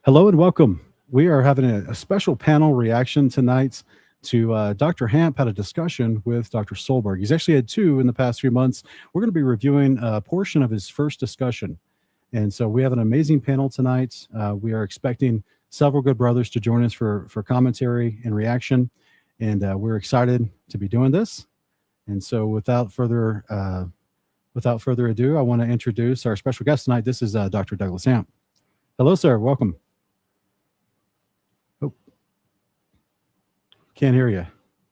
Hello and welcome. We are having a special panel reaction tonight to Dr. Hamp had a discussion with Dr. Solberg. He's actually had two in the past few months. We're going to be reviewing a portion of his first discussion. And so we have an amazing panel tonight. We are expecting several good brothers to join us for commentary and reaction. And we're excited to be doing this. And so without further ado, I want to introduce our special guest tonight. This is Dr. Douglas Hamp. Hello, sir. Welcome. Oh, can't hear you.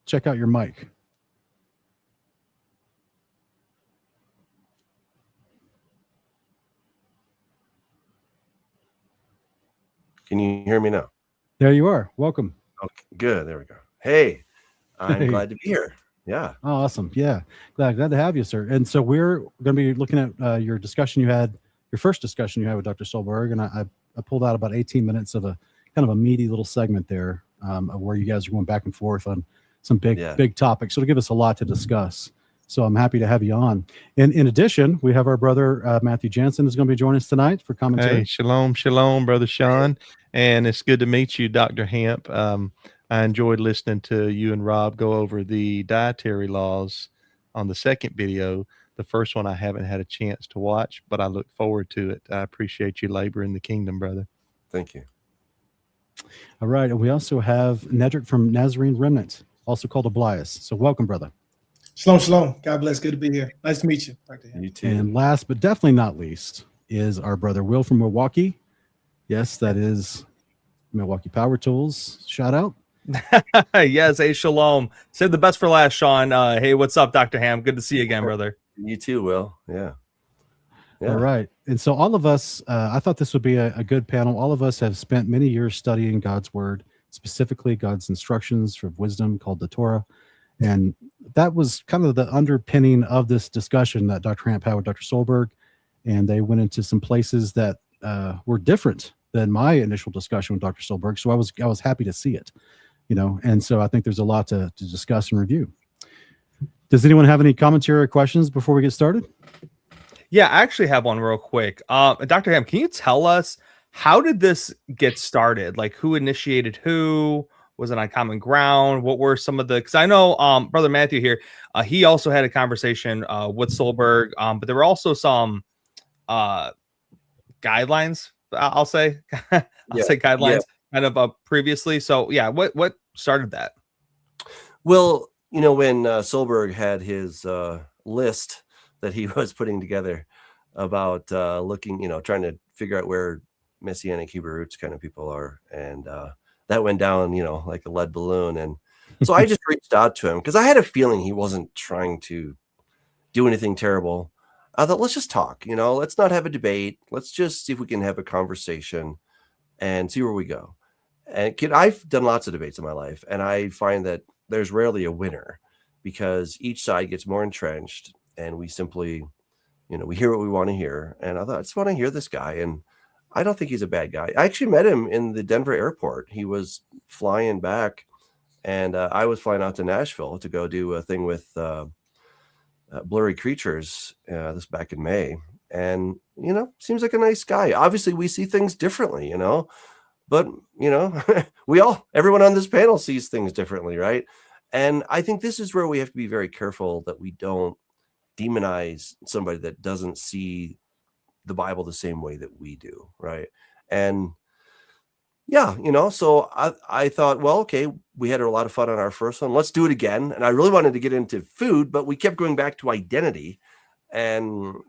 Check out your mic. Can you hear me now? There you are. Welcome. Okay, good. There we go. Hey, I'm glad to be here. Yeah. Oh, awesome. Yeah. Glad to have you, sir. And so we're going to be looking at your first discussion you had with Dr. Solberg. And I pulled out about 18 minutes of a kind of a meaty little segment there of where you guys are going back and forth on some big topics. So it'll give us a lot to discuss. So I'm happy to have you on. And in addition, we have our brother, Matthew Jansen, is going to be joining us tonight for commentary. Hey, shalom, Brother Sean. And it's good to meet you, Dr. Hamp. I enjoyed listening to you and Rob go over the dietary laws on the second video. The first one I haven't had a chance to watch, but I look forward to it. I appreciate you laboring the kingdom, brother. Thank you. All right. And we also have Nedrick from Nazarene Remnant, also called Oblias. So welcome, brother. Shalom, shalom. God bless. Good to be here. Nice to meet you. You too. And last but definitely not least is our brother Will from Milwaukee. Yes, that is Milwaukee Power Tools. Shout out. Yes, hey, shalom. Save the best for last, Sean. Hey, what's up, Dr. Ham? Good to see you again, brother. You too, Will. Yeah. All right. And so all of us, I thought this would be a good panel. All of us have spent many years studying God's word, specifically God's instructions for wisdom called the Torah. And that was kind of the underpinning of this discussion that Dr. Hamp had with Dr. Solberg. And they went into some places that were different than my initial discussion with Dr. Solberg. So I was happy to see it, and so I think there's a lot to discuss and review. Does anyone have any commentary or questions before we get started? Yeah, I actually have one real quick. Dr. Ham, can you tell us, how did this get started? Like, who initiated who? Was it on common ground? What were some of the, because I know Brother Matthew here, he also had a conversation with Solberg, but there were also some guidelines, I'll say. Say guidelines kind of previously. So yeah, what started that? Well, when Solberg had his list that he was putting together about looking, trying to figure out where Messianic Hebrew roots kind of people are, and that went down, like a lead balloon. And so I just reached out to him because I had a feeling he wasn't trying to do anything terrible. I thought, let's just talk, let's not have a debate. Let's just see if we can have a conversation and see where we go. And I've done lots of debates in my life, and I find that there's rarely a winner because each side gets more entrenched, and we simply, we hear what we want to hear. And I thought, I just want to hear this guy. And I don't think he's a bad guy. I actually met him in the Denver airport. He was flying back, and I was flying out to Nashville to go do a thing with Blurry Creatures this back in May. And, seems like a nice guy. Obviously, we see things differently, but, everyone on this panel sees things differently, right? And I think this is where we have to be very careful that we don't demonize somebody that doesn't see the Bible the same way that we do, right? And yeah, so I thought, well, okay, we had a lot of fun on our first one. Let's do it again. And I really wanted to get into food, but we kept going back to identity. And,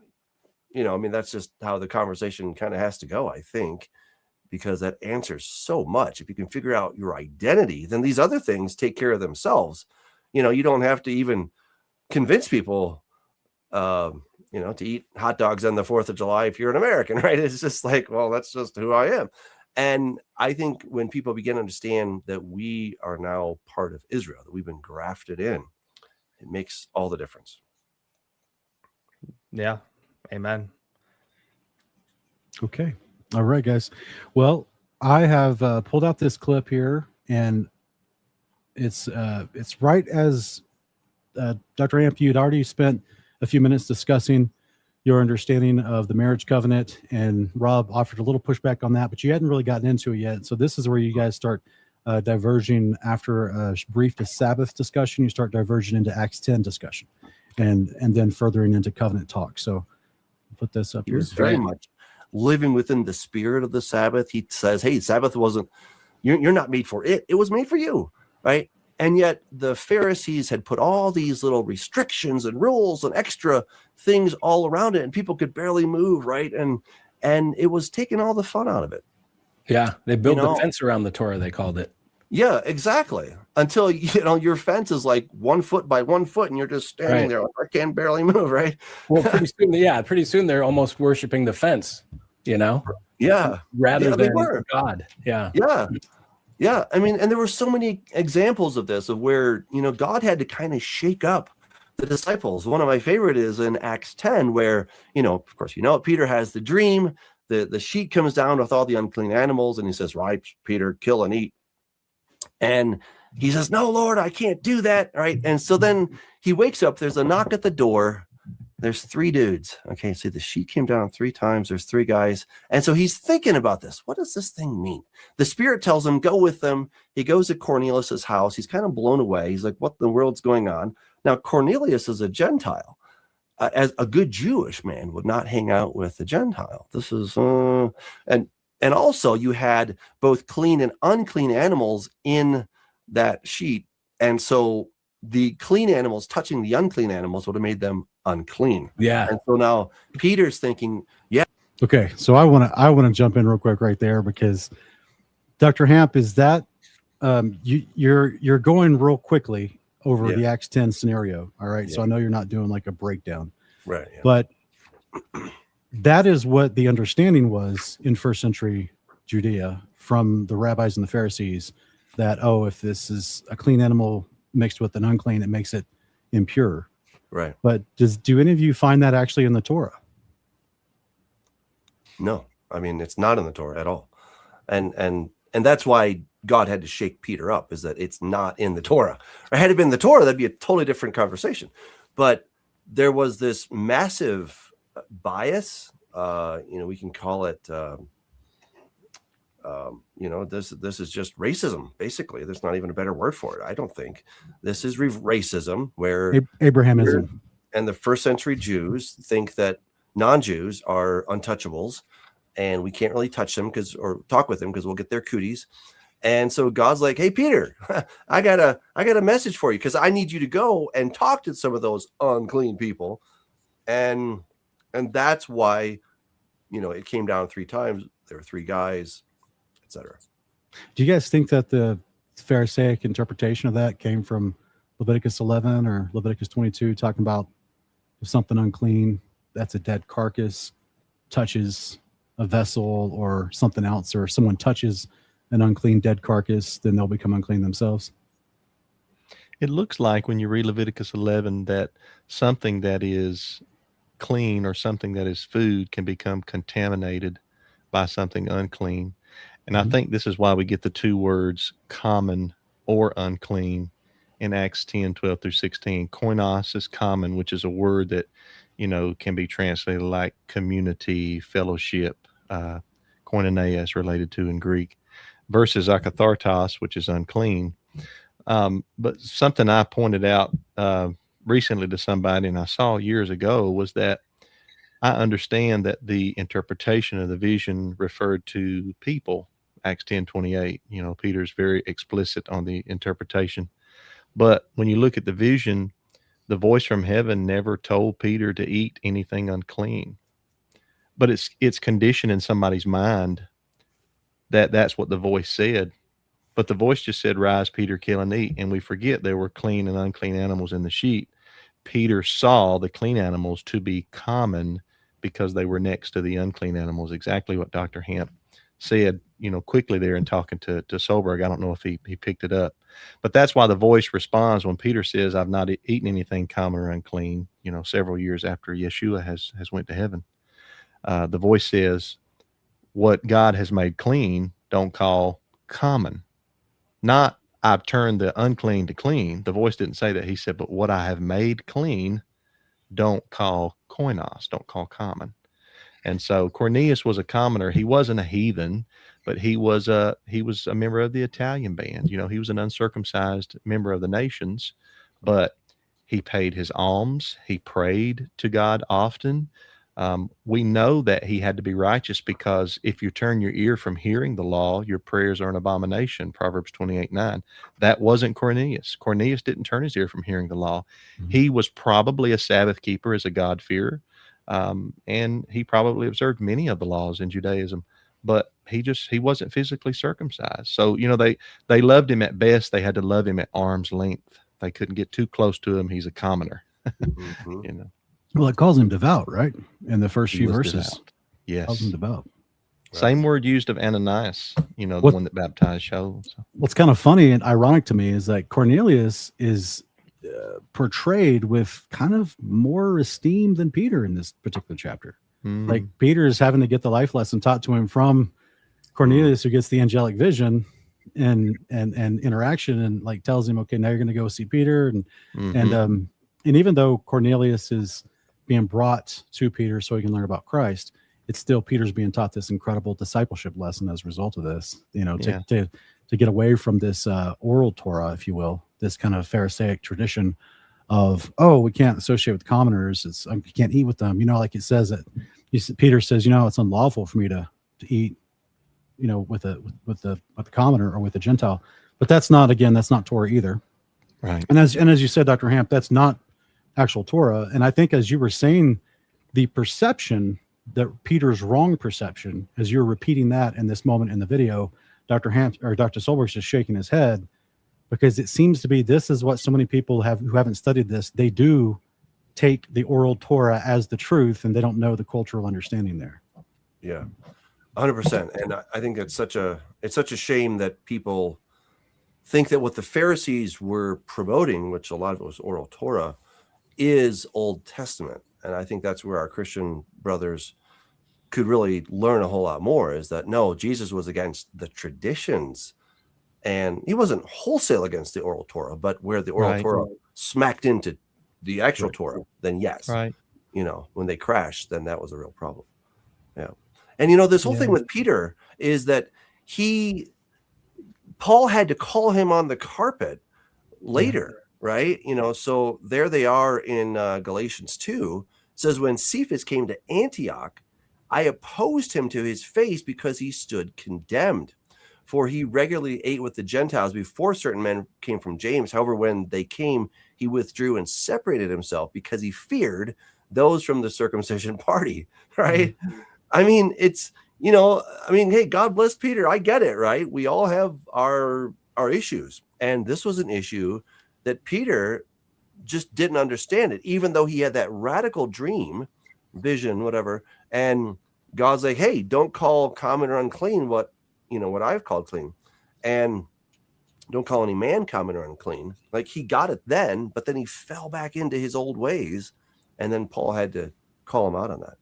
that's just how the conversation kind of has to go, I think, because that answers so much. If you can figure out your identity, then these other things take care of themselves. You don't have to even convince people, to eat hot dogs on the 4th of July if you're an American, right? It's just like, well, that's just who I am. And I think when people begin to understand that we are now part of Israel, that we've been grafted in, it makes all the difference. Yeah. Amen. Okay. All right, guys. Well, I have pulled out this clip here, and it's right as Dr. Hamp, you'd already spent a few minutes discussing your understanding of the marriage covenant, and Rob offered a little pushback on that, but you hadn't really gotten into it yet. So this is where you guys start diverging after a brief Sabbath discussion. You start diverging into Acts 10 discussion, and then furthering into covenant talk. So I'll put this up He here. was very much living within the spirit of the Sabbath. He says, hey, Sabbath wasn't, you're not made for it. It was made for you, right? And yet the Pharisees had put all these little restrictions and rules and extra things all around it, and people could barely move, right? And it was taking all the fun out of it. Yeah, they built the fence around the Torah, they called it. Yeah, exactly. Until, your fence is like 1 foot by 1 foot, and you're just standing there like, I can barely move, right? Well, pretty soon they're almost worshiping the fence, Yeah. rather than were. God. Yeah. Yeah. Yeah. I mean, and there were so many examples of this, of where, God had to kind of shake up the disciples. One of my favorite is in Acts 10, where, of course, Peter has the dream. The sheet comes down with all the unclean animals, and he says, right, Peter, kill and eat. And he says, no, Lord, I can't do that. Right. And so then he wakes up, there's a knock at the door. There's 3 dudes. Okay. So the sheet came down 3 times. There's 3 guys. And so he's thinking about this. What does this thing mean? The Spirit tells him, go with them. He goes to Cornelius's house. He's kind of blown away. He's like, what in the world's going on? Now, Cornelius is a Gentile. As a good Jewish man would not hang out with a Gentile. This is, and also you had both clean and unclean animals in that sheet. And so the clean animals touching the unclean animals would have made them unclean. Yeah. And so now Peter's thinking, Okay, so I want to jump in real quick right there, because Dr. Hamp, is that you're going real quickly over the Acts 10 scenario. All right. So I know you're not doing like a breakdown. right. Yeah. But that is what the understanding was in first century Judea from the rabbis and the Pharisees, that, if this is a clean animal mixed with an unclean, it makes it impure. Right. But do any of you find that actually in the Torah? No, I mean, it's not in the Torah at all. And that's why God had to shake Peter up, is that it's not in the Torah. Or had it been the Torah, that'd be a totally different conversation. But there was this massive bias. We can call it, this is just racism, basically. There's not even a better word for it, I don't think. This is racism, where Abrahamism. And the first century Jews think that non-Jews are untouchables, and we can't really touch them or talk with them because we'll get their cooties. And so God's like, hey, Peter, I got a message for you, because I need you to go and talk to some of those unclean people. And that's why, it came down 3 times. There were 3 guys, etc. Do you guys think that the Pharisaic interpretation of that came from Leviticus 11 or Leviticus 22, talking about if something unclean, that's a dead carcass, touches a vessel or something else, or someone touches an unclean dead carcass, then they'll become unclean themselves? It looks like when you read Leviticus 11 that something that is clean or something that is food can become contaminated by something unclean. And I think this is why we get the 2 words common or unclean in Acts 10, 12 through 16. Koinos is common, which is a word that, can be translated like community, fellowship, koinonia is related to in Greek, versus akathartos, which is unclean. But something I pointed out recently to somebody, and I saw years ago, was that I understand that the interpretation of the vision referred to people, Acts 10:28. Peter's very explicit on the interpretation. But when you look at the vision, the voice from heaven never told Peter to eat anything unclean. But it's conditioned in somebody's mind that that's what the voice said. But the voice just said, rise, Peter, kill and eat. And we forget there were clean and unclean animals in the sheet. Peter saw the clean animals to be common because they were next to the unclean animals. Exactly what Dr. Hamp said, quickly there in talking to Solberg. I don't know if he picked it up. But that's why the voice responds when Peter says, I've not eaten anything common or unclean, several years after Yeshua has went to heaven. The voice says, what God has made clean, don't call common. Not, I've turned the unclean to clean. The voice didn't say that. He said, but what I have made clean, don't call koinos, don't call common. And so Cornelius was a commoner. He wasn't a heathen, but he was a member of the Italian band. You know, he was an uncircumcised member of the nations, but he paid his alms. He prayed to God often. We know that he had to be righteous because if you turn your ear from hearing the law, your prayers are an abomination. Proverbs 28:9. That wasn't Cornelius. Cornelius didn't turn his ear from hearing the law. Mm-hmm. He was probably a Sabbath keeper as a God-fearer. And he probably observed many of the laws in Judaism, but he wasn't physically circumcised. So, you know, they loved him at best. They had to love him at arm's length. They couldn't get too close to him. He's a commoner, Mm-hmm. you know. Well, it calls him devout, right? In the first He few was verses, devout. Yes. calls him devout. Same word used of Ananias, you know, the one that baptized Shaul. So. What's kind of funny and ironic to me is that Cornelius is portrayed with kind of more esteem than Peter in this particular chapter. Like Peter is having to get the life lesson taught to him from Cornelius, who gets the angelic vision and interaction, and like tells him, okay, now you're going to go see Peter. And even though Cornelius is being brought to Peter so he can learn about Christ, it's still Peter's being taught this incredible discipleship lesson as a result of this, you know, to get away from this oral Torah, if you will, this kind of Pharisaic tradition of, oh, we can't associate with commoners. It's you can't eat with them. You know, like it says that Peter says, you know, it's unlawful for me to eat, you know, with the commoner or with the Gentile. But that's not Torah either. Right. And as you said, Dr. Hamp, that's not actual Torah. And I think as you were saying, the perception that Peter's wrong perception, as you're repeating that in this moment in the video, Dr. Hamp or Dr. Solberg's just shaking his head, because it seems to be this is what so many people who haven't studied this. They do take the oral Torah as the truth, and they don't know the cultural understanding there. Yeah, 100%. And I think it's such a shame that people think that what the Pharisees were promoting, which a lot of it was oral Torah, is Old Testament. And I think that's where our Christian brothers could really learn a whole lot more, is that no, Jesus was against the traditions. And he wasn't wholesale against the oral Torah, but where the oral Torah smacked into the actual Torah, then yes. Right. You know, when they crashed, then that was a real problem. Yeah. And, you know, this whole thing with Peter is that Paul had to call him on the carpet later, right? You know, so there they are in Galatians 2. It says, when Cephas came to Antioch, I opposed him to his face because he stood condemned. For he regularly ate with the Gentiles before certain men came from James. However, when they came, he withdrew and separated himself because he feared those from the circumcision party, right? I mean, it's, you know, I mean, hey, God bless Peter. I get it, right? We all have our issues. And this was an issue that Peter just didn't understand it, even though he had that radical dream, vision, whatever. And God's like, hey, don't call common or unclean what I've called clean, and don't call any man common or unclean. Like, he got it then, but then he fell back into his old ways, and then Paul had to call him out on that.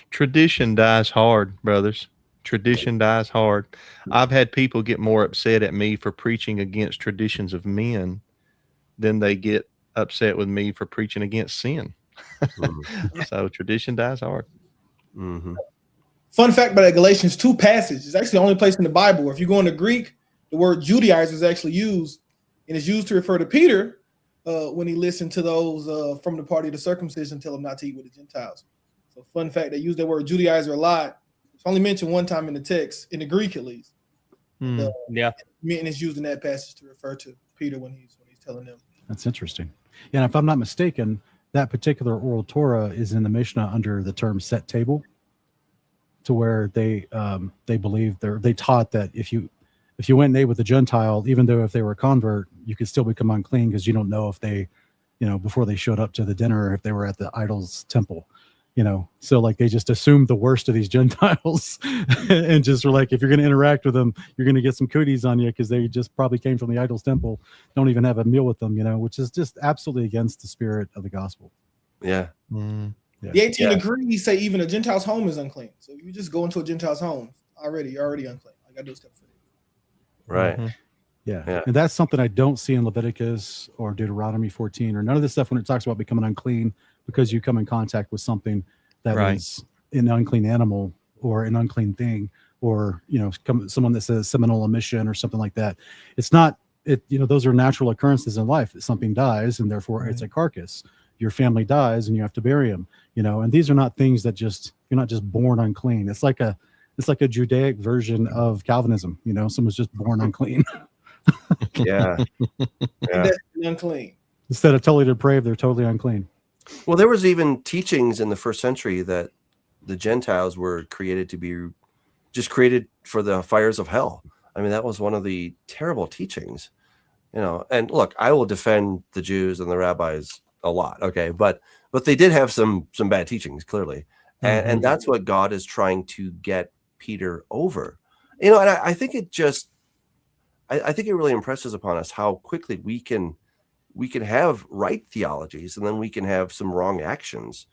Tradition dies hard, brothers. Tradition dies hard. I've had people get more upset at me for preaching against traditions of men than they get upset with me for preaching against sin. So tradition dies hard. Mm-hmm. Fun fact about that Galatians 2 passage, it's actually the only place in the Bible where if you go into Greek, the word Judaizer is actually used, and it's used to refer to Peter when he listened to those from the party of the circumcision tell him not to eat with the Gentiles. So fun fact, they use that word Judaizer a lot. It's only mentioned one time in the text, in the Greek at least. And it's used in that passage to refer to Peter when he's telling them. That's interesting. Yeah, and if I'm not mistaken, that particular oral Torah is in the Mishnah under the term set table, to where they believe they taught that if you went and ate with a Gentile, even though if they were a convert, you could still become unclean because you don't know if they, you know, before they showed up to the dinner, if they were at the idol's temple, you know. So like they just assumed the worst of these Gentiles and just were like, if you're going to interact with them, you're going to get some cooties on you because they just probably came from the idol's temple. Don't even have a meal with them, you know, which is just absolutely against the spirit of the gospel. Yeah. Yeah. The 18 degrees say even a Gentile's home is unclean. So if you just go into a Gentile's home, you're already unclean. I got to do stuff for you. Right. Yeah. And that's something I don't see in Leviticus or Deuteronomy 14 or none of this stuff when it talks about becoming unclean because you come in contact with something that Right. is an unclean animal or an unclean thing, or, you know, someone that says seminal emission or something like that. It's not, those are natural occurrences in life. Something dies and therefore it's a carcass. Your family dies and you have to bury him, and these are not things that you're not just born unclean. It's like a Judaic version of Calvinism. Someone's just born unclean. Yeah. That's unclean. Instead of totally depraved, they're totally unclean. Well, there was even teachings in the first century that the Gentiles were created to be just created for the fires of hell. I mean, that was one of the terrible teachings, and look, I will defend the Jews and the rabbis a lot. Okay. But they did have some bad teachings, clearly. And that's what God is trying to get Peter over, and I think it just, I think it really impresses upon us how quickly we can have right theologies and then we can have some wrong actions,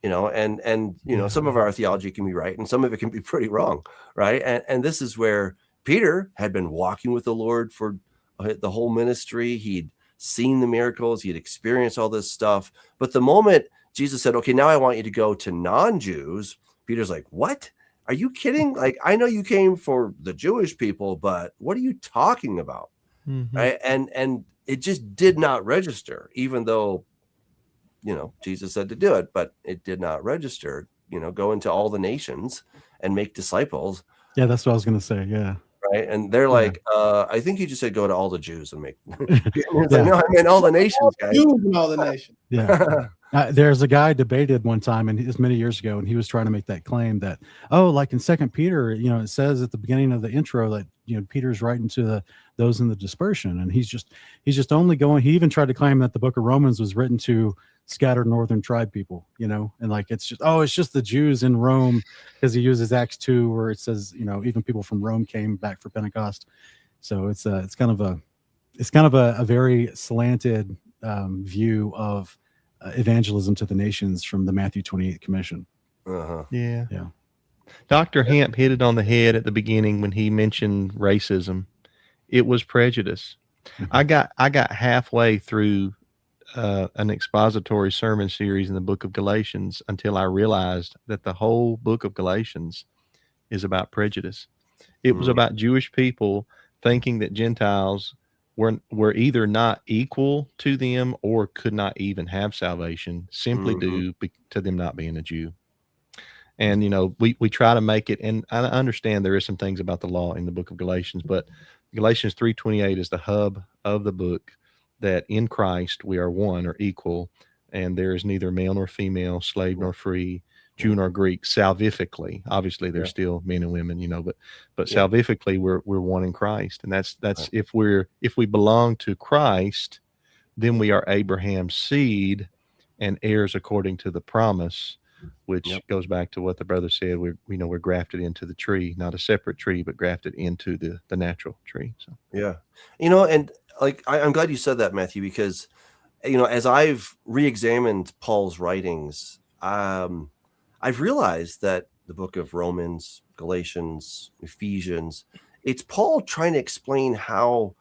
and some of our theology can be right and some of it can be pretty wrong. Right. And this is where Peter had been walking with the Lord for the whole ministry. He'd seen the miracles. He'd experienced all this stuff. But the moment Jesus said, okay, now I want you to go to non-Jews, Peter's like, what? Are you kidding? Like, I know you came for the Jewish people, but what are you talking about? Right. And it just did not register, even though, Jesus said to do it, but it did not register, go into all the nations and make disciples. Yeah, that's what I was going to say. Yeah. Right. And they're like, I think you just said go to all the Jews and make. Like, no, I mean all the nations, guys. Jews and all the nations. Yeah. There's a guy debated one time, and it's many years ago, and he was trying to make that claim that, like in Second Peter, it says at the beginning of the intro that Peter's writing to those in the dispersion, and he's just only going. He even tried to claim that the Book of Romans was written to scattered northern tribe people, and like it's just the Jews in Rome, because he uses Acts 2 where it says even people from Rome came back for Pentecost. So it's kind of a very slanted view of evangelism to the nations from the Matthew 28 commission. Yeah. Dr. Hamp hit it on the head at the beginning when he mentioned racism. It was prejudice. I got halfway through an expository sermon series in the book of Galatians until I realized that the whole book of Galatians is about prejudice. It was about Jewish people thinking that Gentiles were either not equal to them or could not even have salvation simply due to them not being a Jew. And, we try to make it, and I understand there is some things about the law in the book of Galatians, but Galatians 3:28 is the hub of the book, that in Christ we are one or equal, and there is neither male nor female, slave nor free, Jew nor Greek, salvifically. Obviously there's still men and women, but salvifically we're one in Christ. And that's if we belong to Christ, then we are Abraham's seed and heirs according to the promise, which goes back to what the brother said. We're grafted into the tree, not a separate tree, but grafted into the natural tree. So and like I'm glad you said that, Matthew, because as I've re-examined Paul's writings, I've realized that the book of Romans, Galatians, Ephesians, it's Paul trying to explain how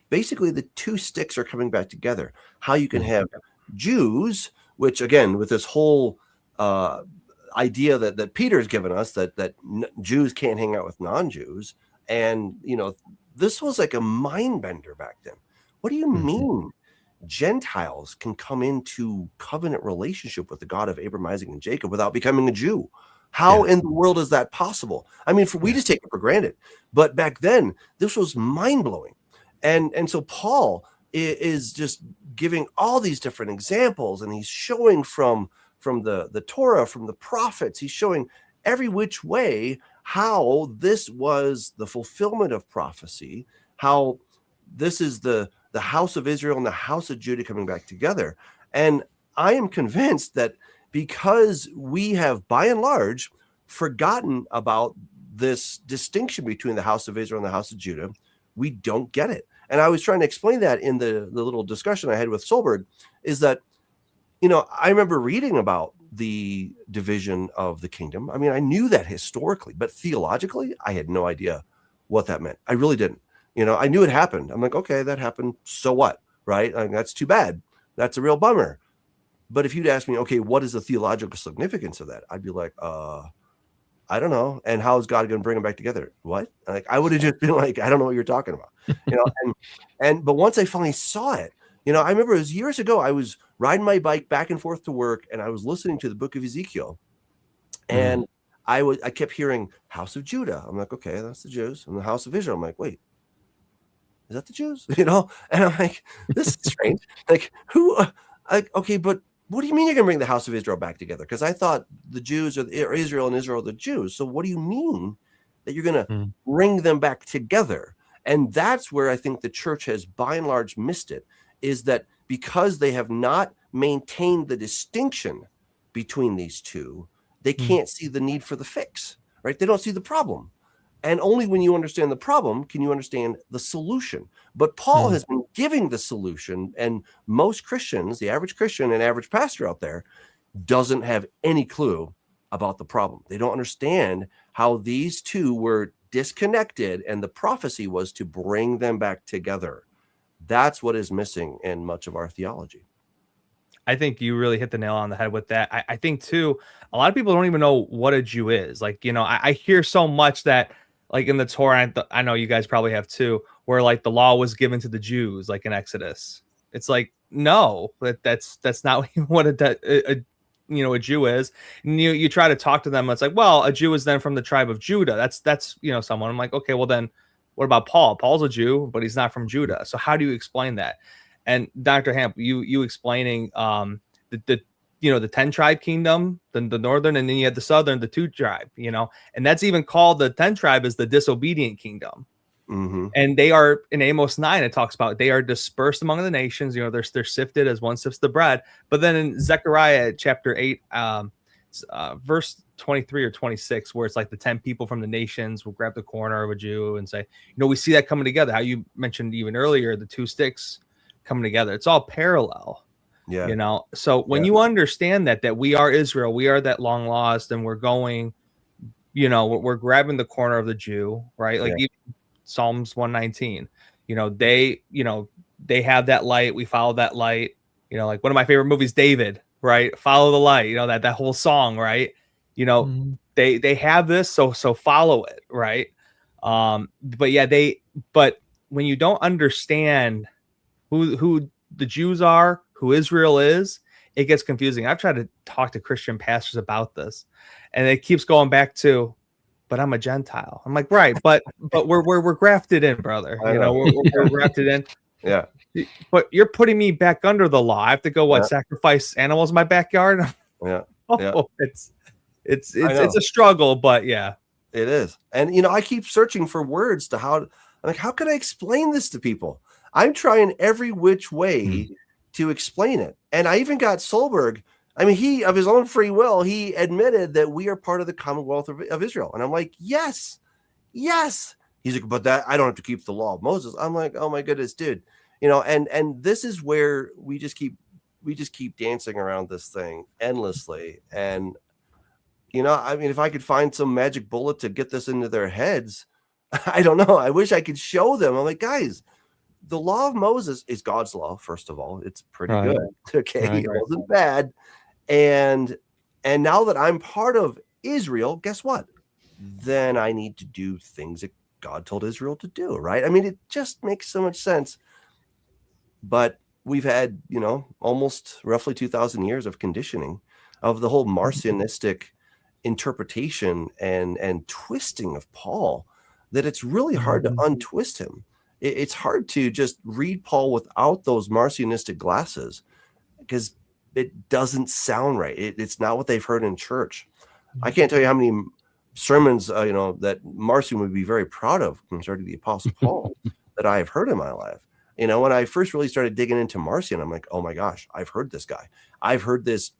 basically the two sticks are coming back together. How you can have Jews, which again, with this whole idea that Peter's given us, that Jews can't hang out with non-Jews. And, this was like a mind bender back then. What do you mean Gentiles can come into covenant relationship with the God of Abraham, Isaac, and Jacob without becoming a Jew? How in the world is that possible? I mean, we just take it for granted. But back then, this was mind-blowing. And so Paul is just giving all these different examples, and he's showing from the Torah, from the prophets, he's showing every which way how this was the fulfillment of prophecy, how this is the house of Israel and the house of Judah coming back together. And I am convinced that because we have, by and large, forgotten about this distinction between the house of Israel and the house of Judah, we don't get it. And I was trying to explain that in the little discussion I had with Solberg, is that, I remember reading about the division of the kingdom. I mean, I knew that historically, but theologically, I had no idea what that meant. I really didn't. I knew it happened. I'm like, okay, that happened. So what? Right? Like, that's too bad. That's a real bummer. But if you'd ask me, okay, what is the theological significance of that? I'd be like, I don't know. And how is God going to bring them back together? What? Like, I would have just been like, I don't know what you're talking about. But once I finally saw it, I remember it was years ago, I was riding my bike back and forth to work, and I was listening to the book of Ezekiel, and I kept hearing House of Judah. I'm like, okay, that's the Jews. And the House of Israel. I'm like, wait, is that the Jews? And I'm like, this is strange. Like, who? Okay, but what do you mean you're going to bring the House of Israel back together? Because I thought the Jews or Israel and Israel are the Jews. So what do you mean that you're going to bring them back together? And that's where I think the church has, by and large, missed it, is that because they have not maintained the distinction between these two, they can't see the need for the fix, right? They don't see the problem. And only when you understand the problem can you understand the solution. But Paul has been giving the solution, and most Christians, the average Christian and average pastor out there, doesn't have any clue about the problem. They don't understand how these two were disconnected, and the prophecy was to bring them back together. That's what is missing in much of our theology. I think you really hit the nail on the head with that. I think too, a lot of people don't even know what a Jew is. Like, I hear so much that, like, in the Torah, I know you guys probably have too, where like the law was given to the Jews, like in Exodus. It's like, no, that's not what a Jew is. And you try to talk to them, it's like, well, a Jew is then from the tribe of Judah. That's someone. I'm like, okay, well then what about Paul? Paul's a Jew, but he's not from Judah. So how do you explain that? And Dr. Hamp, you explaining the 10 tribe kingdom, the northern, and then you had the southern, the 2 tribe, and that's even called, the 10 tribe is the disobedient kingdom. And they are, in Amos 9, it talks about they are dispersed among the nations. They're sifted as one sifts the bread. But then in Zechariah chapter 8, verse 23 or 26, where it's like the 10 people from the nations will grab the corner of a Jew and say, we see that coming together. How you mentioned even earlier, the 2 sticks coming together. It's all parallel. Yeah. So when you understand that we are Israel, we are that long lost, and we're going, we're grabbing the corner of the Jew, right? Like even Psalms 119, they have that light. We follow that light, like one of my favorite movies, David, right? Follow the light, that whole song, right? They have this. So follow it. Right. But when you don't understand who the Jews are, who Israel is, it gets confusing. I've tried to talk to Christian pastors about this, and it keeps going back to, but I'm a Gentile. I'm like, right, but we're grafted in, brother. We're grafted in. Yeah. But you're putting me back under the law. I have to go sacrifice animals in my backyard. Yeah. It's a struggle, but yeah, it is. And I keep searching for words to how can I explain this to people? I'm trying every which way to explain it. And I even got Solberg. I mean, he, of his own free will, he admitted that we are part of the Commonwealth of Israel. And I'm like, yes. He's like, but that I don't have to keep the law of Moses. I'm like, oh my goodness, dude. And this is where we just keep dancing around this thing endlessly. And, I mean, if I could find some magic bullet to get this into their heads, I don't know. I wish I could show them. I'm like, guys, the law of Moses is God's law. First of all, it's pretty good. Okay. It wasn't bad. And now that I'm part of Israel, guess what? Then I need to do things that God told Israel to do. Right. I mean, it just makes so much sense. But we've had, almost roughly 2,000 years of conditioning of the whole Marcionistic interpretation and twisting of Paul, that it's really hard to untwist him. It's hard to just read Paul without those Marcionistic glasses, because it doesn't sound right. It's not what they've heard in church. I can't tell you how many sermons, that Marcion would be very proud of concerning the Apostle Paul that I have heard in my life. When I first really started digging into Marcion, I'm like, oh my gosh, I've heard this guy. I've heard this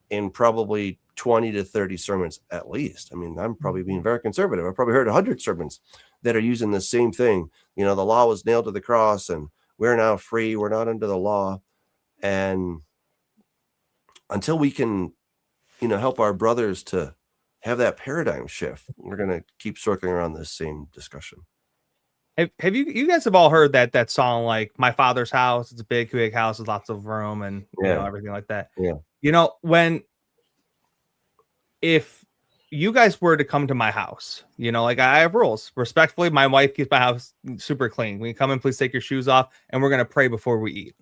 in probably 20 to 30 sermons at least. I mean, I'm probably being very conservative. I've probably heard 100 sermons that are using the same thing. The law was nailed to the cross, and we're now free. We're not under the law. And until we can, help our brothers to have that paradigm shift, we're going to keep circling around this same discussion. Have you guys have all heard that song, like My Father's House? It's a big house with lots of room and you know, everything like that. Yeah. You know, if you guys were to come to my house, you know, like I have rules. Respectfully, my wife keeps my house super clean. When you come in, please take your shoes off, and we're gonna pray before we eat.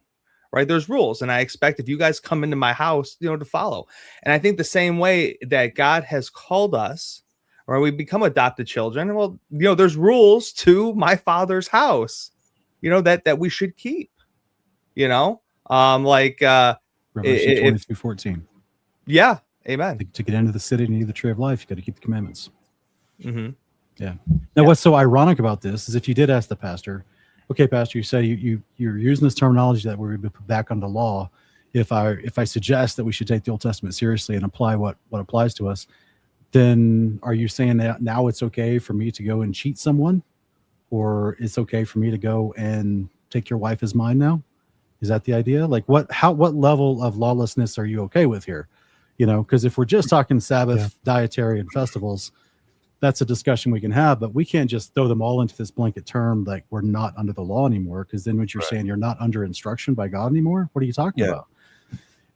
Right? There's rules, and I expect if you guys come into my house, you know, to follow. And I think the same way that God has called us, or we become adopted children, well, you know, there's rules to my Father's house, you know, that we should keep. You know, Revelation 22:14. Yeah, amen. To get into the city and eat the tree of life, you got to keep the commandments. Mm-hmm. Yeah. Now, what's so ironic about this is if you did ask the pastor, okay, pastor, you say you're using this terminology that we're going to put back under law. If I suggest that we should take the Old Testament seriously and apply what applies to us, then are you saying that now it's okay for me to go and cheat someone, or it's okay for me to go and take your wife as mine now? Is that the idea? Like what level of lawlessness are you okay with here? You know, because if we're just talking Sabbath, dietary, and festivals, that's a discussion we can have, but we can't just throw them all into this blanket term like we're not under the law anymore, because then what you're saying, you're not under instruction by God anymore. What are you talking about?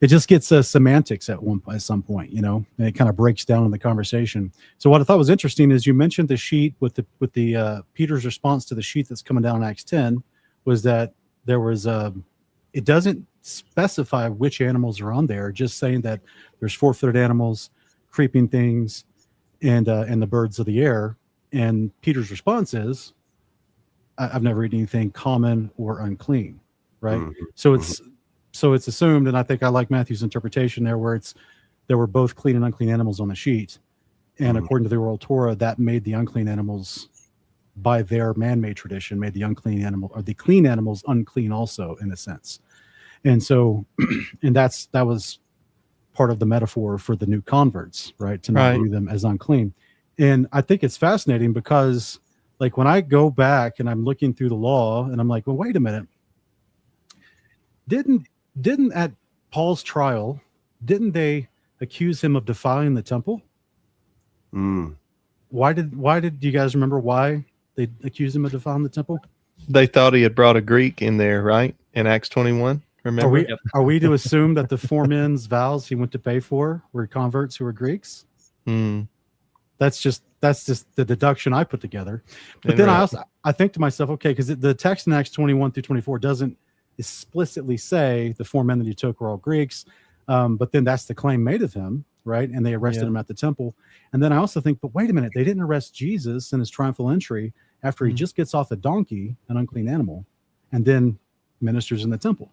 It just gets semantics at some point, you know, and it kind of breaks down in the conversation. So what I thought was interesting is you mentioned the sheet with the Peter's response to the sheet that's coming down in Acts 10 was that there was it doesn't specify which animals are on there, just saying that there's four-footed animals, creeping things, and the birds of the air. And Peter's response is, I've never eaten anything common or unclean, right? Mm-hmm. So it's assumed, and I think I like Matthew's interpretation there, where there were both clean and unclean animals on the sheet, and according to the oral Torah, that made the unclean animals, by their man-made tradition, made the unclean animal or the clean animals unclean also, in a sense. And so, and that was part of the metaphor for the new converts, right? To not view them as unclean. And I think it's fascinating because, like, when I go back and I'm looking through the law and I'm like, well, wait a minute. Didn't at Paul's trial, didn't they accuse him of defiling the temple? Why did you guys remember why they accused him of defiling the temple? They thought he had brought a Greek in there, right? In Acts 21. Remember? Are we to assume that the 4 men's vows he went to pay for were converts who were Greeks? That's just the deduction I put together. But then I think to myself, okay, because the text in Acts 21 through 24 doesn't explicitly say the 4 men that he took were all Greeks, but then that's the claim made of him, right? And they arrested him at the temple. And then I also think, but wait a minute, they didn't arrest Jesus in his triumphal entry after he just gets off the donkey, an unclean animal, and then ministers in the temple.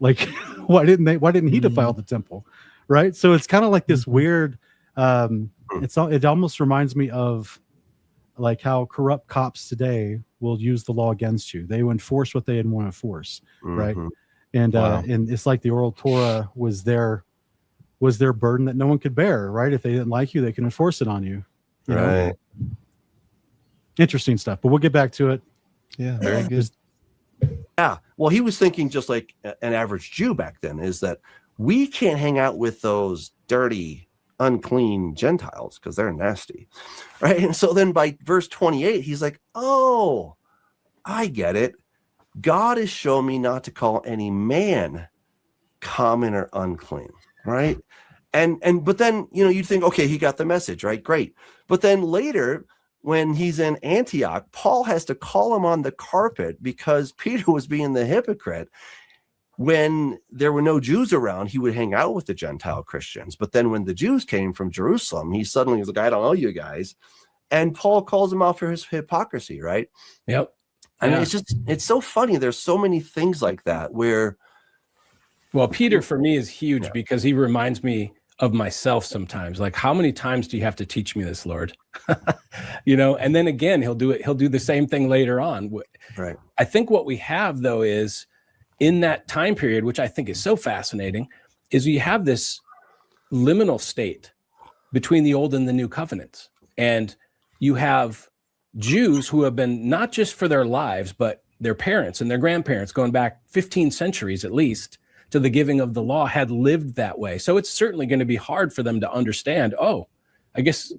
Like, why didn't he defile the temple, right? So it's kind of like this weird. It almost reminds me of like how corrupt cops today will use the law against you. They will enforce what they didn't want to enforce, right? And and it's like the oral Torah was their burden that no one could bear, right? If they didn't like you, they can enforce it on you. You know? Interesting stuff, but we'll get back to it. Yeah, very good. Yeah, well, he was thinking just like an average Jew back then, is that we can't hang out with those dirty, unclean Gentiles because they're nasty, right? And so then by verse 28, he's like, oh, I get it. God has shown me not to call any man common or unclean, right? But then, you know, you'd think, okay, he got the message, right? Great. But then later, when he's in Antioch, Paul has to call him on the carpet because Peter was being the hypocrite. When there were no Jews around, he would hang out with the Gentile Christians. But then when the Jews came from Jerusalem, he suddenly was like, I don't know you guys. And Paul calls him out for his hypocrisy, right? Yep. I mean, it's so funny. There's so many things like that where. Well, Peter for me is huge because he reminds me of myself sometimes. Like, how many times do you have to teach me this, Lord? You know, and then again, he'll do the same thing later on. Right. I think what we have though is in that time period, which I think is so fascinating, is you have this liminal state between the old and the new covenants. And you have Jews who have been not just for their lives, but their parents and their grandparents going back 15 centuries at least to the giving of the law had lived that way. So it's certainly going to be hard for them to understand, oh, I guess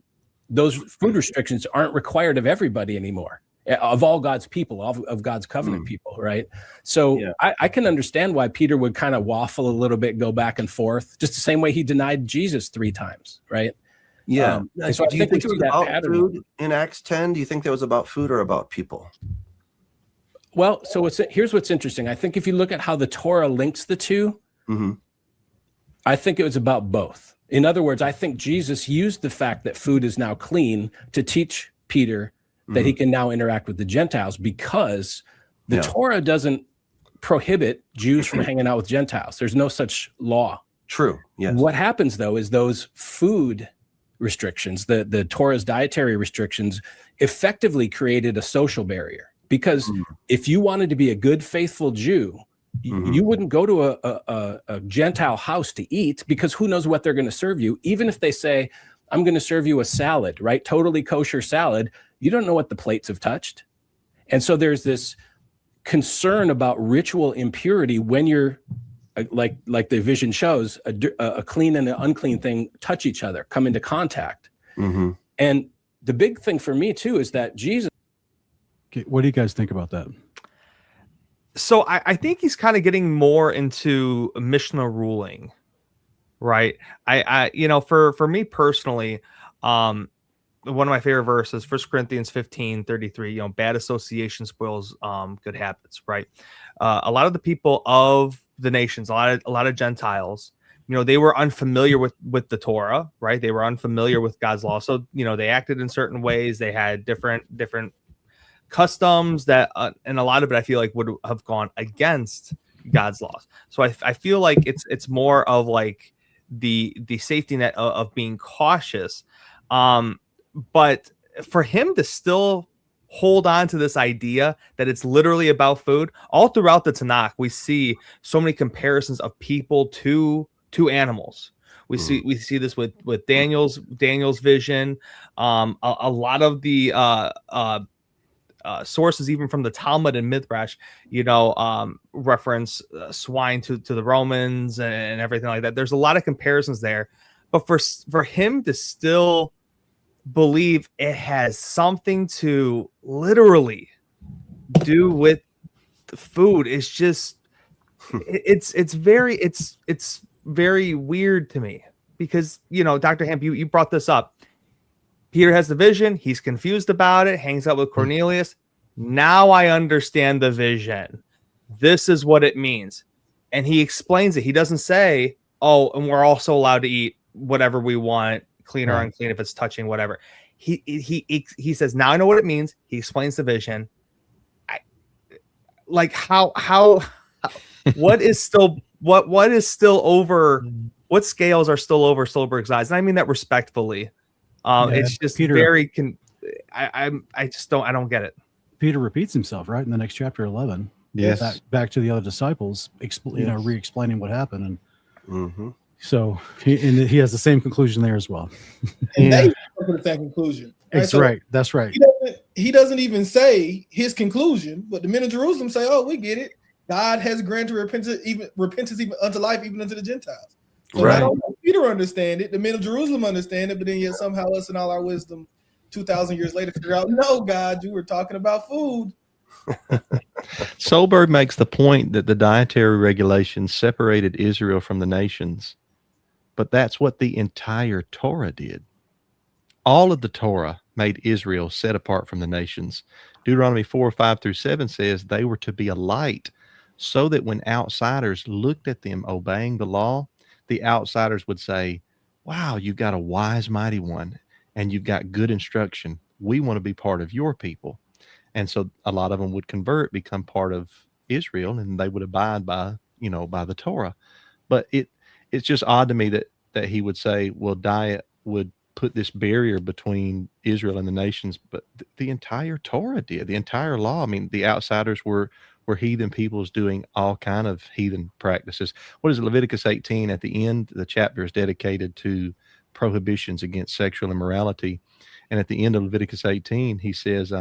those food restrictions aren't required of everybody anymore. of all God's people, of God's covenant people, right? So Yeah. I can understand why Peter would kind of waffle a little bit, go back and forth, just the same way he denied Jesus 3 times, right? Yeah. And so Do you think we it was see that about pattern. food in Acts 10? Do you think that was about food or about people? Well, so here's what's interesting. I think if you look at how the Torah links the two, Mm-hmm. I think it was about both. In other words, I think Jesus used the fact that food is now clean to teach Peter that he can now interact with the Gentiles, because the Torah doesn't prohibit Jews from hanging out with Gentiles. There's no such law. True. Yes. What happens, though, is those food restrictions, the Torah's dietary restrictions, effectively created a social barrier. Because if you wanted to be a good, faithful Jew, you wouldn't go to a Gentile house to eat, because who knows what they're going to serve you. Even if they say, I'm going to serve you a salad, right? Totally kosher salad. You don't know what the plates have touched. And so there's this concern about ritual impurity when you're, like the vision shows, a clean and an unclean thing touch each other, come into contact. And the big thing for me, too, is that Jesus. Okay, what do you guys think about that? So I think he's kind of getting more into Mishnah ruling, right? I for me personally, one of my favorite verses, 1 Corinthians 15:33, bad association spoils good habits, right? A lot of the people of the nations, a lot of Gentiles, they were unfamiliar with the Torah, right? They were unfamiliar with God's law. So, they acted in certain ways. They had different customs that, and a lot of it I feel like would have gone against God's laws. So I feel like it's more of like the safety net of being cautious. But for him to still hold on to this idea that it's literally about food, all throughout the Tanakh, we see so many comparisons of people to animals. We see this with Daniel's vision. A lot of the sources, even from the Talmud and Midrash, reference swine to the Romans and everything like that. There's a lot of comparisons there, but for him to still believe it has something to literally do with the food is just it's very weird to me, because Dr. Hamp, you brought this up. Peter has the vision. He's confused about it. Hangs out with Cornelius. Now I understand the vision. This is what it means. And he explains it. He doesn't say, oh, and we're also allowed to eat whatever we want, clean or unclean, if it's touching, whatever. He says, now I know what it means. He explains the vision. What is still over? What scales are still over Solberg's eyes? And I mean that respectfully. It's just Peter, very. I don't get it. Peter repeats himself, right, in the next chapter 11. Yes. Back to the other disciples, re-explaining what happened, and so he has the same conclusion there as well. And they come to that conclusion. Right? That's right. That's right. He doesn't even say his conclusion, but the men of Jerusalem say, "Oh, we get it. God has granted repentance even unto life, even unto the Gentiles." So Right. not only does Peter understand it, the men of Jerusalem understand it, but then yet somehow us in all our wisdom 2,000 years later figure out, no, God, you were talking about food. Solberg makes the point that the dietary regulations separated Israel from the nations, but that's what the entire Torah did. All of the Torah made Israel set apart from the nations. Deuteronomy 4:5-7 says they were to be a light, so that when outsiders looked at them obeying the law, the outsiders would say, wow, you've got a wise, mighty one, and you've got good instruction. We want to be part of your people. And so a lot of them would convert, become part of Israel, and they would abide by the Torah. But it's just odd to me that he would say, well, diet would put this barrier between Israel and the nations, but the entire Torah did, the entire law. I mean, the outsiders were heathen peoples doing all kind of heathen practices. What is it? Leviticus 18 at the end, the chapter is dedicated to prohibitions against sexual immorality. And at the end of Leviticus 18, he says,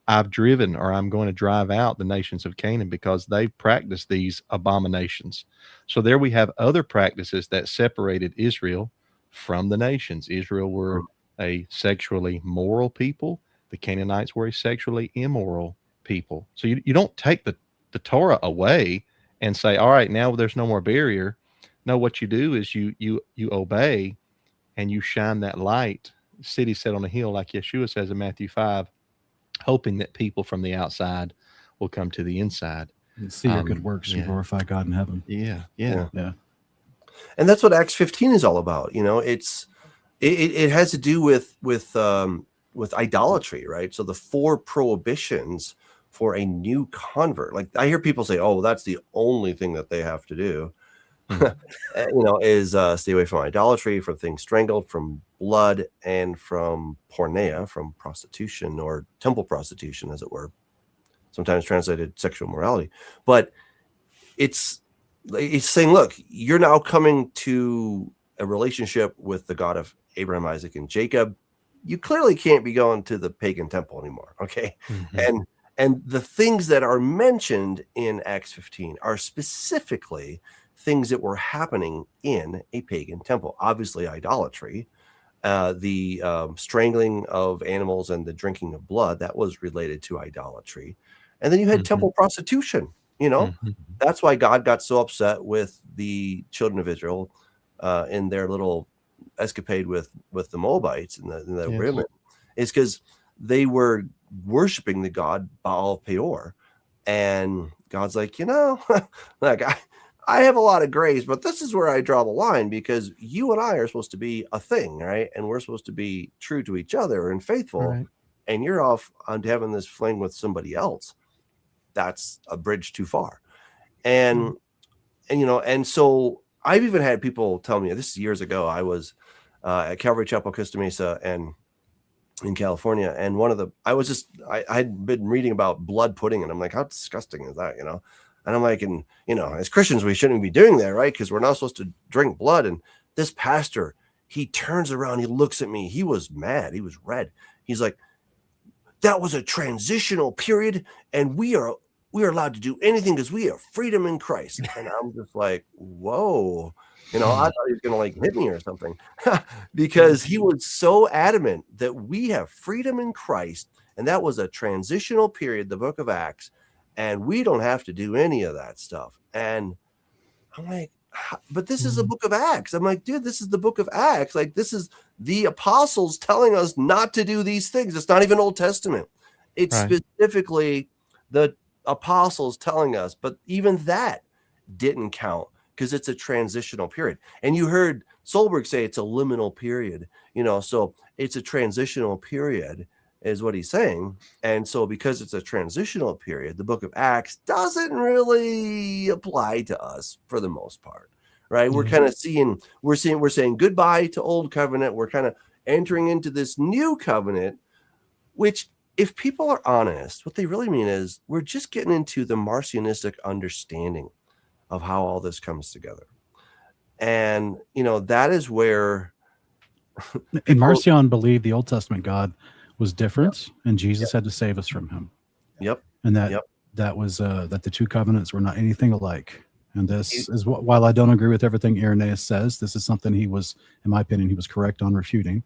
I've driven, or I'm going to drive out the nations of Canaan because they practice these abominations. So there we have other practices that separated Israel from the nations. Israel were a sexually moral people. The Canaanites were a sexually immoral people. So you don't take the Torah away and say, all right, now there's no more barrier. No, what you do is you obey and you shine that light, city set on a hill, like Yeshua says in Matthew 5, hoping that people from the outside will come to the inside. And see your good works and yeah. glorify God in heaven. Yeah. And that's what Acts 15 is all about. You know, it has to do with idolatry, right? So the 4 prohibitions for a new convert. Like I hear people say, "Oh, that's the only thing that they have to do." Is stay away from idolatry, from things strangled, from blood, and from porneia, from prostitution or temple prostitution, as it were. Sometimes translated sexual morality, but it's saying, look, you're now coming to a relationship with the God of Abraham, Isaac, and Jacob. You clearly can't be going to the pagan temple anymore, okay? Mm-hmm. And the things that are mentioned in Acts 15 are specifically things that were happening in a pagan temple. Obviously, idolatry, the strangling of animals and the drinking of blood, that was related to idolatry. And then you had temple prostitution. That's why God got so upset with the children of Israel in their little escapade with the Moabites and the women, is because they were worshiping the god Baal Peor. And God's like, like I have a lot of grace, but this is where I draw the line, because you and I are supposed to be a thing, right? And we're supposed to be true to each other and faithful. Right. And you're off on having this fling with somebody else. That's a bridge too far. And so I've even had people tell me, this is years ago, I was at Calvary Chapel, Costa Mesa, and in California, and I had been reading about blood pudding, and I'm like, how disgusting is that, And I'm like, and as Christians, we shouldn't be doing that, right? Because we're not supposed to drink blood. And this pastor, he turns around, he looks at me, he was mad, he was red. He's like, that was a transitional period, and we are allowed to do anything because we have freedom in Christ. And I'm just like, whoa, I thought he was going to hit me or something, because he was so adamant that we have freedom in Christ. And that was a transitional period, the book of Acts, and we don't have to do any of that stuff. And I'm like, but this is a book of Acts. I'm like, dude, this is the book of Acts. Like, this is the apostles telling us not to do these things. It's not even Old Testament. It's specifically the apostles telling us, but even that didn't count because it's a transitional period. And you heard Solberg say it's a liminal period, so it's a transitional period is what he's saying. And so because it's a transitional period, the book of Acts doesn't really apply to us for the most part, right? We're kind of we're saying goodbye to old covenant. We're kind of entering into this new covenant, which, if people are honest, what they really mean is we're just getting into the Marcionistic understanding of how all this comes together. And, that is where and Marcion believed the Old Testament God was different, and Jesus had to save us from him. Yep. And that was that the two covenants were not anything alike. And this is while I don't agree with everything Irenaeus says, this is something he was, in my opinion, he was correct on refuting.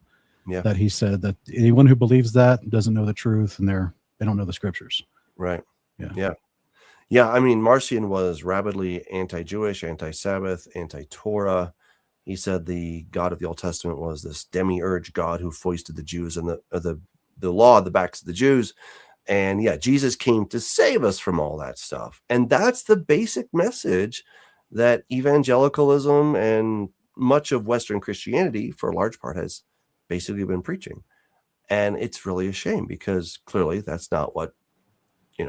Yeah. That he said that anyone who believes that doesn't know the truth, and they don't know the scriptures. Right. Yeah. I mean, Marcion was rabidly anti-Jewish, anti-Sabbath, anti-Torah. He said the God of the Old Testament was this demiurge God who foisted the Jews and the law at the backs of the Jews. And Jesus came to save us from all that stuff. And that's the basic message that evangelicalism and much of Western Christianity, for a large part, has basically been preaching. And it's really a shame, because clearly that's not what,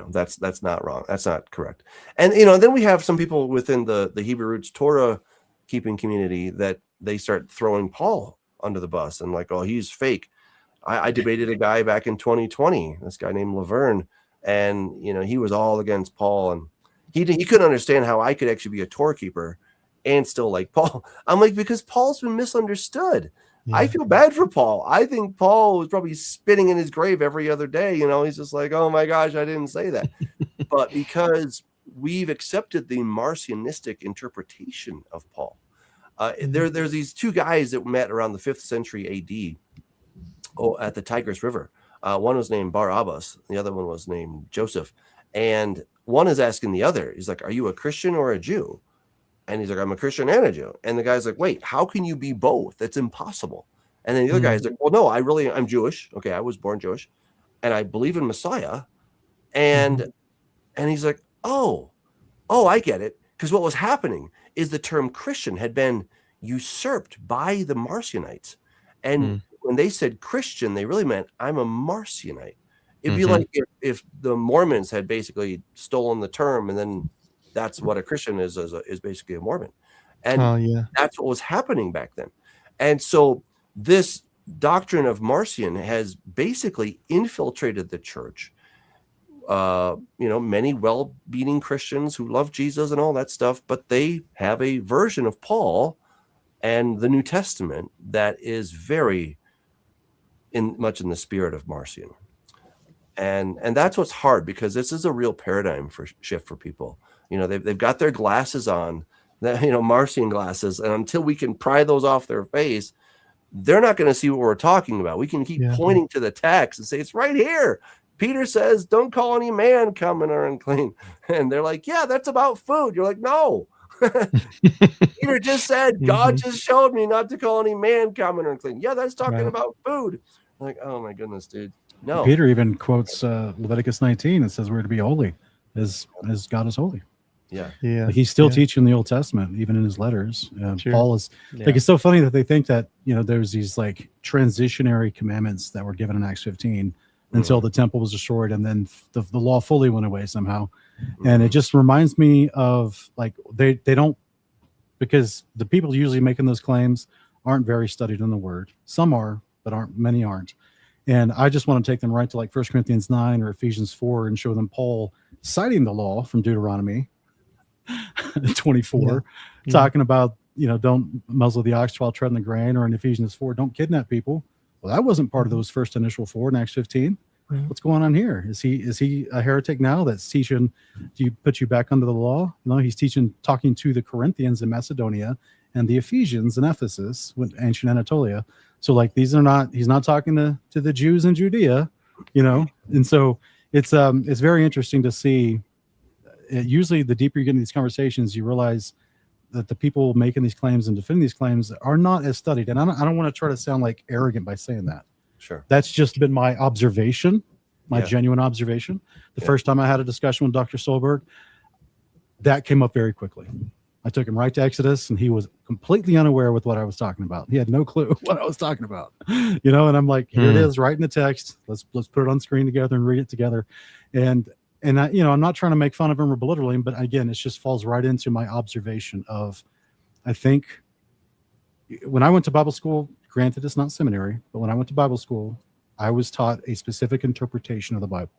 that's not wrong. That's not correct. And, then we have some people within the Hebrew roots Torah keeping community that they start throwing Paul under the bus and like, oh, he's fake. I debated a guy back in 2020, this guy named Laverne, and he was all against Paul, and he couldn't understand how I could actually be a Torah keeper and still like Paul. I'm like, because Paul's been misunderstood. Yeah. I feel bad for Paul. I think Paul was probably spinning in his grave every other day. He's just like, oh my gosh, I didn't say that. But because we've accepted the Marcionistic interpretation of Paul, there's these two guys that met around the 5th century AD. At the Tigris River. One was named Barabbas, the other one was named Joseph. And one is asking the other, he's like, are you a Christian or a Jew? And he's like, I'm a Christian and a Jew. And the guy's like, wait, how can you be both? That's impossible. And then the other guy's like, well, no, I'm Jewish. Okay, I was born Jewish, and I believe in Messiah. And he's like, oh, I get it. Because what was happening is the term Christian had been usurped by the Marcionites. And when they said Christian, they really meant I'm a Marcionite. It'd be like if the Mormons had basically stolen the term, and then that's what a Christian is basically a Mormon. And that's what was happening back then. And so this doctrine of Marcion has basically infiltrated the church. Many well-meaning Christians who love Jesus and all that stuff, but they have a version of Paul and the New Testament that is very much in the spirit of Marcion. And that's what's hard, because this is a real paradigm shift for people. They've got their glasses on, Marcion glasses, and until we can pry those off their face, they're not going to see what we're talking about. We can keep pointing to the text and say, it's right here. Peter says, don't call any man common or unclean. And they're like, yeah, that's about food. You're like, no. Peter just said, God just showed me not to call any man common or unclean. Yeah, that's talking about food. I'm like, oh my goodness, dude. No. Peter even quotes Leviticus 19 and says we're to be holy as God is holy. Yeah. Like he's still teaching the Old Testament, even in his letters. Paul is like, it's so funny that they think that, there's these like transitionary commandments that were given in Acts 15 until the temple was destroyed, and then the law fully went away somehow. And it just reminds me of like, they don't, because the people usually making those claims aren't very studied in the word. Some are, but many aren't. And I just want to take them right to like 1 Corinthians 9 or Ephesians 4 and show them Paul citing the law from Deuteronomy 24, talking about, don't muzzle the ox while treading the grain, or in Ephesians 4, don't kidnap people. Well, that wasn't part of those first initial 4 in Acts 15. What's going on here? Is he a heretic now that's teaching, do you put you back under the law? No, he's talking to the Corinthians in Macedonia and the Ephesians in Ephesus, with ancient Anatolia. So like he's not talking to the Jews in Judea, and so it's very interesting to see. Usually the deeper you get into these conversations, you realize that the people making these claims and defending these claims are not as studied. And I don't want to try to sound like arrogant by saying that. Sure. That's just been my observation, genuine observation. The first time I had a discussion with Dr. Solberg, that came up very quickly. I took him right to Exodus, and he was completely unaware with what I was talking about. He had no clue what I was talking about, and I'm like, here it is, right in the text. Let's put it on screen together and read it together. And I, I'm not trying to make fun of him or belittle him, but again, it just falls right into my observation of, I think when I went to Bible school, granted it's not seminary, but when I went to Bible school, I was taught a specific interpretation of the Bible.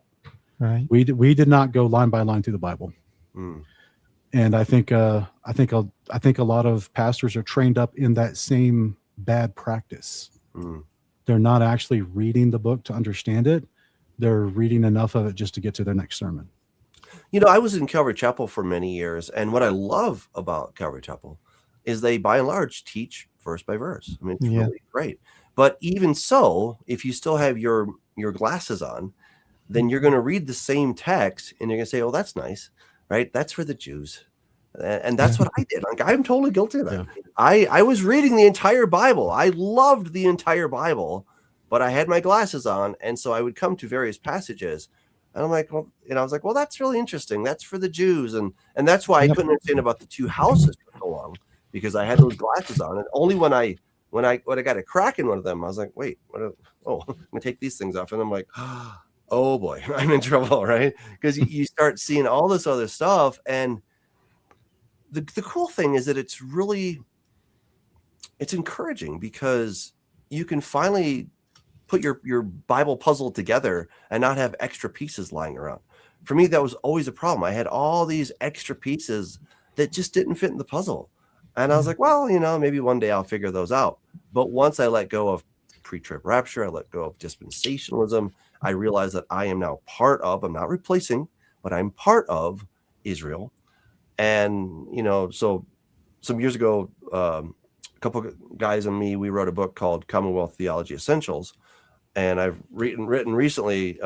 Right. We did not go line by line through the Bible. And I think a lot of pastors are trained up in that same bad practice. They're not actually reading the book to understand it. They're reading enough of it just to get to their next sermon. I was in Calvary Chapel for many years, and what I love about Calvary Chapel is they, by and large, teach verse by verse. I mean, it's really great. But even so, if you still have your glasses on, then you're going to read the same text, and you're going to say, "Oh, that's nice, right? That's for the Jews." And that's what I did. Like, I'm totally guilty of that. I was reading the entire Bible. I loved the entire Bible, but I had my glasses on, and so I would come to various passages, and I'm like, well, I was like, well, that's really interesting. That's for the Jews, and that's why I couldn't understand about the 2 houses for so long, because I had those glasses on, and only when I got a crack in one of them, I was like, wait, I'm gonna take these things off, and I'm like, oh boy, I'm in trouble, right? Because you start seeing all this other stuff, and the cool thing is that it's encouraging, because you can finally put your Bible puzzle together and not have extra pieces lying around. For me, that was always a problem. I had all these extra pieces that just didn't fit in the puzzle. And I was like, well, maybe one day I'll figure those out. But once I let go of pre-trib rapture, I let go of dispensationalism, I realized that I am now I'm not replacing, but I'm part of Israel. And, so some years ago, a couple of guys and me, we wrote a book called Commonwealth Theology Essentials. and I've written recently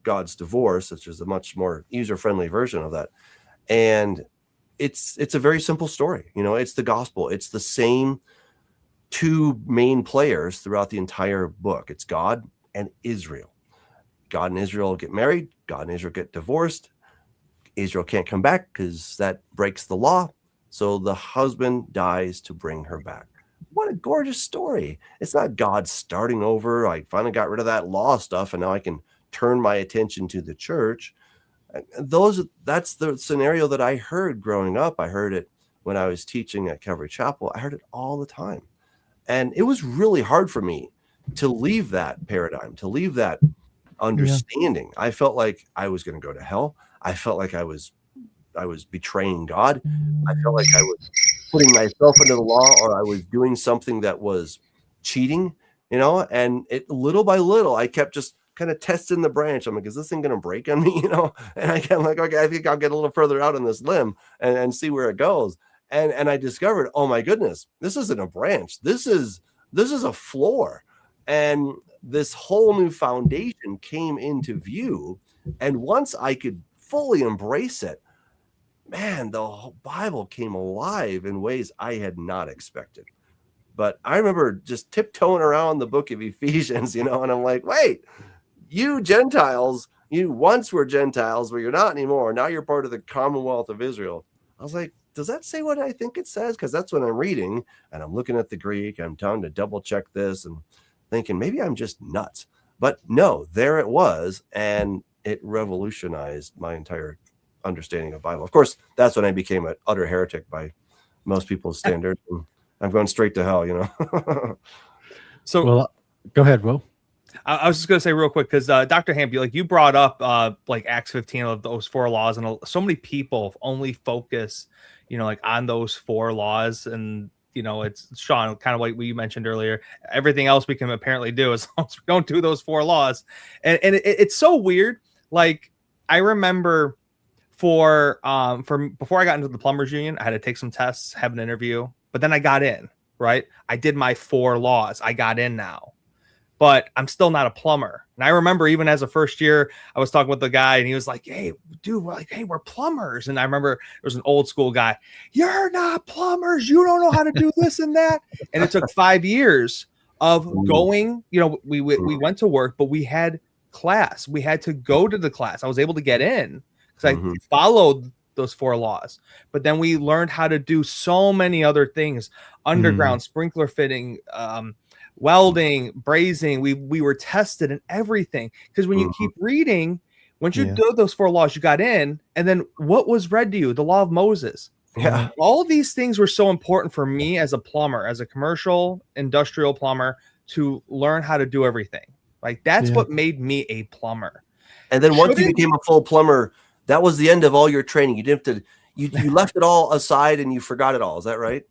God's Divorce, which is a much more user-friendly version of that. And it's a very simple story. You know, it's the gospel. It's the same two main players throughout the entire book. It's God and Israel. God and Israel get married. God and Israel get divorced. Israel can't come back because that breaks the law. So the husband dies to bring her back. What a gorgeous story. It's not God starting over. I finally got rid of that law stuff, and now I can turn my attention to the church. That's the scenario that I heard growing up. I heard it when I was teaching at Calvary Chapel. I heard it all the time. And it was really hard for me to leave that paradigm, to leave that understanding. I felt like I was going to go to hell. I felt like I was betraying God. I felt like I was putting myself under the law, or I was doing something that was cheating, you know, and it little by little, I kept just kind of testing the branch. I'm like, is this thing going to break on me? You know? And I'm like, okay, I think I'll get a little further out on this limb and see where it goes. And I discovered, oh my goodness, this isn't a branch. This is a floor. And this whole new foundation came into view. And once I could fully embrace it, man, the whole Bible came alive in ways I had not expected. But I remember just tiptoeing around the book of Ephesians, you know, and I'm like, wait, you Gentiles, you once were Gentiles, but you're not anymore. Now you're part of the Commonwealth of Israel. I was like, does that say what I think it says? Because that's what I'm reading, and I'm looking at the Greek. I'm trying to double check this and thinking maybe I'm just nuts. But no, there it was, and it revolutionized my entire understanding of Bible. Of course, that's when I became an utter heretic by most people's standards. I'm going straight to hell, you know. So, Well, go ahead, Will. I was just going to say real quick, because Dr. Hamp, you brought up like Acts 15 of those 4 laws, and so many people only focus, you know, like on those 4 laws. And, you know, it's Sean, kind of like what you mentioned earlier, everything else we can apparently do as long as we don't do those 4 laws. And it's so weird. Like, I remember for before I got into the plumbers union, I had to take some tests, have an interview, but then I got in, right? I did my 4 laws. I got in now, but I'm still not a plumber. And I remember even as a first year, I was talking with the guy and he was like, hey, dude, we're plumbers. And I remember there was an old school guy. You're not plumbers. You don't know how to do this and that. And it took 5 years of going, you know, we went to work, but we had class. We had to go to the class. I was able to get in because I followed those 4 laws. But then we learned how to do so many other things: underground, sprinkler fitting, welding, brazing. We were tested in everything, because when you keep reading, once you do those 4 laws, you got in. And then what was read to you? The law of Moses. Yeah. All these things were so important for me as a plumber, as a commercial industrial plumber, to learn how to do everything. Like, that's what made me a plumber. And then once you became a full plumber, that was the end of all your training. You didn't have to, you left it all aside and you forgot it all. Is that right?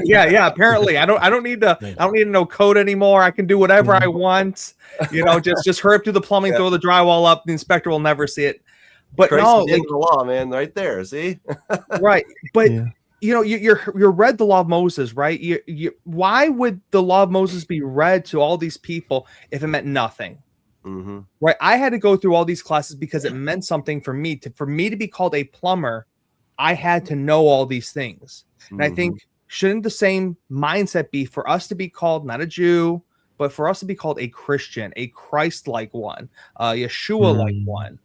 yeah. Apparently, I don't need to know code anymore. I can do whatever I want. You know, just hurry up, do the plumbing, throw the drywall up. The inspector will never see it. But Christ no, is the end of the law, man, right there. See, right? But you know, you're read the law of Moses, right? Why would the law of Moses be read to all these people if it meant nothing? Right? I had to go through all these classes because it meant something for me. For me to be called a plumber, I had to know all these things. And I think, shouldn't the same mindset be for us to be called not a Jew, but for us to be called a Christian, a Christ-like one, Yeshua-like one?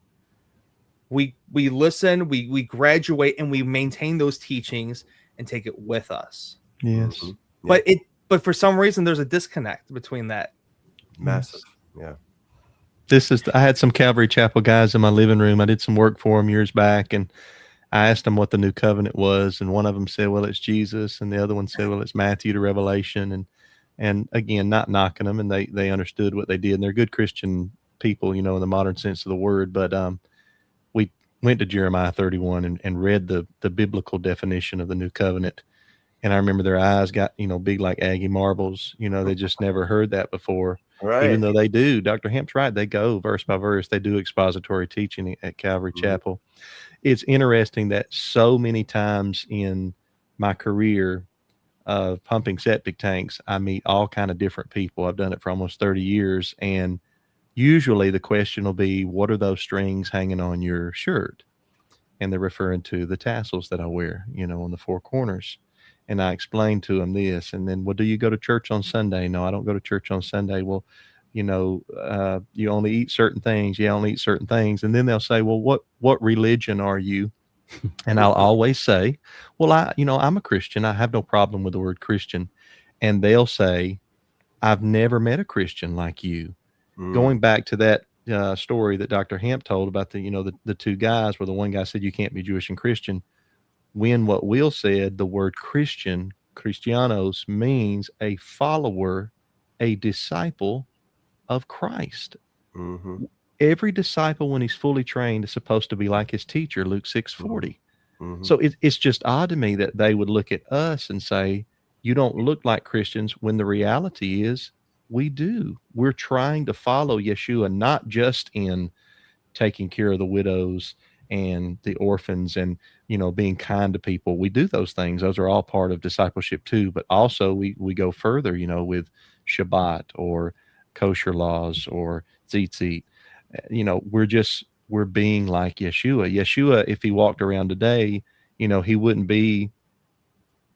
We listen, we graduate, and we maintain those teachings and take it with us. Yes. But for some reason, there's a disconnect between that. Massive. Yeah. I had some Calvary Chapel guys in my living room. I did some work for them years back, and I asked them what the new covenant was, and one of them said, well, it's Jesus, and the other one said, well, it's Matthew to Revelation. And again, not knocking them, and they understood what they did, and they're good Christian people, you know, in the modern sense of the word. But we went to Jeremiah 31 and read the biblical definition of the new covenant, and I remember their eyes got, you know, big like Aggie marbles. You know, they just never heard that before. Right. Even though they do, Dr. Hamp's right. They go verse by verse. They do expository teaching at Calvary Chapel. It's interesting that so many times in my career of pumping septic tanks, I meet all kind of different people. I've done it for almost 30 years, and usually the question will be, what are those strings hanging on your shirt? And they're referring to the tassels that I wear, on the four corners. And I explained to them this, and then, well, do you go to church on Sunday? No, I don't go to church on Sunday. Well, you only eat certain things. Yeah, I only eat certain things. And then they'll say, well, what religion are you? And I'll always say, well, I'm a Christian. I have no problem with the word Christian. And they'll say, I've never met a Christian like you. Going back to that story that Dr. Hamp told about the two guys, where the one guy said you can't be Jewish and Christian. When what Will said, the word Christian, Christianos, means a follower, a disciple of Christ. Mm-hmm. Every disciple, when he's fully trained, is supposed to be like his teacher, Luke 6:40. Mm-hmm. So it's just odd to me that they would look at us and say, you don't look like Christians, when the reality is we do. We're trying to follow Yeshua, not just in taking care of the widows and the orphans and, being kind to people. We do those things. Those are all part of discipleship too. But also we go further, with Shabbat or kosher laws or tzitzit. We're being like Yeshua. Yeshua, if he walked around today, he wouldn't be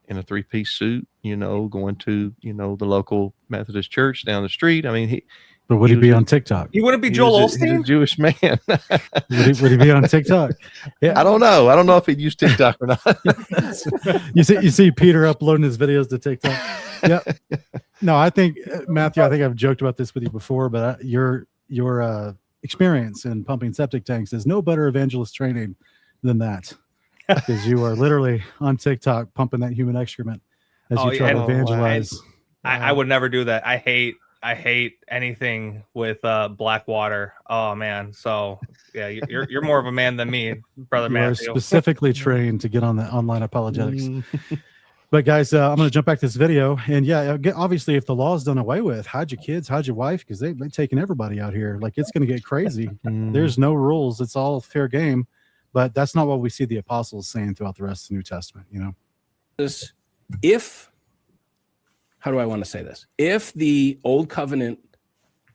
in a 3-piece suit, going to, the local Methodist church down the street. I mean, But would he be on TikTok? He wouldn't be Joel he's a Osteen? Jewish man. Would he be on TikTok? Yeah. I don't know. I don't know if he'd use TikTok or not. You see Peter uploading his videos to TikTok. Yeah. No, I think Matthew, I think I've joked about this with you before, but your experience in pumping septic tanks is no better evangelist training than that, because you are literally on TikTok pumping that human excrement as you try to evangelize. I would never do that. I hate anything with black water. Oh man. So yeah, you're more of a man than me, brother You Matthew. are specifically trained to get on the online apologetics. But guys, I'm going to jump back to this video. And yeah, obviously, if the law is done away with, hide your kids, hide your wife, because they've taken everybody out here. Like, it's going to get crazy. There's no rules. It's all fair game. But that's not what we see the apostles saying throughout the rest of the New Testament, How do I want to say this? If the old covenant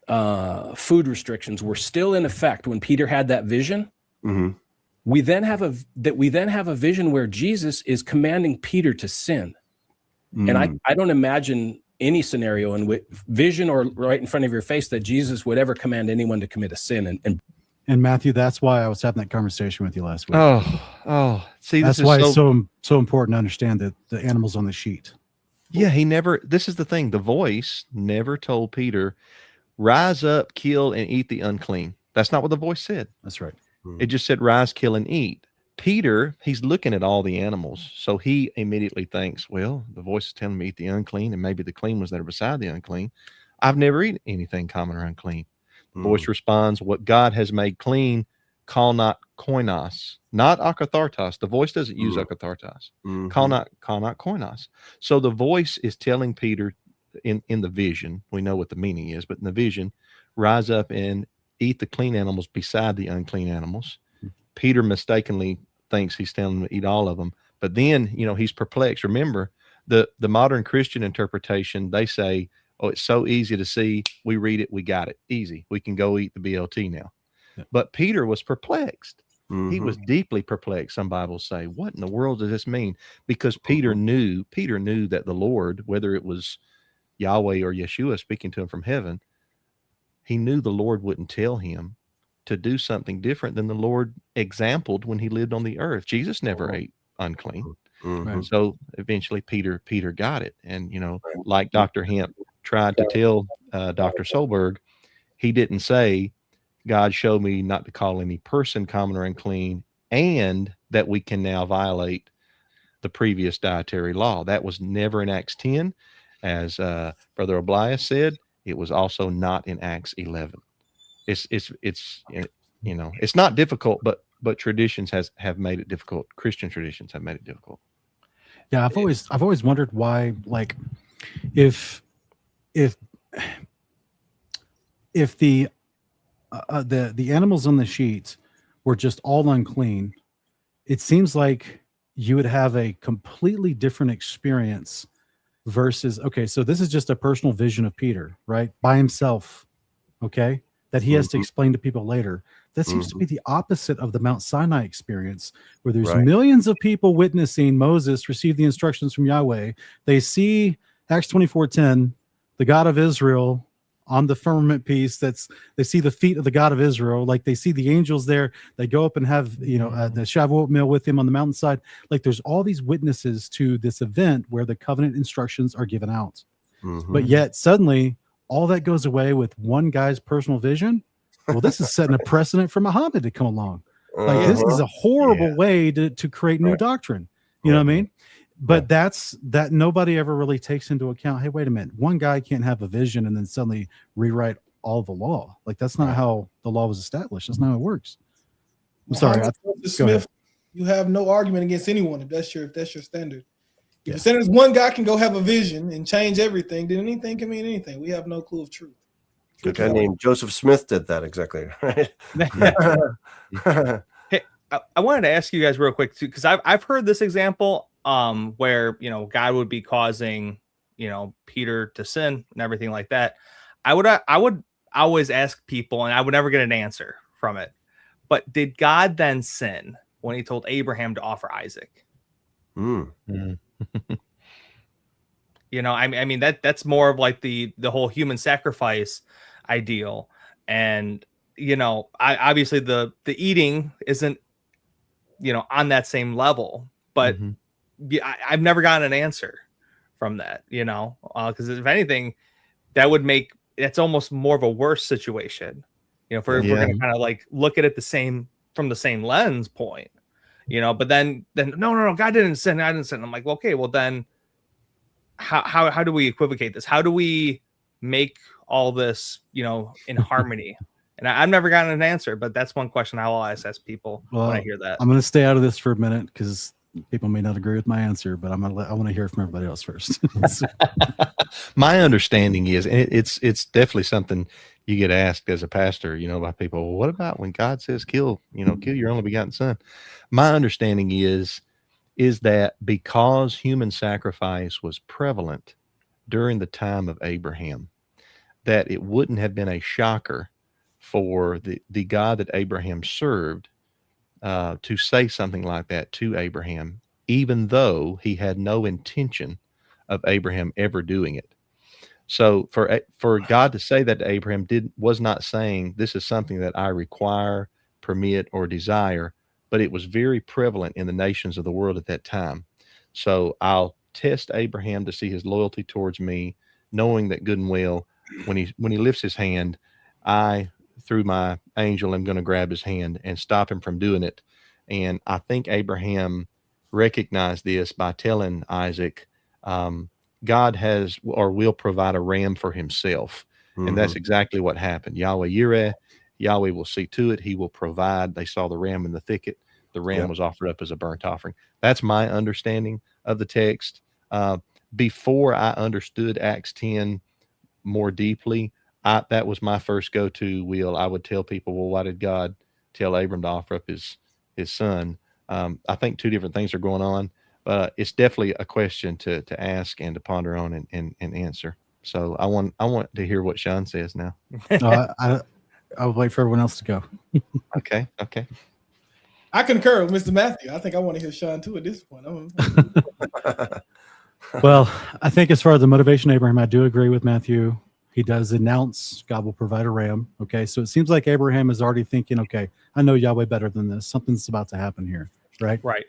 food restrictions were still in effect when Peter had that vision, we then have a vision where Jesus is commanding Peter to sin. And I don't imagine any scenario in which vision or right in front of your face that Jesus would ever command anyone to commit a sin. And Matthew, that's why I was having that conversation with you last week. See, that's why it's so important to understand that the animals on the sheet. Yeah, this is the thing. The voice never told Peter, rise up, kill, and eat the unclean. That's not what the voice said. That's right. It just said, rise, kill, and eat. Peter, he's looking at all the animals. So he immediately thinks, well, the voice is telling me eat the unclean, and maybe the clean was there beside the unclean. I've never eaten anything common or unclean. The voice responds, what God has made clean, call not koinos, not akathartos. The voice doesn't use akathartos. Call not koinos. So the voice is telling Peter in the vision, we know what the meaning is, but in the vision, rise up and eat the clean animals beside the unclean animals. Peter mistakenly thinks he's telling them to eat all of them, but then, he's perplexed. Remember, the modern Christian interpretation, they say, oh, it's so easy to see. We read it. We got it. Easy. We can go eat the BLT now. Yeah. But Peter was perplexed. He was deeply perplexed. Some Bibles say, what in the world does this mean? Because Peter knew that the Lord, whether it was Yahweh or Yeshua speaking to him from heaven, he knew the Lord wouldn't tell him to do something different than the Lord exampled when he lived on the earth. Jesus never ate unclean. So eventually Peter got it. And, like Dr. Hamp tried to tell Dr. Solberg, he didn't say, God showed me not to call any person common or unclean, and that we can now violate the previous dietary law. That was never in Acts 10. As Brother Oblias said, it was also not in Acts 11. It's not difficult, but traditions have made it difficult. Christian traditions have made it difficult. Yeah, I've always wondered why, like, if the animals on the sheet were just all unclean, it seems like you would have a completely different experience versus, okay, so this is just a personal vision of Peter, right? By himself. Okay. that he has to explain to people later. That seems to be the opposite of the Mount Sinai experience, where there's millions of people witnessing Moses receive the instructions from Yahweh. They see Acts 24:10, the God of Israel on the firmament piece. They see the feet of the God of Israel. Like they see the angels there. They go up and have, the Shavuot meal with him on the mountainside. Like there's all these witnesses to this event where the covenant instructions are given out. But yet suddenly all that goes away with one guy's personal vision. Well, this is setting a precedent for Muhammad to come along. Like this is a horrible way to create new doctrine. You know what I mean? But that nobody ever really takes into account. Hey, wait a minute. One guy can't have a vision and then suddenly rewrite all the law. Like that's not how the law was established. That's not how it works. I'm sorry. Smith, you have no argument against anyone if that's your standard. If the standard is one guy can go have a vision and change everything, then anything can mean anything. We have no clue of truth. A guy named Joseph Smith did that exactly, right? Hey, I wanted to ask you guys real quick too, because I've heard this example where God would be causing Peter to sin and everything like that. I would always ask people, and I would never get an answer from it. But did God then sin when he told Abraham to offer Isaac? I mean that's more of like the whole human sacrifice ideal, and obviously the eating isn't on that same level, but I've never gotten an answer from that, because if anything, that would make it's almost more of a worse situation, if we're going to kind of like look at it from the same lens point, but then no, God didn't sin. I'm like, well, okay, well then how do we equivocate this? How do we make all this, in harmony? And I've never gotten an answer, but that's one question I will always ask people when I hear that. I'm going to stay out of this for a minute because people may not agree with my answer, but I want to hear from everybody else first. My understanding is, and it's definitely something you get asked as a pastor, by people. Well, what about when God says kill your only begotten son? My understanding is that because human sacrifice was prevalent during the time of Abraham, that it wouldn't have been a shocker for the God that Abraham served to say something like that to Abraham, even though he had no intention of Abraham ever doing it. So for God to say that to Abraham was not saying this is something that I require, permit, or desire, but it was very prevalent in the nations of the world at that time. So I'll test Abraham to see his loyalty towards me, knowing that good and well, when he lifts his hand, I, through my angel, am going to grab his hand and stop him from doing it. And I think Abraham recognized this by telling Isaac, God has or will provide a ram for himself. And that's exactly what happened. Yahweh Yireh, Yahweh will see to it. He will provide. They saw the ram in the thicket. The ram was offered up as a burnt offering. That's my understanding of the text. Before I understood Acts 10 more deeply, that was my first go-to wheel. I would tell people, well, why did God tell Abram to offer up his son? I think two different things are going on, but it's definitely a question to ask and to ponder on and answer. So I want to hear what Sean says now. I'll wait for everyone else to go. Okay. I concur with Mr. Matthew. I think I want to hear Sean too at this point. Well, I think as far as the motivation of Abraham, I do agree with Matthew. He does announce God will provide a ram. Okay, so it seems like Abraham is already thinking, okay, I know Yahweh better than this. Something's about to happen here, right? Right.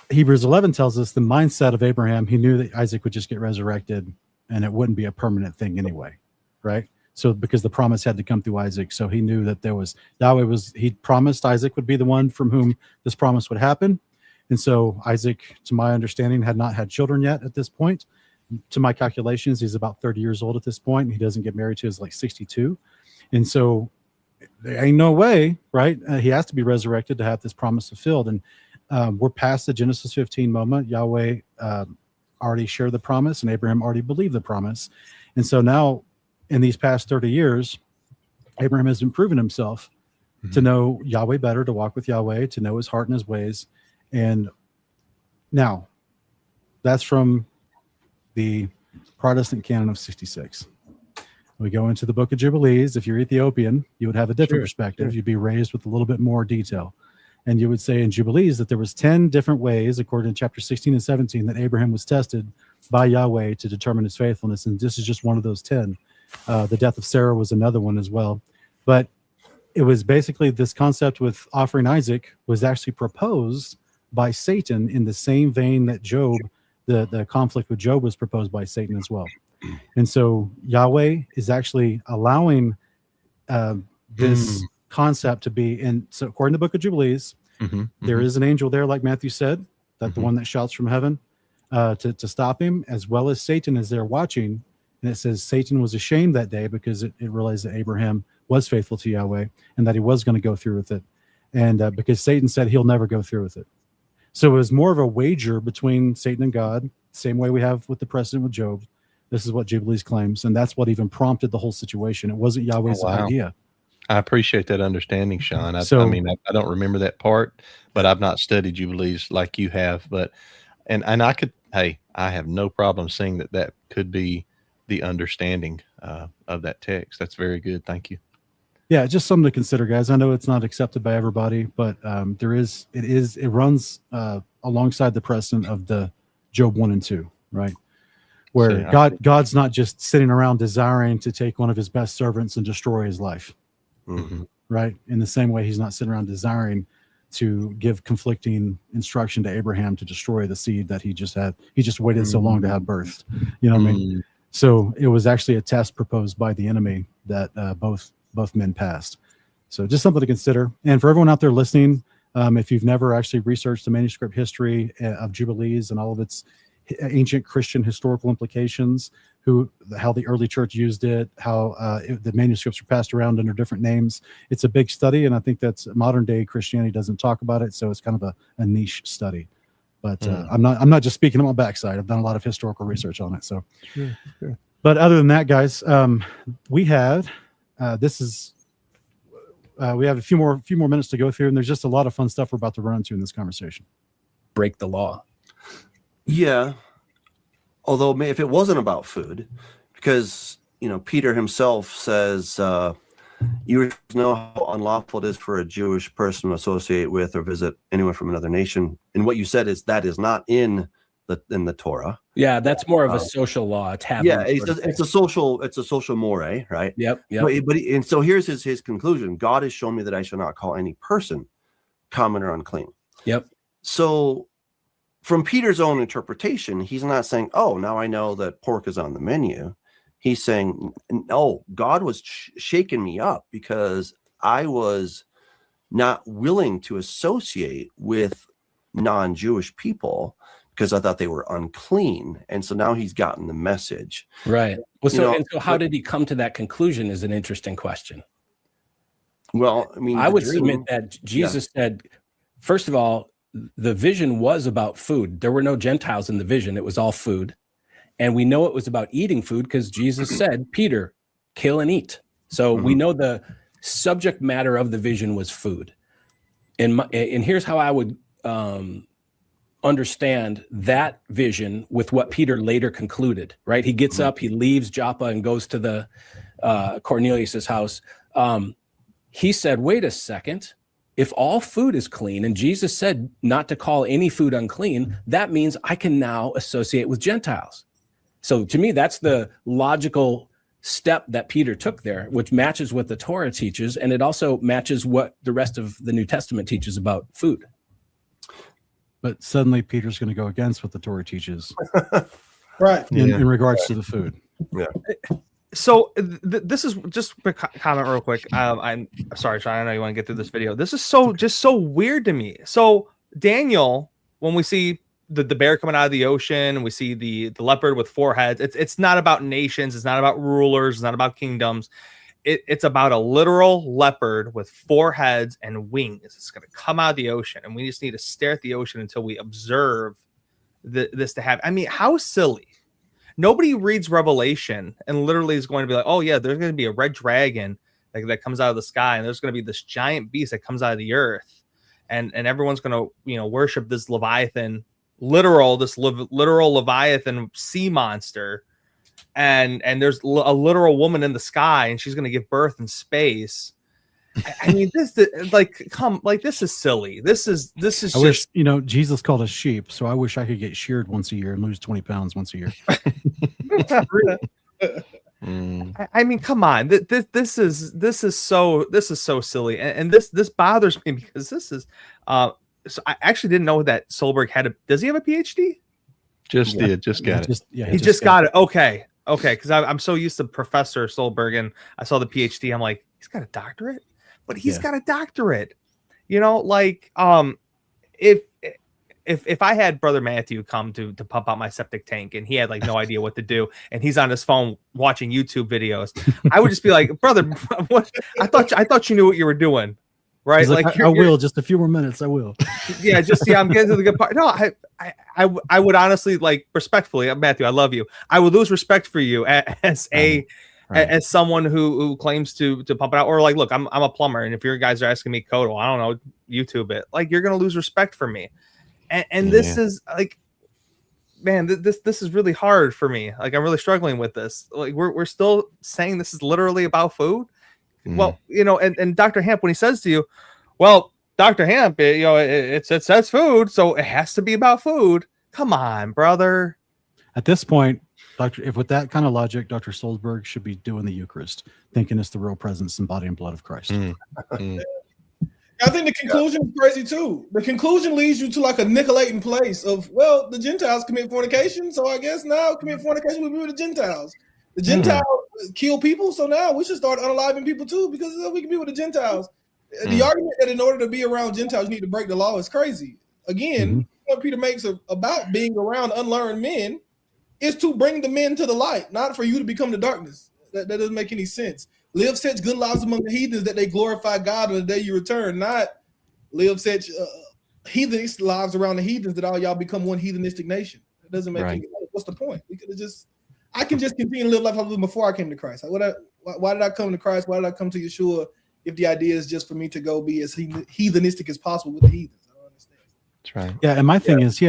Hebrews 11 tells us the mindset of Abraham. He knew that Isaac would just get resurrected and it wouldn't be a permanent thing anyway, right? So because the promise had to come through Isaac, so he knew that he promised Isaac would be the one from whom this promise would happen. And so Isaac, to my understanding, had not had children yet at this point. To my calculations, he's about 30 years old at this point. And he doesn't get married to his like 62. And so there ain't no way, right? He has to be resurrected to have this promise fulfilled. And we're past the Genesis 15 moment. Yahweh already shared the promise and Abraham already believed the promise. And so now in these past 30 years, Abraham has been proven himself to know Yahweh better, to walk with Yahweh, to know his heart and his ways. And now that's from the Protestant canon of 66. We go into the book of Jubilees. If you're Ethiopian, you would have a different Sure, perspective. sure. You'd be raised with a little bit more detail. And you would say in Jubilees that there was 10 different ways, according to chapter 16 and 17, that Abraham was tested by Yahweh to determine his faithfulness. And this is just one of those 10. The death of Sarah was another one as well. But it was basically this concept with offering Isaac was actually proposed by Satan in the same vein that Job, the conflict with Job was proposed by Satan as well. And so Yahweh is actually allowing this concept to be in. So according to the book of Jubilees, there is an angel there, like Matthew said, that the one that shouts from heaven to stop him, as well as Satan is there watching. And it says Satan was ashamed that day because it realized that Abraham was faithful to Yahweh and that he was going to go through with it. And because Satan said he'll never go through with it. So it was more of a wager between Satan and God, same way we have with the precedent with Job. This is what Jubilees claims. And that's what even prompted the whole situation. It wasn't Yahweh's idea. I appreciate that understanding, Sean. I don't remember that part, but I've not studied Jubilees like you have. But and I could, I have no problem seeing that could be the understanding of that text. That's very good. Thank you. Yeah, just something to consider, guys. I know it's not accepted by everybody, but it runs alongside the precedent of the Job 1 and 2, right? Where God's not just sitting around desiring to take one of his best servants and destroy his life, right? In the same way, he's not sitting around desiring to give conflicting instruction to Abraham to destroy the seed that he just had. He just waited so long to have birth. You know what I mean? So it was actually a test proposed by the enemy that both men passed. So just something to consider. And for everyone out there listening, if you've never actually researched the manuscript history of Jubilees and all of its ancient Christian historical implications, how the early church used it, how the manuscripts are passed around under different names, it's a big study. And I think that's modern day Christianity doesn't talk about it. So it's kind of a niche study. But I'm not just speaking on my backside. I've done a lot of historical research on it. So, Sure. But other than that, guys, we had we have a few more minutes to go through, and there's just a lot of fun stuff we're about to run into in this conversation. Break the law. Yeah. Although if it wasn't about food, because, Peter himself says, you know how unlawful it is for a Jewish person to associate with or visit anyone from another nation. And what you said is that is not in the Torah. Yeah, that's more of a social law, a taboo. Yeah, it's a social moray, right? Yep. And so here's his conclusion: God has shown me that I shall not call any person common or unclean. Yep. So, from Peter's own interpretation, he's not saying, "Oh, now I know that pork is on the menu." He's saying, "No, God was shaking me up because I was not willing to associate with non-Jewish people." Because I thought they were unclean. And so now he's gotten the message. Right. Well, so how did he come to that conclusion is an interesting question. Well, I mean, I would submit that Jesus said, first of all, the vision was about food. There were no Gentiles in the vision. It was all food. And we know it was about eating food because Jesus said, Peter, kill and eat. So we know the subject matter of the vision was food. And here's how I would understand that vision with what Peter later concluded, right? He gets up, he leaves Joppa and goes to the Cornelius's house. He said, wait a second, if all food is clean and Jesus said not to call any food unclean, that means I can now associate with Gentiles. So to me, that's the logical step that Peter took there, which matches what the Torah teaches. And it also matches what the rest of the New Testament teaches about food. But suddenly Peter's going to go against what the Torah teaches, Right. in regards to the food. Yeah. So this is just a comment real quick. I'm sorry, Sean. I know you want to get through this video. This is so weird to me. So Daniel, when we see the bear coming out of the ocean, we see the leopard with 4 heads. It's not about nations. It's not about rulers. It's not about kingdoms. It's about a literal leopard with 4 heads and wings. It's going to come out of the ocean, and we just need to stare at the ocean until we observe this to happen. I mean, how silly. Nobody reads Revelation and literally is going to be like, oh, yeah, there's going to be a red dragon that comes out of the sky, and there's going to be this giant beast that comes out of the earth, and everyone's going to worship this Leviathan, literal Leviathan sea monster. and there's a literal woman in the sky, and she's going to give birth in space. I mean, this is silly. This is I just. wish, Jesus called us sheep, so I wish I could get sheared once a year and lose 20 pounds once a year. I mean, come on. This is so silly, and this bothers me because this is. So I actually didn't know that Solberg does he have a PhD? Just got it. He just got it. Okay. Because I'm so used to Professor Solberg, and I saw the PhD. I'm like, he's got a doctorate, but he's got a doctorate. If I had Brother Matthew come to pump out my septic tank and he had like no idea what to do, and he's on his phone watching YouTube videos, I would just be like, brother, what? I thought you knew what you were doing. Right, like I will. Just a few more minutes. I will. I'm getting to the good part. No, I would honestly, like, respectfully, Matthew, I love you. I would lose respect for you as someone who claims to pump it out. Or like, look, I'm a plumber, and if your guys are asking me code, well, I don't know, YouTube it. Like, you're gonna lose respect for me. And this is like, man, this is really hard for me. Like, I'm really struggling with this. Like, we're still saying this is literally about food. Well, and Dr. Hamp, when he says to you, well, Dr. Hamp, it says food, so it has to be about food. Come on, brother. At this point, if with that kind of logic, Dr. Solberg should be doing the Eucharist, thinking it's the real presence and body and blood of Christ. I think the conclusion is crazy too. The conclusion leads you to like a Nicolaitan place of, well, the Gentiles commit fornication, so I guess now commit fornication will be with the Gentiles. The Gentiles kill people, so now we should start unaliving people too, because we can be with the Gentiles. The argument that in order to be around Gentiles, you need to break the law is crazy. Again, what Peter makes about being around unlearned men is to bring the men to the light, not for you to become the darkness. That doesn't make any sense. Live such good lives among the heathens that they glorify God on the day you return, not live such heathenish lives around the heathens that all y'all become one heathenistic nation. It doesn't make any sense. What's the point? We could have I can just continue to live life I lived before I came to Christ. Why did I come to Christ? Why did I come to Yeshua if the idea is just for me to go be as heathenistic as possible with the heathens? I don't understand. That's right. Yeah, and my thing is,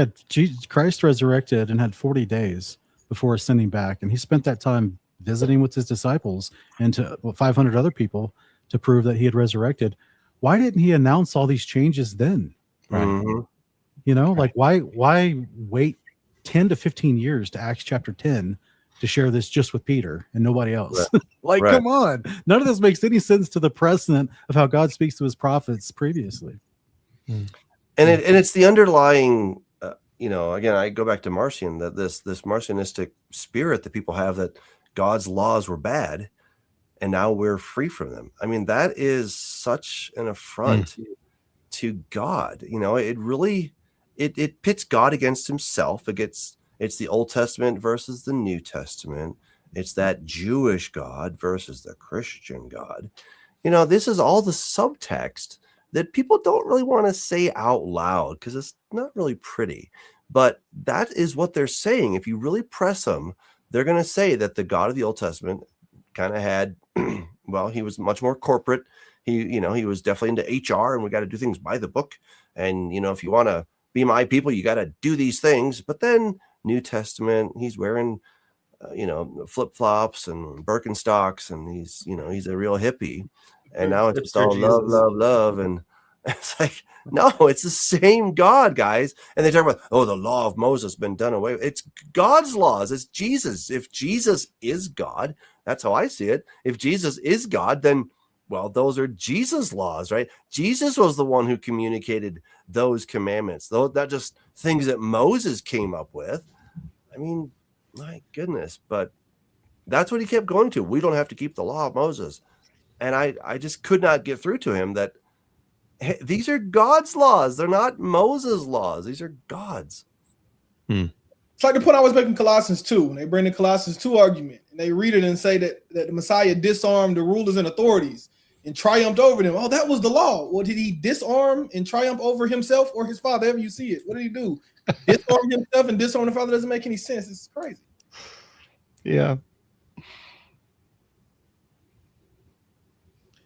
Christ resurrected and had 40 days before ascending back, and he spent that time visiting with his disciples and to 500 other people to prove that he had resurrected. Why didn't he announce all these changes then? Right. Like why wait 10 to 15 years to Acts chapter 10 to share this just with Peter and nobody else? Come on. None of this makes any sense to the precedent of how God speaks to his prophets previously. And it's the underlying, again, I go back to Marcion, that this Marcionistic spirit that people have, that God's laws were bad and now we're free from them. I mean, that is such an affront to God. It really, it pits God against himself. It's the Old Testament versus the New Testament. It's that Jewish God versus the Christian God. This is all the subtext that people don't really want to say out loud because it's not really pretty. But that is what they're saying. If you really press them, they're going to say that the God of the Old Testament kind of had, well, he was much more corporate. He was definitely into HR, and we got to do things by the book. And, if you want to be my people, you got to do these things. But then New Testament, he's wearing, flip-flops and Birkenstocks, and he's a real hippie. And now it's just all love, love, love. And it's like, no, it's the same God, guys. And they talk about, the law of Moses has been done away with. It's God's laws. It's Jesus. If Jesus is God, that's how I see it. If Jesus is God, then, well, those are Jesus' laws, right? Jesus was the one who communicated those commandments. Those, not just things that Moses came up with. I mean, my goodness. But that's what he kept going to. We don't have to keep the law of Moses. And I just could not get through to him that, hey, these are God's laws. They're not Moses' laws. These are God's. It's like the point I was making Colossians 2. When they bring the Colossians 2 argument, and they read it and say that the Messiah disarmed the rulers and authorities and triumphed over them. Oh, that was the law. Well, did he disarm and triumph over himself or his father? However you see it. What did he do? Disarm himself and disarm the father doesn't make any sense. It's crazy. Yeah.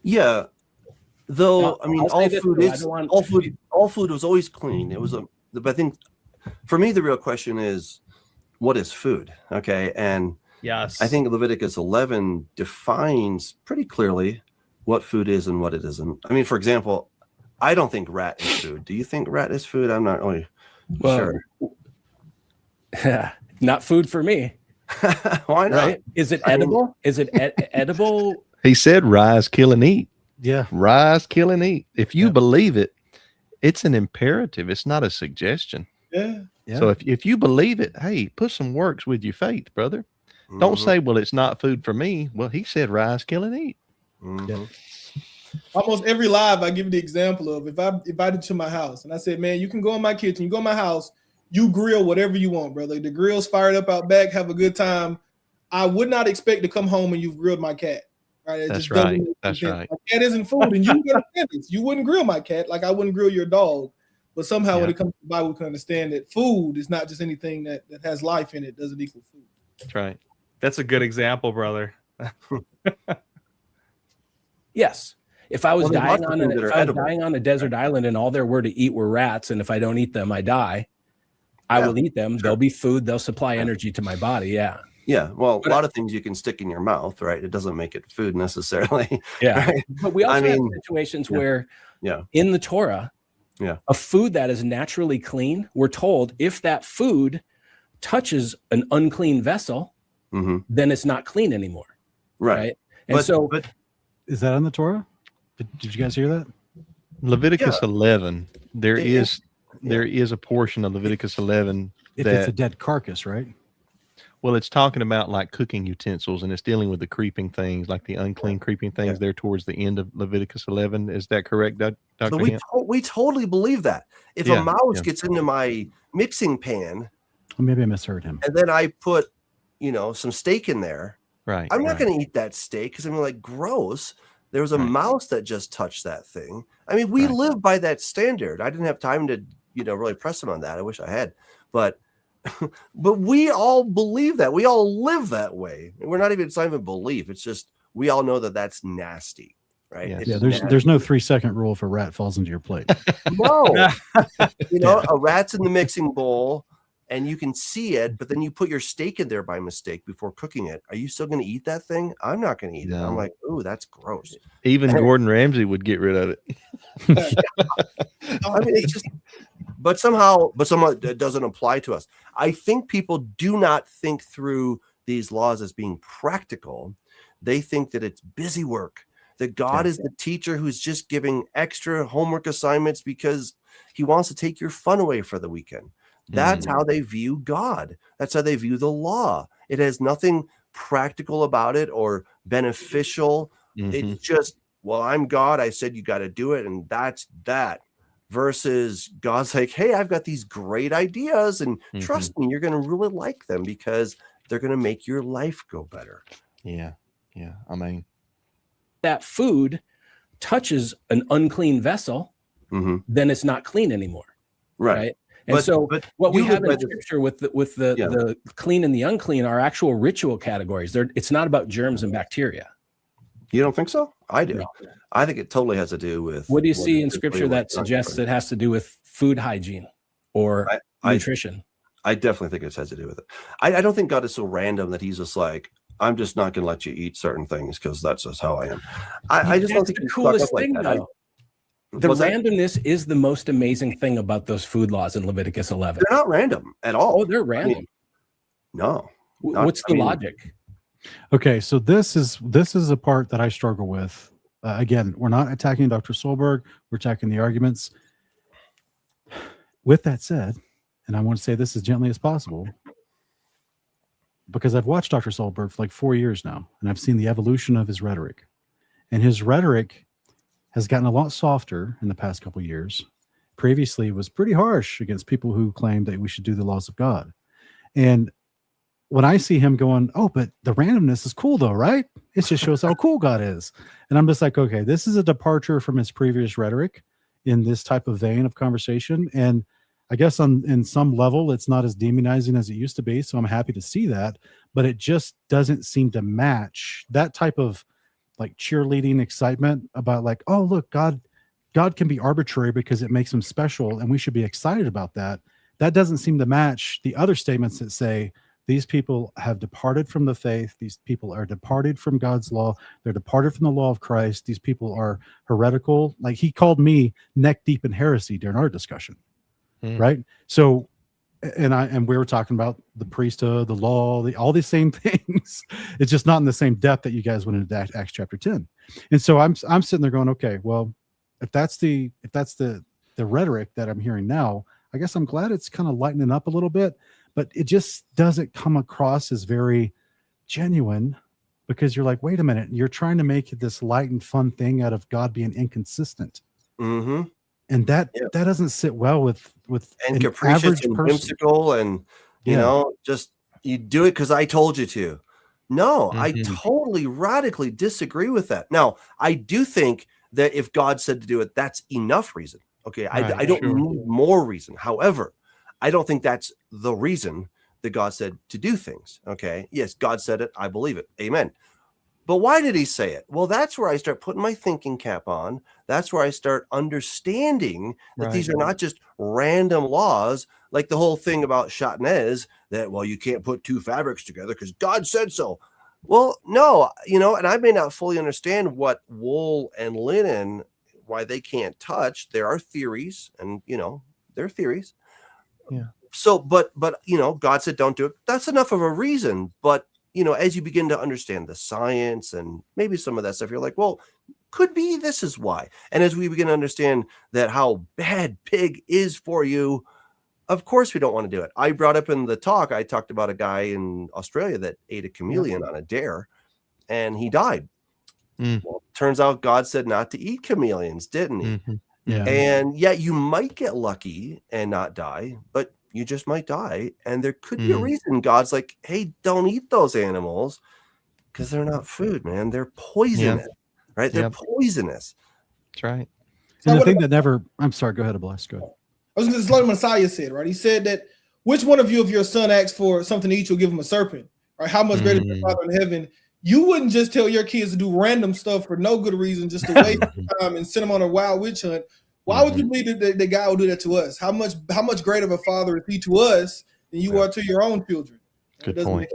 Yeah. Though, I mean, all food was always clean. It was but I think for me, the real question is, what is food? Okay. And Yes. I think Leviticus 11 defines pretty clearly what food is and what it isn't. I mean, for example, I don't think rat is food. Do you think rat is food? I'm not really sure. Not food for me. Why not? Right? Is it edible? Is it edible? He said, rise, kill, and eat. Yeah. Rise, kill, and eat. If you believe it, it's an imperative. It's not a suggestion. Yeah. So if you believe it, hey, put some works with your faith, brother. Don't say, well, it's not food for me. Well, he said, rise, kill, and eat. Almost every live I give you the example of, if I invited to my house and I said, man, you can go in my kitchen, you go in my house, you grill whatever you want, brother. The grill's fired up out back, have a good time. I would not expect to come home and you've grilled my cat. Right? It That's just doesn't right. make That's sense. right. My cat isn't food, and you understand this. You wouldn't grill my cat like I wouldn't grill your dog. But somehow when it comes to the Bible, we can understand that food is not just anything that has life in it, doesn't equal food. That's right. That's a good example, brother. Yes. If I was Well, there's dying lots of on things that are edible. a desert island and all there were to eat were rats, and if I don't eat them, I die, I will eat them. They'll be food. They'll supply energy to my body. Yeah. Yeah. Well, a lot of things you can stick in your mouth, right? It doesn't make it food necessarily. Yeah. Right? But we also have mean, situations where Yeah. in the Torah, a food that is naturally clean, we're told if that food touches an unclean vessel, then it's not clean anymore. Right. And But Is that in the Torah? Did you guys hear that? Leviticus 11, there It is a portion of Leviticus 11 If it's a that, dead carcass, right? well, it's talking about like cooking utensils, and it's dealing with the creeping things, like the unclean creeping things there towards the end of Leviticus 11. Is that correct, Dr. so Hamp? we totally believe that. If a mouse gets into my mixing pan, Or maybe I misheard him. and then I put, some steak in there, Right. I'm not going to eat that steak because I'm like, gross. There was a mouse that just touched that thing. I mean, we live by that standard. I didn't have time to, really press him on that. I wish I had, but we all believe that. We all live that way. We're not even, it's not even belief. It's just, we all know that that's nasty, right? Yes. It's Yeah, there's no 3-second rule if a rat falls into your plate. No, a rat's in the mixing bowl and you can see it, but then you put your steak in there by mistake before cooking it. Are you still going to eat that thing? I'm not going to eat it. I'm like, ooh, that's gross. Even Gordon Ramsay would get rid of it. I mean, it's just, but somehow it doesn't apply to us. I think people do not think through these laws as being practical. They think that it's busy work, that God is the teacher who's just giving extra homework assignments because he wants to take your fun away for the weekend. That's how they view God. That's how they view the law. It has nothing practical about it or beneficial. It's just, well, I'm God. I said you got to do it. And that's that. Versus God's like, hey, I've got these great ideas. And trust me, you're going to really like them because they're going to make your life go better. Yeah. Yeah. I mean, that food touches an unclean vessel, then it's not clean anymore. Right. And but what we have in scripture with the clean and the unclean are actual ritual categories. It's not about germs and bacteria. You don't think so? I do. No. I think it totally has to do with. What do you see in scripture that suggests it has to do with food hygiene or nutrition? I definitely think it has to do with it. I don't think God is so random that he's just like, I'm just not going to let you eat certain things because that's just how I am. I just don't think the coolest thing, though. The randomness is the most amazing thing about those food laws in Leviticus 11. They're not random at all. Oh, they're random. I mean, no. What's the logic? Okay, so this is a part that I struggle with. Again, we're not attacking Dr. Solberg. We're attacking the arguments. With that said, and I want to say this as gently as possible, because I've watched Dr. Solberg for like 4 years now, and I've seen the evolution of his rhetoric. And his rhetoric has gotten a lot softer in the past couple of years. Previously, it was pretty harsh against people who claimed that we should do the laws of God. And when I see him going, oh, but the randomness is cool though, right? It just shows how cool God is. And I'm just like, okay, this is a departure from his previous rhetoric in this type of vein of conversation. And I guess in some level, it's not as demonizing as it used to be. So I'm happy to see that, but it just doesn't seem to match that type of like cheerleading excitement about like, oh, look, God can be arbitrary because it makes him special. And we should be excited about that. That doesn't seem to match the other statements that say these people have departed from the faith. These people are departed from God's law. They're departed from the law of Christ. These people are heretical. Like he called me neck deep in heresy during our discussion. Right. So, and we were talking about the priesthood, the law, all these same things. It's just not in the same depth that you guys went into Acts chapter 10. And so I'm sitting there going, okay, well, if that's the rhetoric that I'm hearing now, I guess I'm glad it's kind of lightening up a little bit, but it just doesn't come across as very genuine, because you're like, wait a minute, you're trying to make this light and fun thing out of God being inconsistent. Mm-hmm. And that doesn't sit well with and an capricious average and person. whimsical, and you know, just you do it because I told you to. No, I totally radically disagree with that. Now, I do think that if God said to do it, that's enough reason. Okay, I don't need more reason. However, I don't think that's the reason that God said to do things. Okay, yes, God said it. I believe it. Amen. But why did he say it? Well, that's where I start putting my thinking cap on. That's where I start understanding that these are not just random laws, like the whole thing about Chatnez, that, well, you can't put two fabrics together because God said so. Well, no, you know, and I may not fully understand what wool and linen, why they can't touch. There are theories, and, you know, there are theories. Yeah. So, but, you know, God said don't do it. That's enough of a reason. But, you know, as you begin to understand the science and maybe some of that stuff, you're like, well, could be this is why. And as we begin to understand that how bad pig is for you, of course we don't want to do it. I brought up in the talk, I talked about a guy in Australia that ate a chameleon on a dare, and he died. Well, turns out God said not to eat chameleons, didn't he? Yeah. And yet you might get lucky and not die, but you just might die. And there could be a reason God's like, hey, don't eat those animals because they're not food, man. They're poisonous, right? They're poisonous. That's right. And the thing that never, I'm sorry, go ahead, Bless. Go ahead. I was going to say like Messiah said, right? He said that which one of you, if your son asks for something to eat, you'll give him a serpent, right? How much greater is your Father in heaven? You wouldn't just tell your kids to do random stuff for no good reason, just to waste time and send them on a wild witch hunt. Why would you believe that the guy will do that to us? How much greater of a father is he to us than you are to your own children? Good point.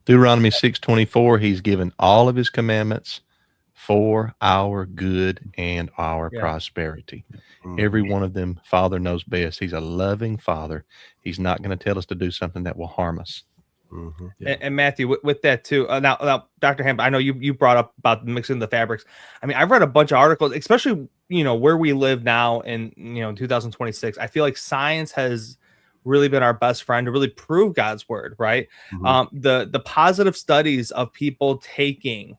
Deuteronomy 6:24, he's given all of his commandments for our good and our prosperity. Every one of them, Father knows best. He's a loving Father. He's not going to tell us to do something that will harm us. And Matthew, with that too. Now, Dr. Hamp, I know you brought up about mixing the fabrics. I mean, I've read a bunch of articles, especially, you know, where we live now in, you know, 2026. I feel like science has really been our best friend to really prove God's word, right? The positive studies of people taking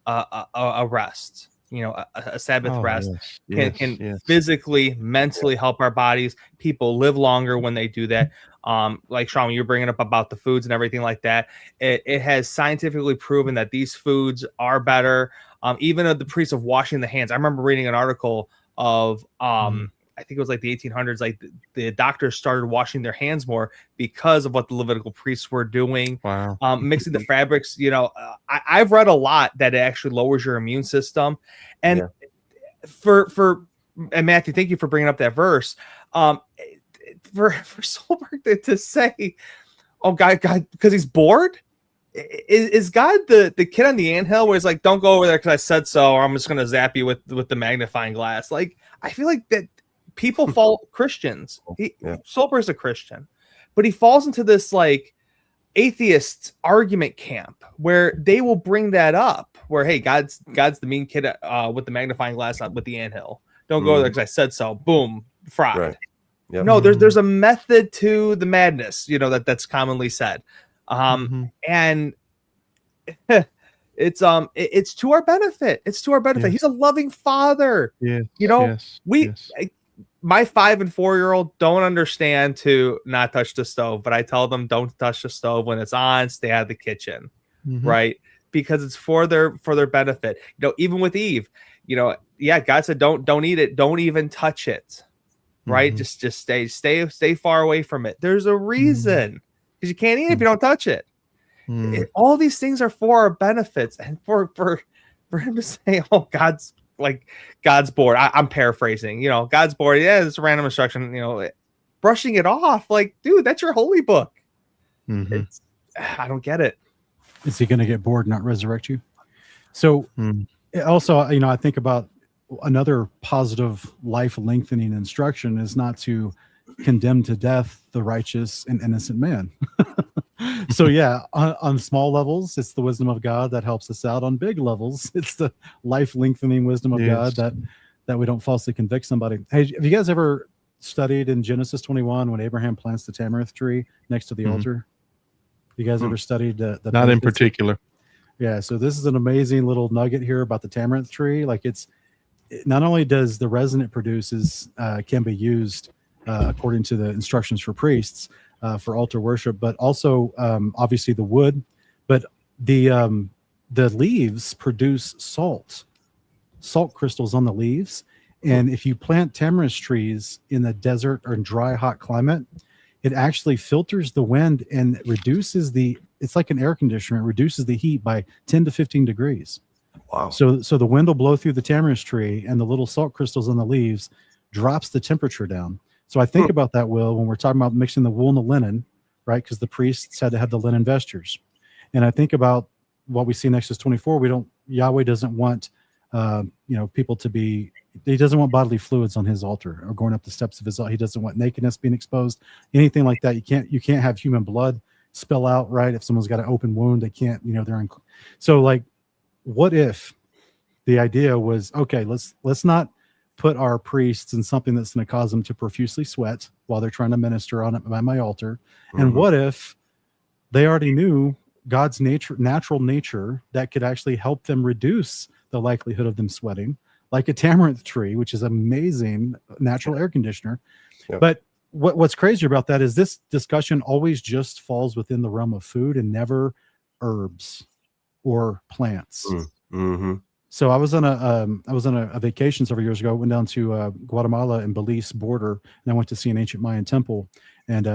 a rest, you know, a Sabbath rest can physically, mentally help our bodies. People live longer when they do that. Like Sean, when you're bringing up about the foods and everything like that, it has scientifically proven that these foods are better. Even the priest of washing the hands. I remember reading an article of, I think it was like the 1800s, like the doctors started washing their hands more because of what the Levitical priests were doing. Wow. Mixing the fabrics, you know, I've read a lot that it actually lowers your immune system. And and Matthew, thank you for bringing up that verse. For Solberg to say, oh, God, because he's bored. Is God the kid on the anthill where he's like, don't go over there because I said so, or I'm just going to zap you with the magnifying glass? Like, I feel like that people fall Christians. Solberg's a Christian, but he falls into this like atheist argument camp where they will bring that up where, hey, God's the mean kid with the magnifying glass with the anthill. Don't go there because I said so. Boom, fried. Right. Yep. No, there's a method to the madness, you know, that's commonly said. And it's to our benefit. It's to our benefit. He's a loving father. You know, my 5 and 4-year-old don't understand to not touch the stove, but I tell them don't touch the stove when it's on, stay out of the kitchen. Right. Because it's for their benefit. You know, even with Eve, you know, God said, don't eat it. Don't even touch it. Right. Just stay far away from it. There's a reason, because you can't eat it if you don't touch it. All these things are for our benefits, and for him to say, oh, God's bored. I'm paraphrasing, you know, God's bored. Yeah, it's a random instruction, you know, brushing it off. Like, dude, that's your holy book. I don't get it. Is he going to get bored and not resurrect you? So also, I think about another positive life lengthening instruction is not to condemn to death the righteous and innocent man. So yeah, on small levels, it's the wisdom of God that helps us out. On big levels, it's the life lengthening wisdom of God that we don't falsely convict somebody. Hey, have you guys ever studied in Genesis 21 when Abraham plants the tamarisk tree next to the altar? You guys ever studied the Not in particular. Yeah, so this is an amazing little nugget here about the tamarisk tree. Like not only does the resin it produces can be used according to the instructions for priests for altar worship, but also obviously the wood, but the leaves produce salt crystals on the leaves. And if you plant tamarisk trees in the desert or dry, hot climate, it actually filters the wind and reduces it's like an air conditioner. It reduces the heat by 10 to 15 degrees. Wow. So the wind will blow through the tamarisk tree and the little salt crystals on the leaves drops the temperature down. So I think about that, Will, when we're talking about mixing the wool and the linen, right? Because the priests had to have the linen vestures. And I think about what we see in Exodus 24. Yahweh doesn't want, people to be, he doesn't want bodily fluids on his altar or going up the steps of his altar. He doesn't want nakedness being exposed, anything like that. You can't have human blood spill out, right? If someone's got an open wound, they can't, so like, what if the idea was, okay, let's not put our priests in something that's going to cause them to profusely sweat while they're trying to minister on my altar. And what if they already knew God's natural nature that could actually help them reduce the likelihood of them sweating, like a tamarisk tree, which is amazing natural air conditioner. Yeah. But what's crazy about that is this discussion always just falls within the realm of food and never herbs or plants. So I was on a vacation several years ago. I went down to Guatemala and Belize border, and I went to see an ancient Mayan temple. And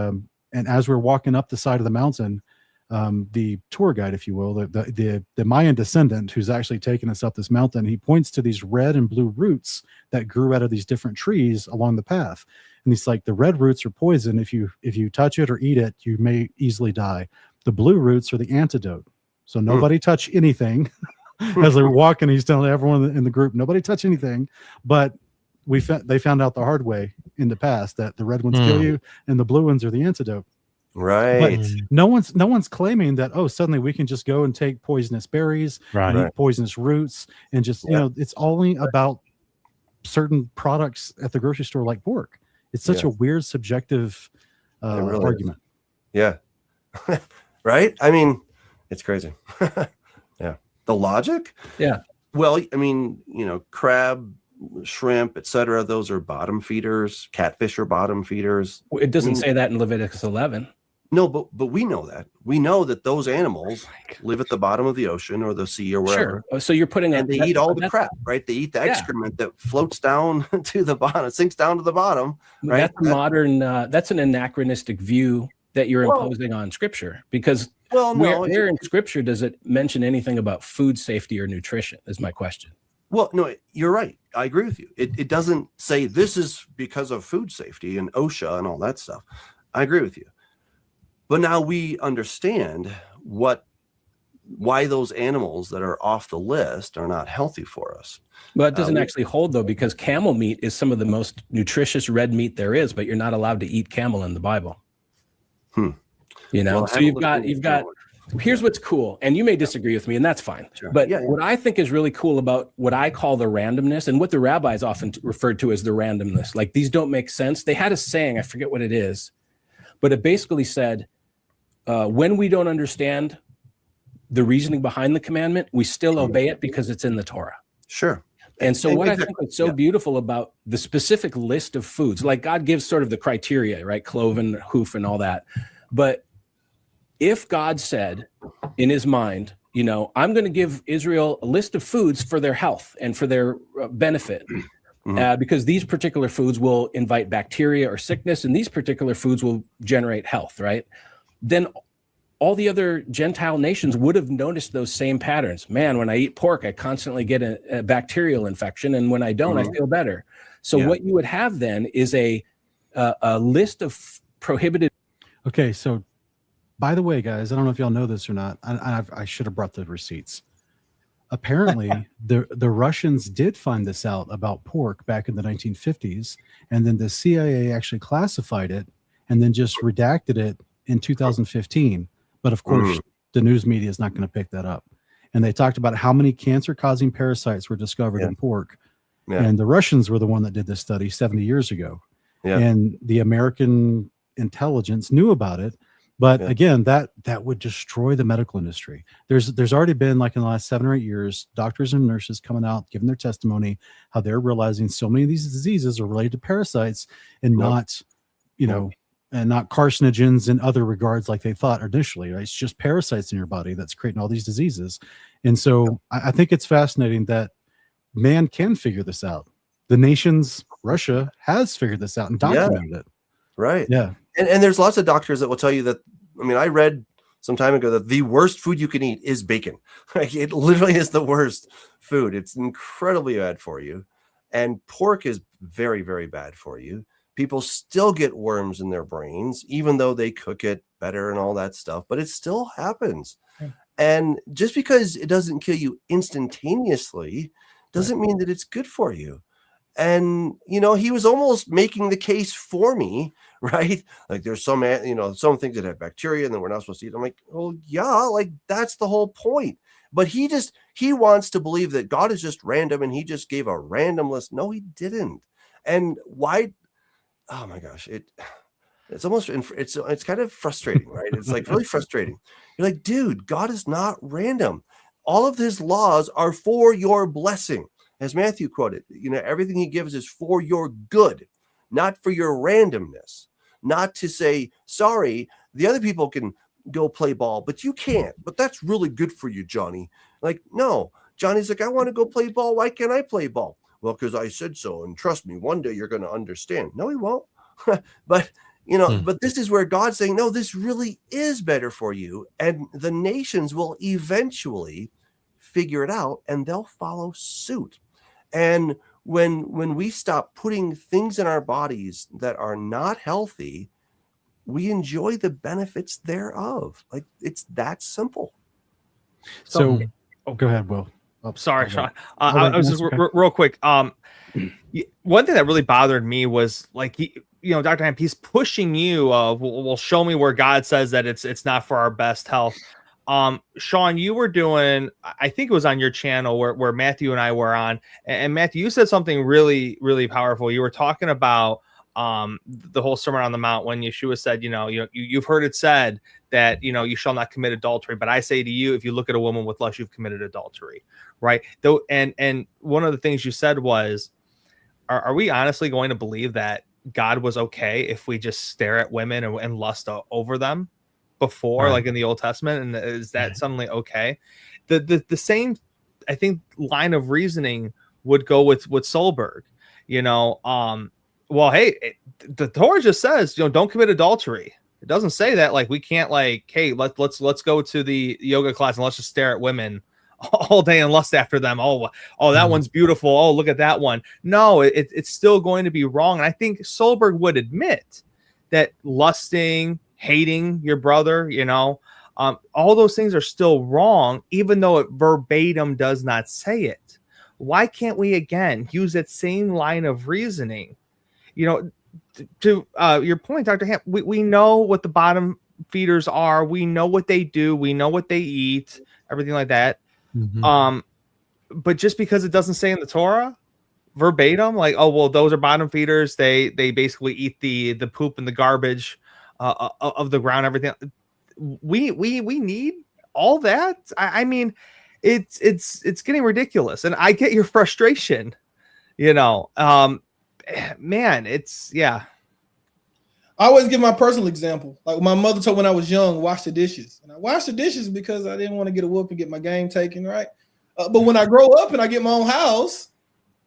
as we were walking up the side of the mountain, the tour guide, if you will, the Mayan descendant who's actually taking us up this mountain, he points to these red and blue roots that grew out of these different trees along the path. And he's like, the red roots are poison. If you touch it or eat it, you may easily die. The blue roots are the antidote. So nobody touch anything. As they were walking, he's telling everyone in the group, nobody touch anything. But they found out the hard way in the past that the red ones kill you and the blue ones are the antidote. Right. But no one's claiming that, suddenly we can just go and take poisonous berries, eat poisonous roots, and just, it's only about certain products at the grocery store like pork. It's such a weird subjective really argument. Yeah. Right? I mean, it's crazy. Yeah. The logic? Yeah. Well, I mean, crab, shrimp, etc. Those are bottom feeders. Catfish are bottom feeders. It doesn't say that in Leviticus 11. No, but we know that. We know that those animals live at the bottom of the ocean or the sea or wherever. Sure. So you're putting and they eat all the crap, right? They eat the excrement that floats down to the bottom, sinks down to the bottom. Right? That's an anachronistic view that you're imposing on Scripture, because where in Scripture does it mention anything about food safety or nutrition is my question. Well, no, you're right. I agree with you. It doesn't say this is because of food safety and OSHA and all that stuff. I agree with you. But now we understand why those animals that are off the list are not healthy for us. Well, it doesn't actually hold, though, because camel meat is some of the most nutritious red meat there is, but you're not allowed to eat camel in the Bible. So you've got here's what's cool, and you may disagree with me, and that's fine. Sure. But what I think is really cool about what I call the randomness, and what the rabbis often referred to as the randomness, like these don't make sense. They had a saying, I forget what it is, but it basically said, when we don't understand the reasoning behind the commandment, we still obey it because it's in the Torah. Sure. And so what I think is so beautiful about the specific list of foods, like God gives sort of the criteria, right? Cloven, hoof, and all that. But if God said in his mind, I'm going to give Israel a list of foods for their health and for their benefit, because these particular foods will invite bacteria or sickness, and these particular foods will generate health, right? Then all the other Gentile nations would have noticed those same patterns. Man, when I eat pork, I constantly get a bacterial infection, and when I don't, I feel better. So what you would have then is a list of prohibited. Okay, so By the way, guys, I don't know if y'all know this or not. I should have brought the receipts. Apparently, the Russians did find this out about pork back in the 1950s, and then the CIA actually classified it and then just redacted it in 2015. But of course, the news media is not going to pick that up. And they talked about how many cancer-causing parasites were discovered in pork. Yeah. And the Russians were the one that did this study 70 years ago. Yeah. And the American intelligence knew about it. But again, that would destroy the medical industry. There's already been, like in the last 7 or 8 years, doctors and nurses coming out, giving their testimony, how they're realizing so many of these diseases are related to parasites and not, and not carcinogens in other regards like they thought initially. Right? It's just parasites in your body that's creating all these diseases. And so I think it's fascinating that man can figure this out. The nations, Russia, has figured this out and documented it. Right. Yeah. And there's lots of doctors that will tell you that. I mean, I read some time ago that the worst food you can eat is bacon. Like, it literally is the worst food. It's incredibly bad for you. And pork is very, very bad for you. People still get worms in their brains, even though they cook it better and all that stuff, but it still happens. Yeah. And just because it doesn't kill you instantaneously doesn't mean that it's good for you. And, he was almost making the case for me, right? Like, there's some things that have bacteria and then we're not supposed to eat. I'm like, well, yeah, like that's the whole point. But he wants to believe that God is just random and he just gave a random list. No, he didn't. And why? Oh my gosh. It's almost, it's kind of frustrating, right? It's like really frustrating. You're like, dude, God is not random. All of his laws are for your blessing. As Matthew quoted, everything he gives is for your good, not for your randomness. Not to say, sorry, the other people can go play ball, but you can't. But that's really good for you, Johnny. Like, no, Johnny's like, I want to go play ball. Why can't I play ball? Well, because I said so. And trust me, one day you're going to understand. No, he won't. But, but this is where God's saying, no, this really is better for you. And the nations will eventually figure it out and they'll follow suit. And when we stop putting things in our bodies that are not healthy, we enjoy the benefits thereof. Like, it's that simple. So go ahead, Will. Oh, sorry, Sean. I was just real quick. One thing that really bothered me was, like, Dr. Hamp, he's pushing you. Well, show me where God says that it's not for our best health. Sean, you were doing, I think it was on your channel where Matthew and I were on, and Matthew, you said something really, really powerful. You were talking about the whole Sermon on the Mount when Yeshua said, you've heard it said that, you shall not commit adultery. But I say to you, if you look at a woman with lust, you've committed adultery. Right. Though, and one of the things you said was, are we honestly going to believe that God was okay if we just stare at women and lust over them before, like in the Old Testament? And is that suddenly okay? The same, I think, line of reasoning would go with Solberg. Well, hey, the Torah just says, don't commit adultery. It doesn't say that, like, we can't, like, hey, let's go to the yoga class and let's just stare at women all day and lust after them. Oh, that one's beautiful. Oh, look at that one. No, it's still going to be wrong. And I think Solberg would admit that lusting, hating your brother, all those things are still wrong, even though it verbatim does not say it. Why can't we, again, use that same line of reasoning? To your point, Dr. Hamp, we know what the bottom feeders are. We know what they do. We know what they eat, everything like that. Mm-hmm. But just because it doesn't say in the Torah verbatim, like, oh, well, those are bottom feeders. They basically eat the poop and the garbage of the ground, everything. We need all that. I mean, it's getting ridiculous, and I get your frustration. Man, I always give my personal example. Like, my mother told me when I was young, wash the dishes. And I washed the dishes because I didn't want to get a whoop and get my game taken, right? But when I grow up and I get my own house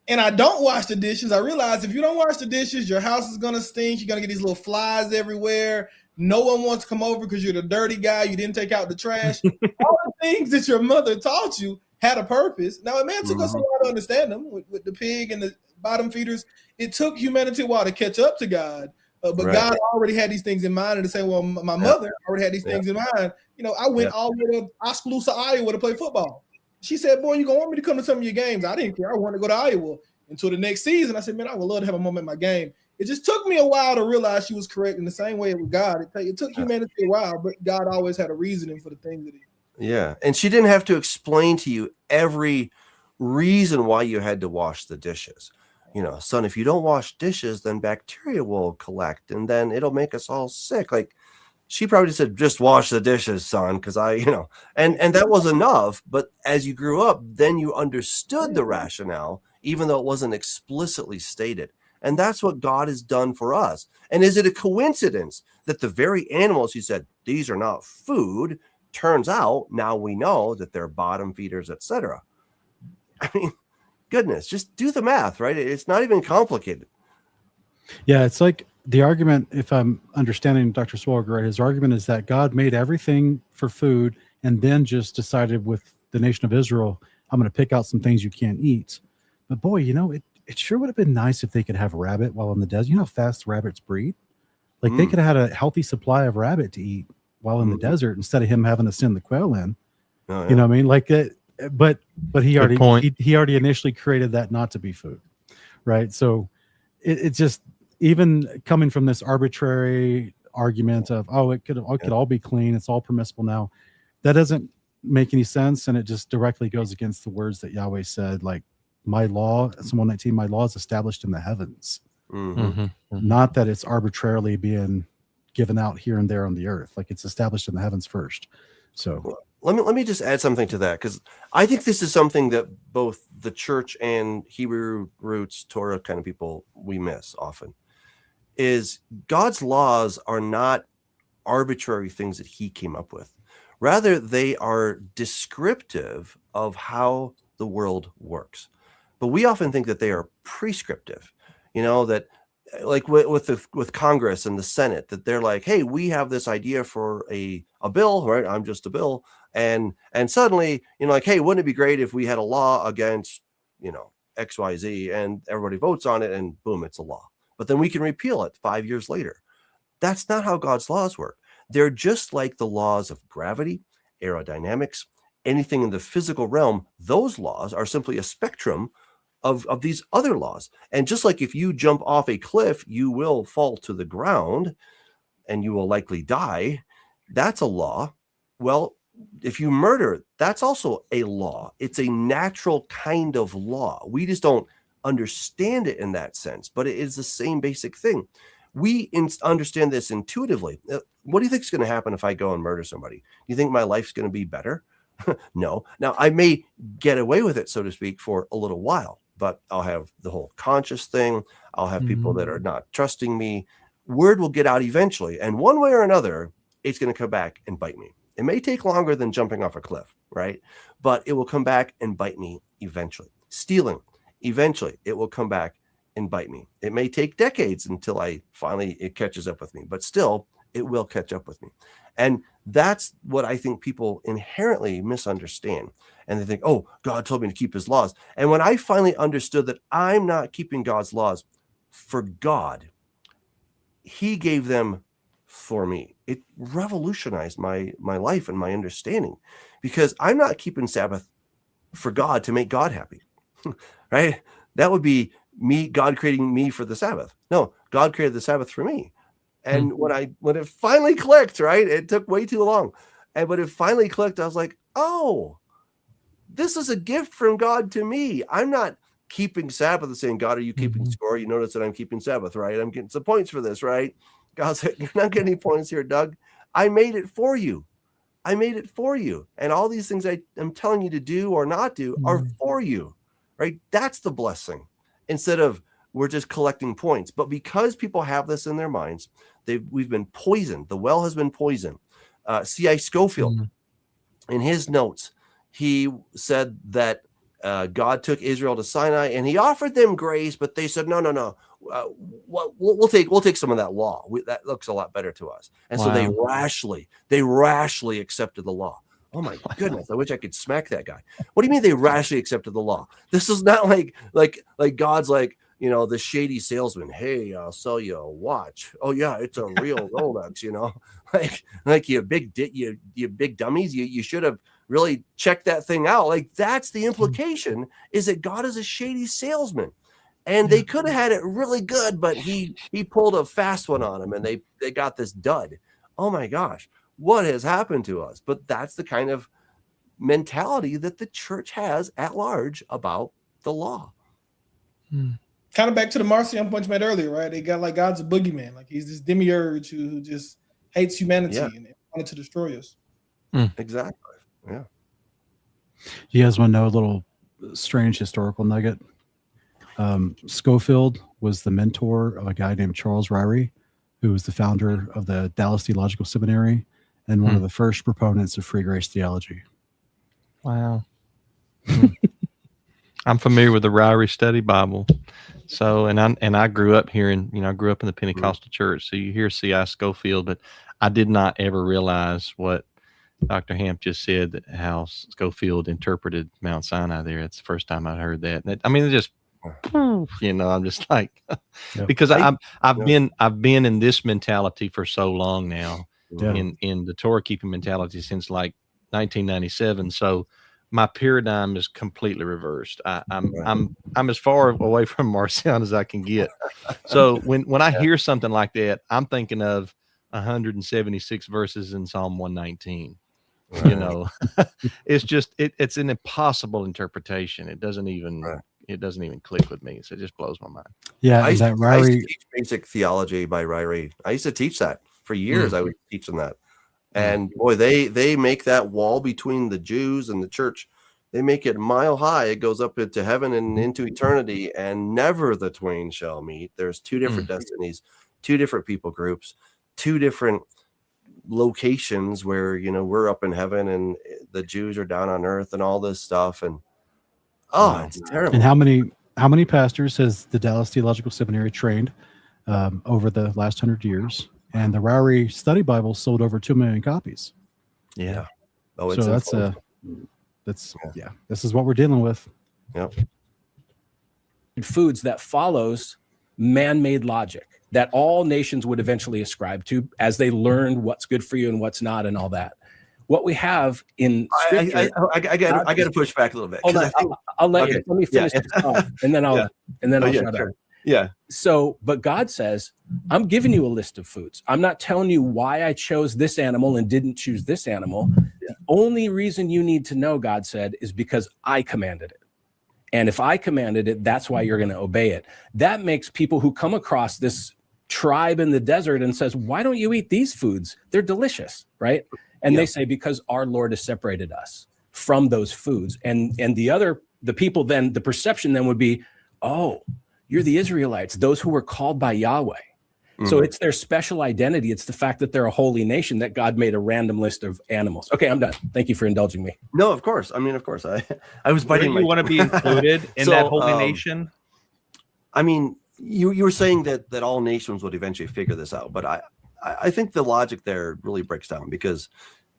and I don't wash the dishes, I realize if you don't wash the dishes, your house is going to stink. You're going to get these little flies everywhere. No one wants to come over because you're the dirty guy. You didn't take out the trash. All the things that your mother taught you had a purpose. Now, it took us a while to understand them with the pig and the bottom feeders. It took humanity a while to catch up to God. But Right. God already had these things in mind, and to say, well, my mother already had these things in mind. You know, I went all the way to Oskaloosa, Iowa to play football. She said, boy, you gonna want me to come to some of your games? I didn't care. I wanted to go to Iowa until the next season. I said, man, I would love to have a moment at my game. It just took me a while to realize she was correct in the same way with God. It took humanity a while, but God always had a reasoning for the things that he. Yeah. And she didn't have to explain to you every reason why you had to wash the dishes. You know, son, if you don't wash dishes, then bacteria will collect and then it'll make us all sick. Like, she probably said, just wash the dishes, son, because and that was enough. But as you grew up, then you understood the rationale, even though it wasn't explicitly stated. And that's what God has done for us. And is it a coincidence that the very animals you said, these are not food, turns out now we know that they're bottom feeders, etc. I mean, goodness, just do the math, right? It's not even complicated. Yeah, it's like the argument, if I'm understanding Dr. Solberg right, his argument is that God made everything for food and then just decided with the nation of Israel, I'm going to pick out some things you can't eat. But boy, it sure would have been nice if they could have rabbit while in the desert. You know how fast rabbits breed? Like they could have had a healthy supply of rabbit to eat while in the desert instead of him having to send the quail in. Oh, yeah. You know what I mean? Like it, but he Good point. he already initially created that not to be food, right? So it's just, even coming from this arbitrary argument of, it could all be clean, it's all permissible now, that doesn't make any sense, and it just directly goes against the words that Yahweh said, like, my law, Psalm 119, my law is established in the heavens. Not that it's arbitrarily being given out here and there on the earth. Like, it's established in the heavens first. So let me just add something to that, because I think this is something that both the church and Hebrew roots Torah kind of people we miss often. Is God's laws are not arbitrary things that he came up with. Rather, they are descriptive of how the world works. But we often think that they are prescriptive, that like with Congress and the Senate, that they're like, hey, we have this idea for a bill, right? I'm just a bill. And suddenly, like, hey, wouldn't it be great if we had a law against, XYZ, and everybody votes on it and boom, it's a law. But then we can repeal it 5 years later. That's not how God's laws work. They're just like the laws of gravity, aerodynamics, anything in the physical realm. Those laws are simply a spectrum of these other laws. And just like if you jump off a cliff, you will fall to the ground and you will likely die. That's a law. Well, if you murder, that's also a law. It's a natural kind of law. We just don't understand it in that sense, but it is the same basic thing. We understand this intuitively. What do you think is going to happen if I go and murder somebody? Do you think my life's going to be better? No. Now, I may get away with it, so to speak, for a little while, but I'll have the whole conscious thing. I'll have people that are not trusting me. Word will get out eventually, and one way or another, it's going to come back and bite me. It may take longer than jumping off a cliff, right? But it will come back and bite me eventually. Stealing. Eventually, it will come back and bite me. It may take decades until it catches up with me, but still, it will catch up with me. And that's what I think people inherently misunderstand. And they think, oh, God told me to keep his laws. And when I finally understood that I'm not keeping God's laws for God, he gave them for me. It revolutionized my life and my understanding, because I'm not keeping Sabbath for God to make God happy. Right? That would be God creating me for the Sabbath. No, God created the Sabbath for me. And when it finally clicked, right? It took way too long. And when it finally clicked, I was like, oh, this is a gift from God to me. I'm not keeping Sabbath and saying, God, are you keeping score? You notice that I'm keeping Sabbath, right? I'm getting some points for this, right? God said, you're not getting any points here, Doug. I made it for you. I made it for you. And all these things I am telling you to do or not do are for you, right? That's the blessing. Instead of we're just collecting points. But because people have this in their minds, we've been poisoned. The well has been poisoned. C.I. Scofield, in his notes, he said that God took Israel to Sinai and he offered them grace, but they said, no. We'll take some of that law. That looks a lot better to us. And so they rashly accepted the law. Oh my goodness! I wish I could smack that guy. What do you mean they rashly accepted the law? This is not like God's like, the shady salesman. Hey, I'll sell you a watch. Oh yeah, it's a real Rolex. Like you big dummies. You should have really checked that thing out. Like that's the implication, is that God is a shady salesman. And they could have had it really good, but he pulled a fast one on them, and they got this dud. Oh my gosh, what has happened to us? But that's the kind of mentality that the church has at large about the law. Kind of back to the Marcion point you made earlier, right? They got like God's a boogeyman, like he's this demiurge who just hates humanity and wanted to destroy us. Exactly. Yeah. You guys want to know a little strange historical nugget? Schofield was the mentor of a guy named Charles Ryrie, who was the founder of the Dallas Theological Seminary and one of the first proponents of free grace theology. Wow. I'm familiar with the Ryrie Study Bible. So, and I grew up hearing, I grew up in the Pentecostal church. So you hear C.I. Schofield, but I did not ever realize what Dr. Hamp just said, that how Schofield interpreted Mount Sinai there. It's the first time I heard that. It just, I'm just like, because I've been in this mentality for so long now, in the Torah keeping mentality since like 1997. So my paradigm is completely reversed. I'm as far away from Marcion as I can get. So when I hear something like that, I'm thinking of 176 verses in Psalm 119. It's just it's an impossible interpretation. It doesn't even click with me. So it just blows my mind. Yeah, I used to Ryrie, teach basic theology by Ryrie. I used to teach that for years. I would teach them that. And boy, they make that wall between the Jews and the church. They make it mile high. It goes up into heaven and into eternity, and never the twain shall meet. There's two different destinies, two different people groups, two different locations where, we're up in heaven and the Jews are down on earth and all this stuff. And it's terrible. and how many pastors has the Dallas Theological Seminary trained over the last 100 years? And the Ryrie Study Bible sold over 2 million copies. Yeah. Oh, it's so this is what we're dealing with. Yep. Foods that follows man-made logic that all nations would eventually ascribe to as they learned what's good for you and what's not and all that. What we have in scripture, I got to push back a little bit. Hold on, I'll let you. Let me finish this thought, and then I'll shut up. Yeah. So, but God says, I'm giving you a list of foods. I'm not telling you why I chose this animal and didn't choose this animal. The only reason you need to know, God said, is because I commanded it. And if I commanded it, that's why you're going to obey it. That makes people who come across this tribe in the desert and says, why don't you eat these foods? They're delicious, right? And they say, because our Lord has separated us from those foods. And the people then, the perception then would be, oh, you're the Israelites, those who were called by Yahweh. So it's their special identity. It's the fact that they're a holy nation that God made a random list of animals. Okay, I'm done. Thank you for indulging me. No, of course. I mean, of course. I was biting. You want to be included in that holy nation? I mean, you were saying that all nations would eventually figure this out, but I think the logic there really breaks down, because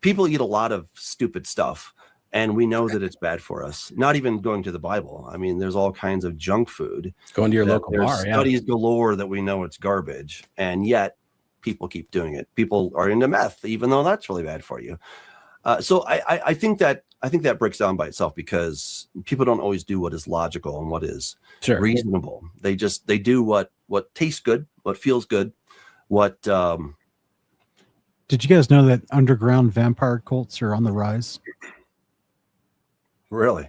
people eat a lot of stupid stuff, and we know that it's bad for us. Not even going to the Bible. I mean, there's all kinds of junk food. Going to your local there's bar. Studies galore that we know it's garbage, and yet people keep doing it. People are into meth, even though that's really bad for you. So I think that breaks down by itself, because people don't always do what is logical and what is reasonable. They do what tastes good, what feels good, what. Did you guys know that underground vampire cults are on the rise? Really?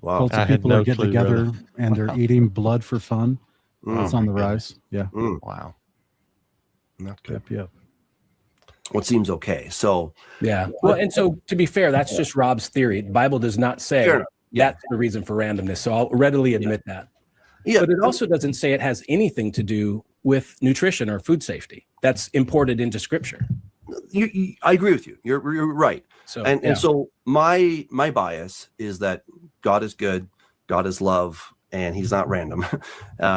Wow. Cults of people are getting together and they're eating blood for fun. It's on the rise. Yeah. Wow. Not good. Yep. What seems okay. So well, and so to be fair, that's just Rob's theory. The Bible does not say that's the reason for randomness. So I'll readily admit that. Yeah. But it also doesn't say it has anything to do with nutrition or food safety. That's imported into scripture. I agree with you. You're right. So and so my bias is that God is good, God is love, and he's not random.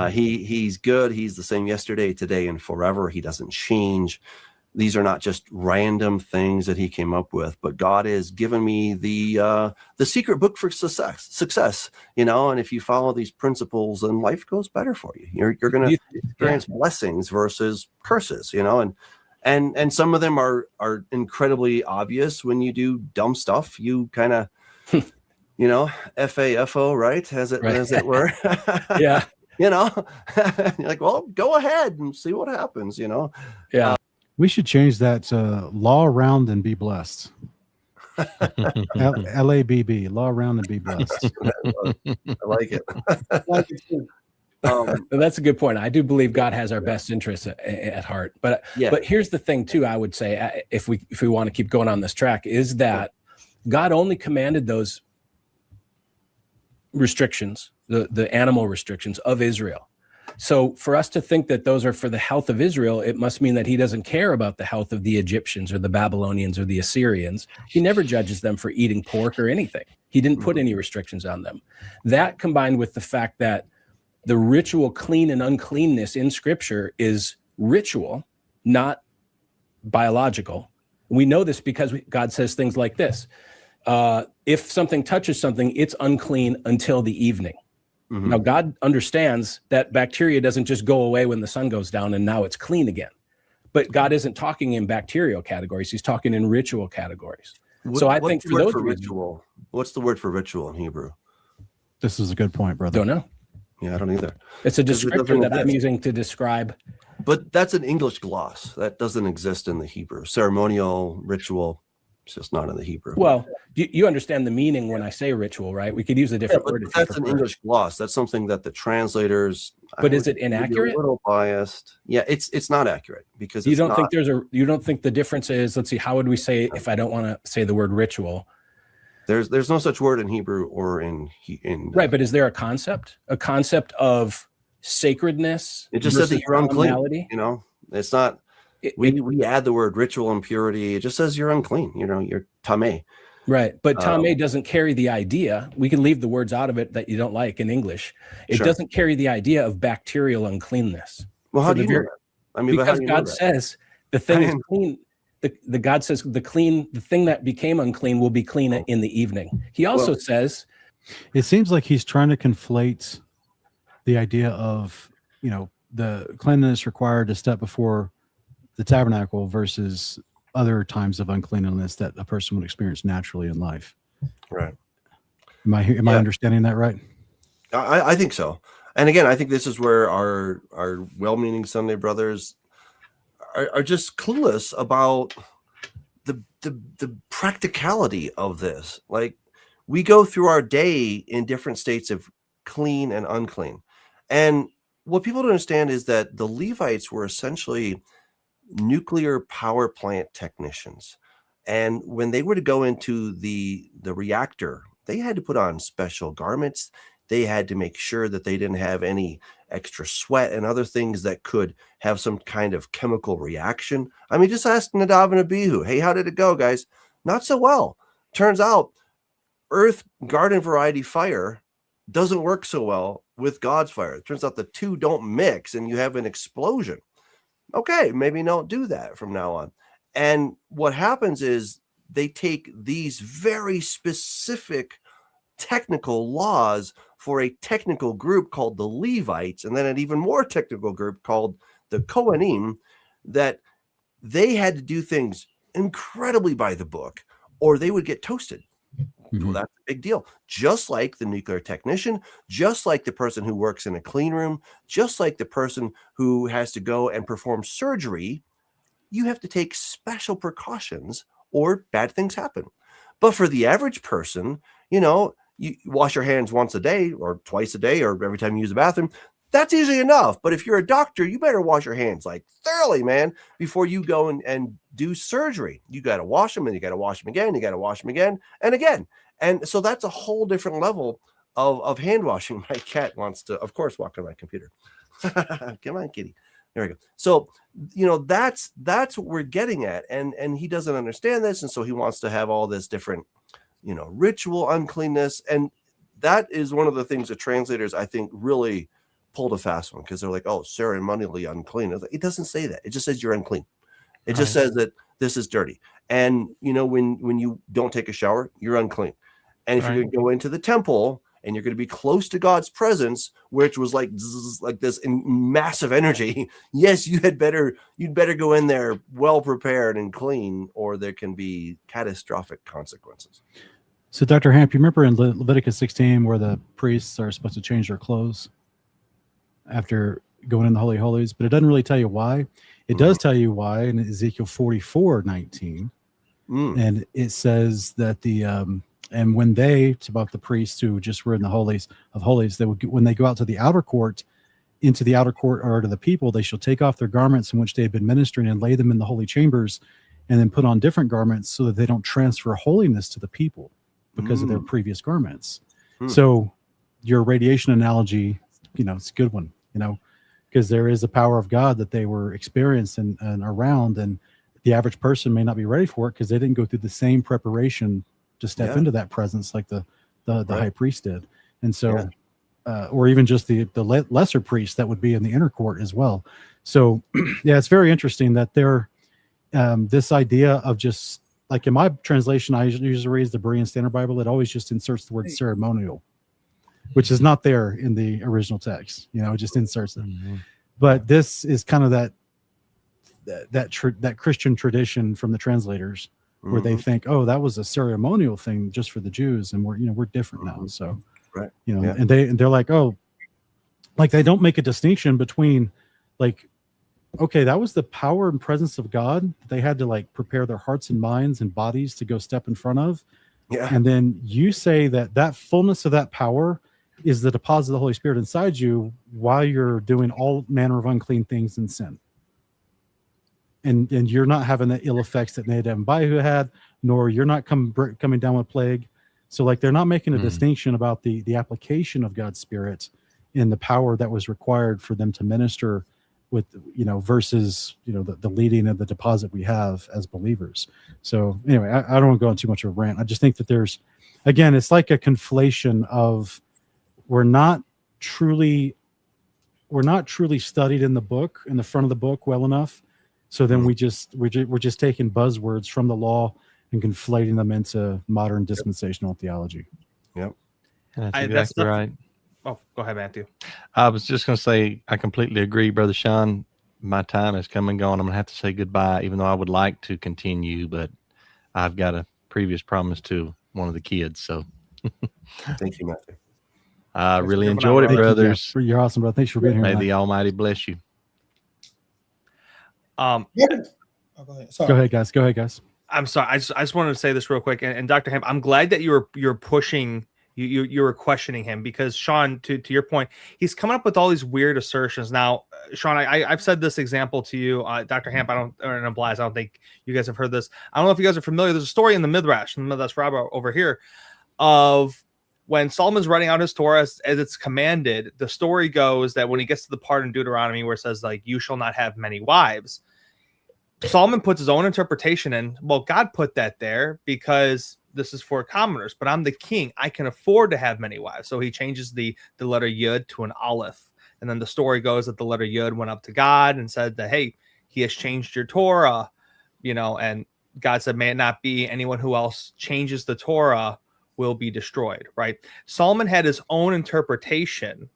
He's good. He's the same yesterday, today, and forever. He doesn't change. these are not just random things that he came up with, but God has given me the secret book for success, you know, and if you follow these principles, then life goes better for you. You're going to experience blessings versus curses, you know, and some of them are incredibly obvious. When you do dumb stuff, you kind of, you know, FAFO, right? As it were. Yeah. You know, you're like, well, go ahead and see what happens, you know? Yeah. We should change that to law around and be blessed. LABB, law around and be blessed. I like it. That's a good point. I do believe God has our best interests at heart. But here's the thing too, I would say, if we want to keep going on this track, is that God only commanded those restrictions, the animal restrictions of Israel. So for us to think that those are for the health of Israel, it must mean that he doesn't care about the health of the Egyptians or the Babylonians or the Assyrians. He never judges them for eating pork or anything. He didn't put any restrictions on them. That combined with the fact that the ritual clean and uncleanness in Scripture is ritual, not biological. We know this because God says things like this. If something touches something, it's unclean until the evening. Mm-hmm. Now, God understands that bacteria doesn't just go away when the sun goes down and now it's clean again. But God isn't talking in bacterial categories. He's talking in ritual categories. So I think for those ritual, what's the word for ritual in Hebrew? This is a good point, brother. Don't know. Yeah, I don't either. It's a descriptor that I'm using to describe. But that's an English gloss. That doesn't exist in the Hebrew. Ceremonial, ritual, it's just not in the Hebrew. Well, you understand the meaning when I say ritual, right? We could use a different word. That's an English gloss. That's something that the translators. But is it inaccurate? A little biased. Yeah, it's not accurate because you don't think you don't think the difference is, let's see, how would we say if I don't want to say the word ritual? There's no such word in Hebrew or in right, but is there a concept of sacredness? It just says that you're unclean. You know, it's not. We add the word ritual impurity. It just says you're unclean. You know, you're tameh. Right, but tameh doesn't carry the idea. We can leave the words out of it that you don't like in English. It doesn't carry the idea of bacterial uncleanness. Well, how do you know that? I mean, because God says the thing is clean. The God says the thing that became unclean will be clean in the evening. He also says, it seems like he's trying to conflate the idea of, you know, the cleanliness required to step before the tabernacle versus other times of uncleanliness that a person would experience naturally in life. Right. Am I understanding that right? I think so. And again, I think this is where our well-meaning Sunday brothers are just clueless about the practicality of this. Like, we go through our day in different states of clean and unclean. And what people don't understand is that the Levites were essentially nuclear power plant technicians. And when they were to go into the reactor, they had to put on special garments. They had to make sure that they didn't have any extra sweat and other things that could have some kind of chemical reaction. I mean, just ask Nadav and Abihu, hey, how did it go, guys? Not so well. Turns out earth garden variety fire doesn't work so well with God's fire. It turns out the two don't mix and you have an explosion. Okay, maybe don't do that from now on. And what happens is they take these very specific technical laws for a technical group called the Levites, and then an even more technical group called the Kohanim, that they had to do things incredibly by the book or they would get toasted. Mm-hmm. Well, that's a big deal. Just like the nuclear technician, just like the person who works in a clean room, just like the person who has to go and perform surgery, you have to take special precautions or bad things happen. But for the average person, you know, you wash your hands once a day or twice a day or every time you use the bathroom. That's easy enough. But if you're a doctor, you better wash your hands like thoroughly, man, before you go and do surgery. You got to wash them and you got to wash them again. You got to wash them again and again. And so that's a whole different level of hand washing. My cat wants to, of course, walk on my computer. Come on, kitty. There we go. So, you know, that's what we're getting at. And he doesn't understand this. And so he wants to have all this different, you know, ritual uncleanness. And that is one of the things that translators, I think, really pulled a fast one, because they're like, oh, ceremonially unclean. It doesn't say that. It just says you're unclean. It just says that this is dirty. And when you don't take a shower, you're unclean. And if you're going to go into the temple and you're going to be close to God's presence, which was like this massive energy, yes, you'd better go in there well prepared and clean, or there can be catastrophic consequences. So, Dr. Hamp, you remember in Leviticus 16 where the priests are supposed to change their clothes after going in the Holy Holies, but it doesn't really tell you why. It does tell you why in Ezekiel 44:19, and it says that and when it's about the priests who just were in the holies of holies, when they go out to the outer court, into the outer court or to the people, they shall take off their garments in which they have been ministering and lay them in the holy chambers, and then put on different garments so that they don't transfer holiness to the people because of their previous garments. So your radiation analogy, it's a good one, because there is the power of God that they were experienced and around, and the average person may not be ready for it because they didn't go through the same preparation to step into that presence like the high priest did. And so, or even just the lesser priest that would be in the inner court as well. So yeah, it's very interesting that this idea of just like in my translation, I usually read the Berean Standard Bible. It always just inserts the word ceremonial, which is not there in the original text. It just inserts it. But this is kind of that Christian tradition from the translators, where they think, oh, that was a ceremonial thing just for the Jews, and we're different now. So, and they're like, oh, like they don't make a distinction between like, okay, that was the power and presence of God. They had to like prepare their hearts and minds and bodies to go step in front of. Yeah. And then you say that fullness of that power is the deposit of the Holy Spirit inside you while you're doing all manner of unclean things and sin. And you're not having the ill effects that Nadab and Abihu had, nor you're not coming down with plague. So like they're not making a distinction about the application of God's Spirit in the power that was required for them to minister with, versus, the leading of the deposit we have as believers. So anyway, I don't want to go on too much of a rant. I just think that there's, again, it's like a conflation of we're not truly studied in the book, in the front of the book well enough. So then we're just taking buzzwords from the law and conflating them into modern dispensational theology. Yep. That's exactly right. Oh, go ahead, Matthew. I was just going to say, I completely agree, Brother Sean. My time has come and gone. I'm going to have to say goodbye, even though I would like to continue, but I've got a previous promise to one of the kids. So thank you, Matthew. I really enjoyed it, brothers. You're awesome, bro. Thanks for being here. May the Almighty bless you. Go ahead, guys. I'm sorry. I just wanted to say this real quick. And Dr. Hamp, I'm glad that you're pushing. You were questioning him because Sean, to your point, he's coming up with all these weird assertions. Now, Sean, I've said this example to you, Dr. Hamp. I don't think you guys have heard this. I don't know if you guys are familiar. There's a story in the Midrash Rabbah over here, of when Solomon's writing out his Torah as it's commanded. The story goes that when he gets to the part in Deuteronomy where it says like, "You shall not have many wives," Solomon puts his own interpretation in. Well, God put that there because this is for commoners, but I'm the king. I can afford to have many wives. So he changes the letter Yud to an Aleph. And then the story goes that the letter Yud went up to God and said that, hey, he has changed your Torah, and God said, may it not be, anyone who else changes the Torah will be destroyed, right? Solomon had his own interpretation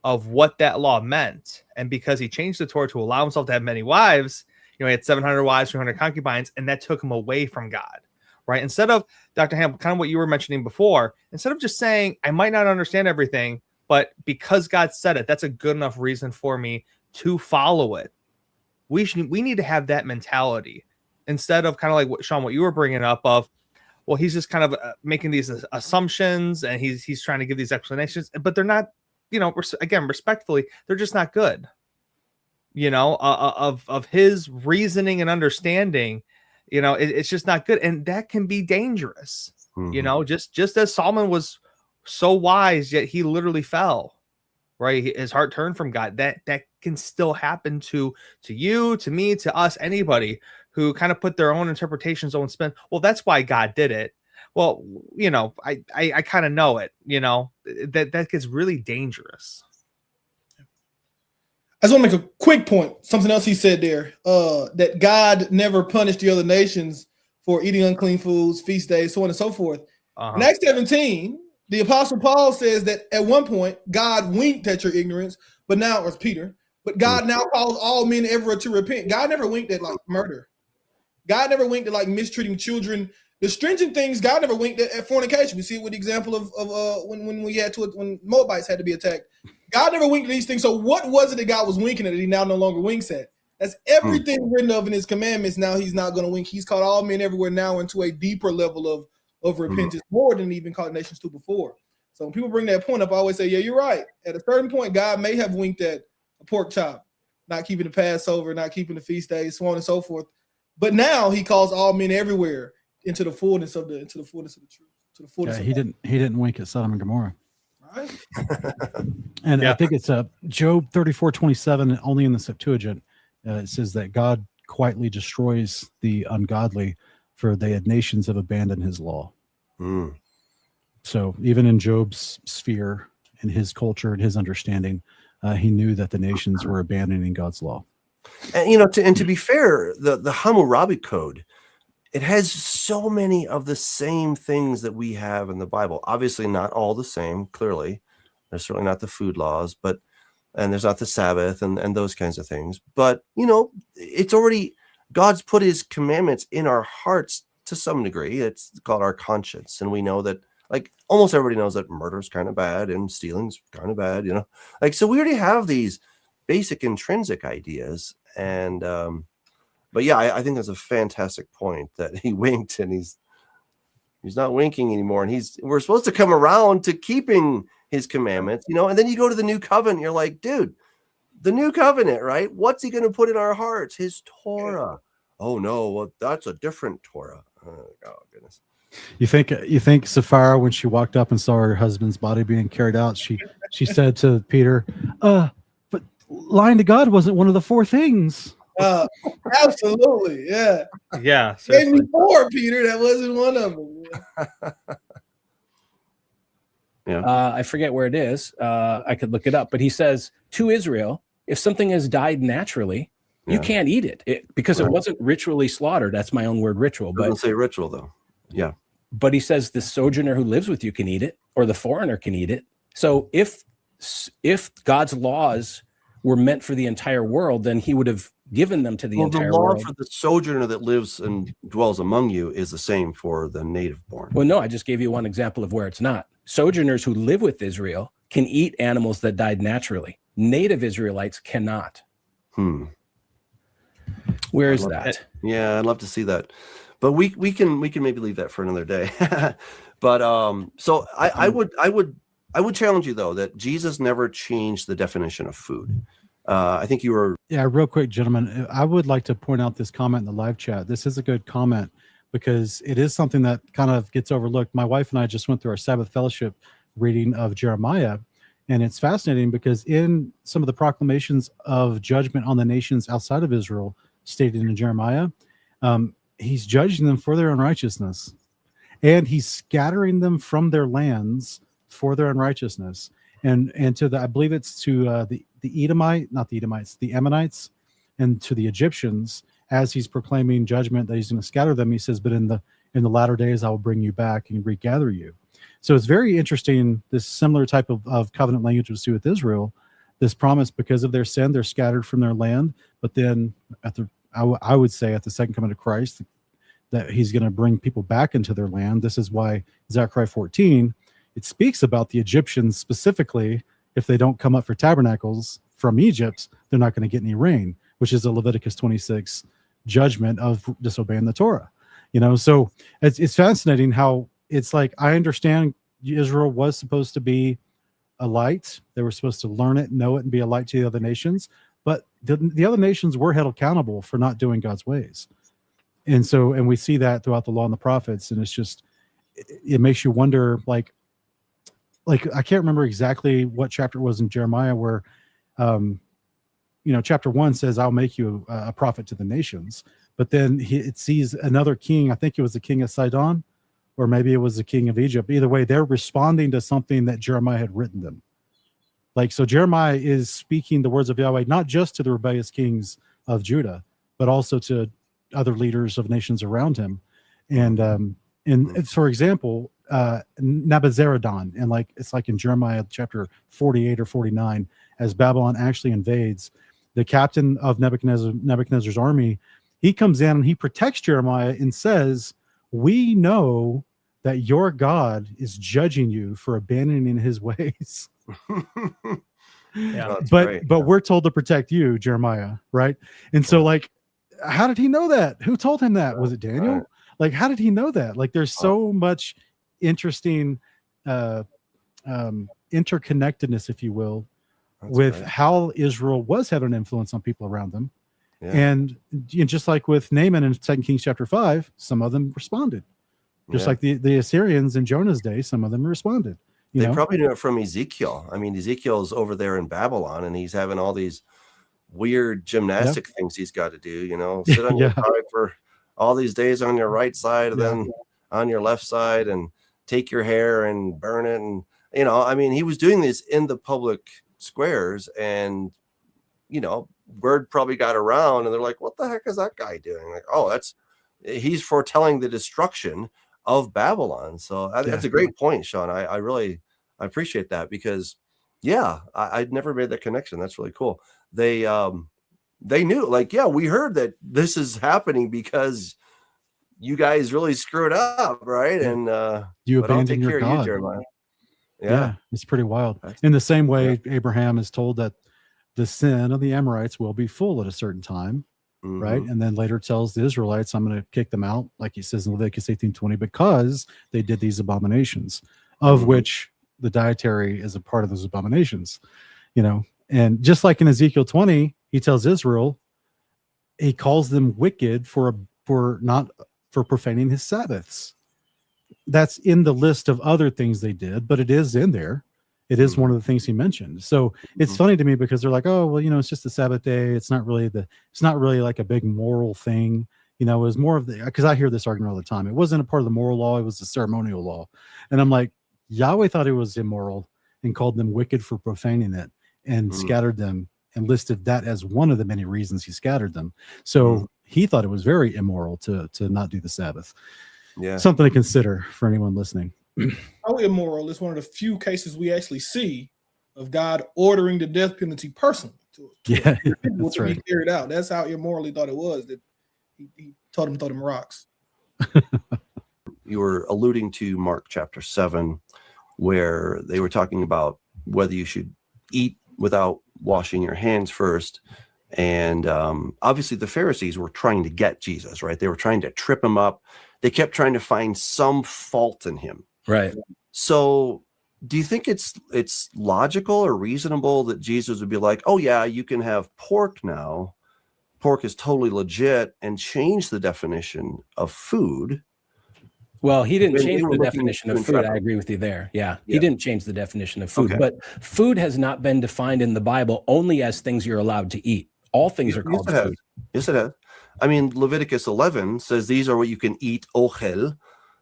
of what that law meant. And because he changed the Torah to allow himself to have many wives, he had 700 wives, 300 concubines, and that took him away from God. Right. Instead of, Dr. Hamp, kind of what you were mentioning before, instead of just saying, I might not understand everything, but because God said it, that's a good enough reason for me to follow it. We need to have that mentality instead of kind of like what you were bringing up of, well, he's just kind of making these assumptions and he's trying to give these explanations, but they're not, again, respectfully, they're just not good, of his reasoning and understanding. It's just not good. And that can be dangerous. Just as Solomon was so wise, yet he literally fell, right? His heart turned from God. That can still happen to you, to me, to us, anybody who kind of put their own interpretations, own spin. Well, that's why God did it. Well, I kind of know it, that gets really dangerous. just want to make a quick point. Something else he said there, that God never punished the other nations for eating unclean foods, feast days, so on and so forth. In Acts 17, the Apostle Paul says that at one point, God winked at your ignorance, but now, or it's Peter, but God now calls all men everywhere to repent. God never winked at like murder. God never winked at like mistreating children. The stringent things, God never winked at fornication. We see it with the example of when we had to, when Moabites had to be attacked. God never winked at these things. So what was it that God was winking at that he now no longer winks at? That's everything written of in his commandments. Now he's not going to wink. He's called all men everywhere now into a deeper level of repentance, more than he even called nations to before. So when people bring that point up, I always say, yeah, you're right. At a certain point, God may have winked at a pork chop, not keeping the Passover, not keeping the feast days, so on and so forth. But now he calls all men everywhere into the fullness of the truth, to the fullness. He didn't wink at Sodom and Gomorrah. Right. And I think it's Job 34:27, only in the Septuagint. It says that God quietly destroys the ungodly, for the nations have abandoned his law. So even in Job's sphere, in his culture and his understanding, he knew that the nations were abandoning God's law. And to be fair, the Hammurabi Code, it has so many of the same things that we have in the Bible. Obviously, not all the same. Clearly, there's certainly not the food laws, and there's not the Sabbath and those kinds of things. But it's already, God's put his commandments in our hearts to some degree. It's called our conscience, and we know that, like, almost everybody knows that murder's kind of bad and stealing's kind of bad. So we already have these basic intrinsic ideas, and but yeah, I think that's a fantastic point that he winked, and he's not winking anymore, and we're supposed to come around to keeping his commandments, and then you go to the new covenant, you're like, dude, the new covenant, right? What's he going to put in our hearts? His Torah. Oh no, well, that's a different Torah. Oh goodness. You think Sapphira, when she walked up and saw her husband's body being carried out, she said to Peter, but lying to God wasn't one of the four things. Absolutely, yeah. Yeah. Gave me four, Peter. That wasn't one of them. Yeah. I forget where it is. I could look it up, but he says to Israel, if something has died naturally, you can't eat it because it wasn't ritually slaughtered. That's my own word, ritual. But Doesn't say ritual though. Yeah. But he says the sojourner who lives with you can eat it, or the foreigner can eat it. So if God's laws were meant for the entire world, then he would have given them to the entire world. The law for the sojourner that lives and dwells among you is the same for the native born. Well, no, I just gave you one example of where it's not. Sojourners who live with Israel can eat animals that died naturally. Native Israelites cannot. Where is that? Yeah, I'd love to see that, but we can maybe leave that for another day. But so I would challenge you though that Jesus never changed the definition of food. I think you were. Yeah, real quick, gentlemen. I would like to point out this comment in the live chat. This is a good comment because it is something that kind of gets overlooked. My wife and I just went through our Sabbath fellowship reading of Jeremiah, and it's fascinating because in some of the proclamations of judgment on the nations outside of Israel stated in Jeremiah, he's judging them for their unrighteousness, and he's scattering them from their lands for their unrighteousness. And to the, I believe it's to the Edomite, not the Edomites, the Ammonites, and to the Egyptians, as he's proclaiming judgment that he's going to scatter them. He says, but in the latter days, I will bring you back and regather you. So it's very interesting, this similar type of covenant language we see with Israel, this promise, because of their sin, they're scattered from their land. But then I would say at the second coming of Christ, that he's going to bring people back into their land. This is why Zechariah 14, it speaks about the Egyptians specifically. If they don't come up for tabernacles from Egypt, they're not going to get any rain, which is a Leviticus 26 judgment of disobeying the Torah. So it's fascinating how it's like, I understand Israel was supposed to be a light. They were supposed to learn it, know it, and be a light to the other nations. But the other nations were held accountable for not doing God's ways. And we see that throughout the law and the prophets. And it's just, it makes you wonder, like I can't remember exactly what chapter it was in Jeremiah where, chapter 1 says, I'll make you a prophet to the nations. But then it sees another king. I think it was the king of Sidon, or maybe it was the king of Egypt. Either way, they're responding to something that Jeremiah had written them. Like, so Jeremiah is speaking the words of Yahweh, not just to the rebellious kings of Judah, but also to other leaders of nations around him. And for example, Nabuzaradan, and like it's like in Jeremiah chapter 48 or 49, as Babylon actually invades, the captain of Nebuchadnezzar's army, he comes in and he protects Jeremiah and says, "We know that your God is judging you for abandoning his ways." Yeah. That's but great. we're told to protect you, Jeremiah, right? And so, like, how did he know that? Who told him that? Was it Daniel? Right. Like, how did he know that? Like, there's so much interesting interconnectedness, if you will, That's with great. how Israel was having an influence on people around them. Yeah. And just like with Naaman in 2 Kings chapter 5, some of them responded. Just Yeah. like the Assyrians in Jonah's day, some of them responded. You They know? probably knew it from Ezekiel. I mean, Ezekiel's over there in Babylon, and he's having all these weird gymnastic things he's got to do. You know, sit on your Yeah. side for all these days on your right side, and Yeah. then on your left side, and take your hair and burn it. And you know, I mean, he was doing this in the public squares, and you know, word probably got around, and they're like, "What the heck is that guy doing?" Like, oh, he's foretelling the destruction of Babylon. So that's a great point, Sean. I really appreciate that, because I'd never made that connection. That's really cool. They knew, like, we heard that this is happening because you guys really screwed up, right? Yeah. And You but I'll abandoned take your care of you, God. Jeremiah. Yeah, it's pretty wild. That's- In the same way, Abraham is told that the sin of the Amorites will be full at a certain time, right? Mhm. And then later tells the Israelites, "I'm going to kick them out," like he says in Leviticus 18:20, because they did these abominations, of Mhm. which the dietary is a part of those abominations, you know. And just like in Ezekiel 20, he tells Israel, he calls them wicked for profaning his Sabbaths. That's in the list of other things they did, but it is in there. It is one of the things he mentioned. So it's Mhm. funny to me because they're like, "Oh, well, you know, it's just the Sabbath day. It's not really like a big moral thing." You know, it was more of because I hear this argument all the time. It wasn't a part of the moral law. It was the ceremonial law. And I'm like, Yahweh thought it was immoral and called them wicked for profaning it and scattered them and listed that as one of the many reasons he scattered them. So he thought it was very immoral to not do the Sabbath. Yeah. Something to consider for anyone listening. How immoral is one of the few cases we actually see of God ordering the death penalty personally to Yeah, people that's to be right. carried out. That's how immoral he thought it was, that he told him to throw them rocks. You were alluding to Mark chapter 7, where they were talking about whether you should eat without washing your hands first. And obviously the Pharisees were trying to get Jesus, right? They were trying to trip him up. They kept trying to find some fault in him. Right. So do you think it's logical or reasonable that Jesus would be like, "Oh yeah, you can have pork now. Pork is totally legit," and change the definition of food? Well, he didn't When change they were the looking definition to of food. entrap I him. agree with you there. Yeah. He Yeah. didn't change the definition of food, Okay. but food has not been defined in the Bible only as things you're allowed to eat. All things are Yes, called it has. food. Yes, it has. I mean, Leviticus 11 says these are what you can eat, ochel,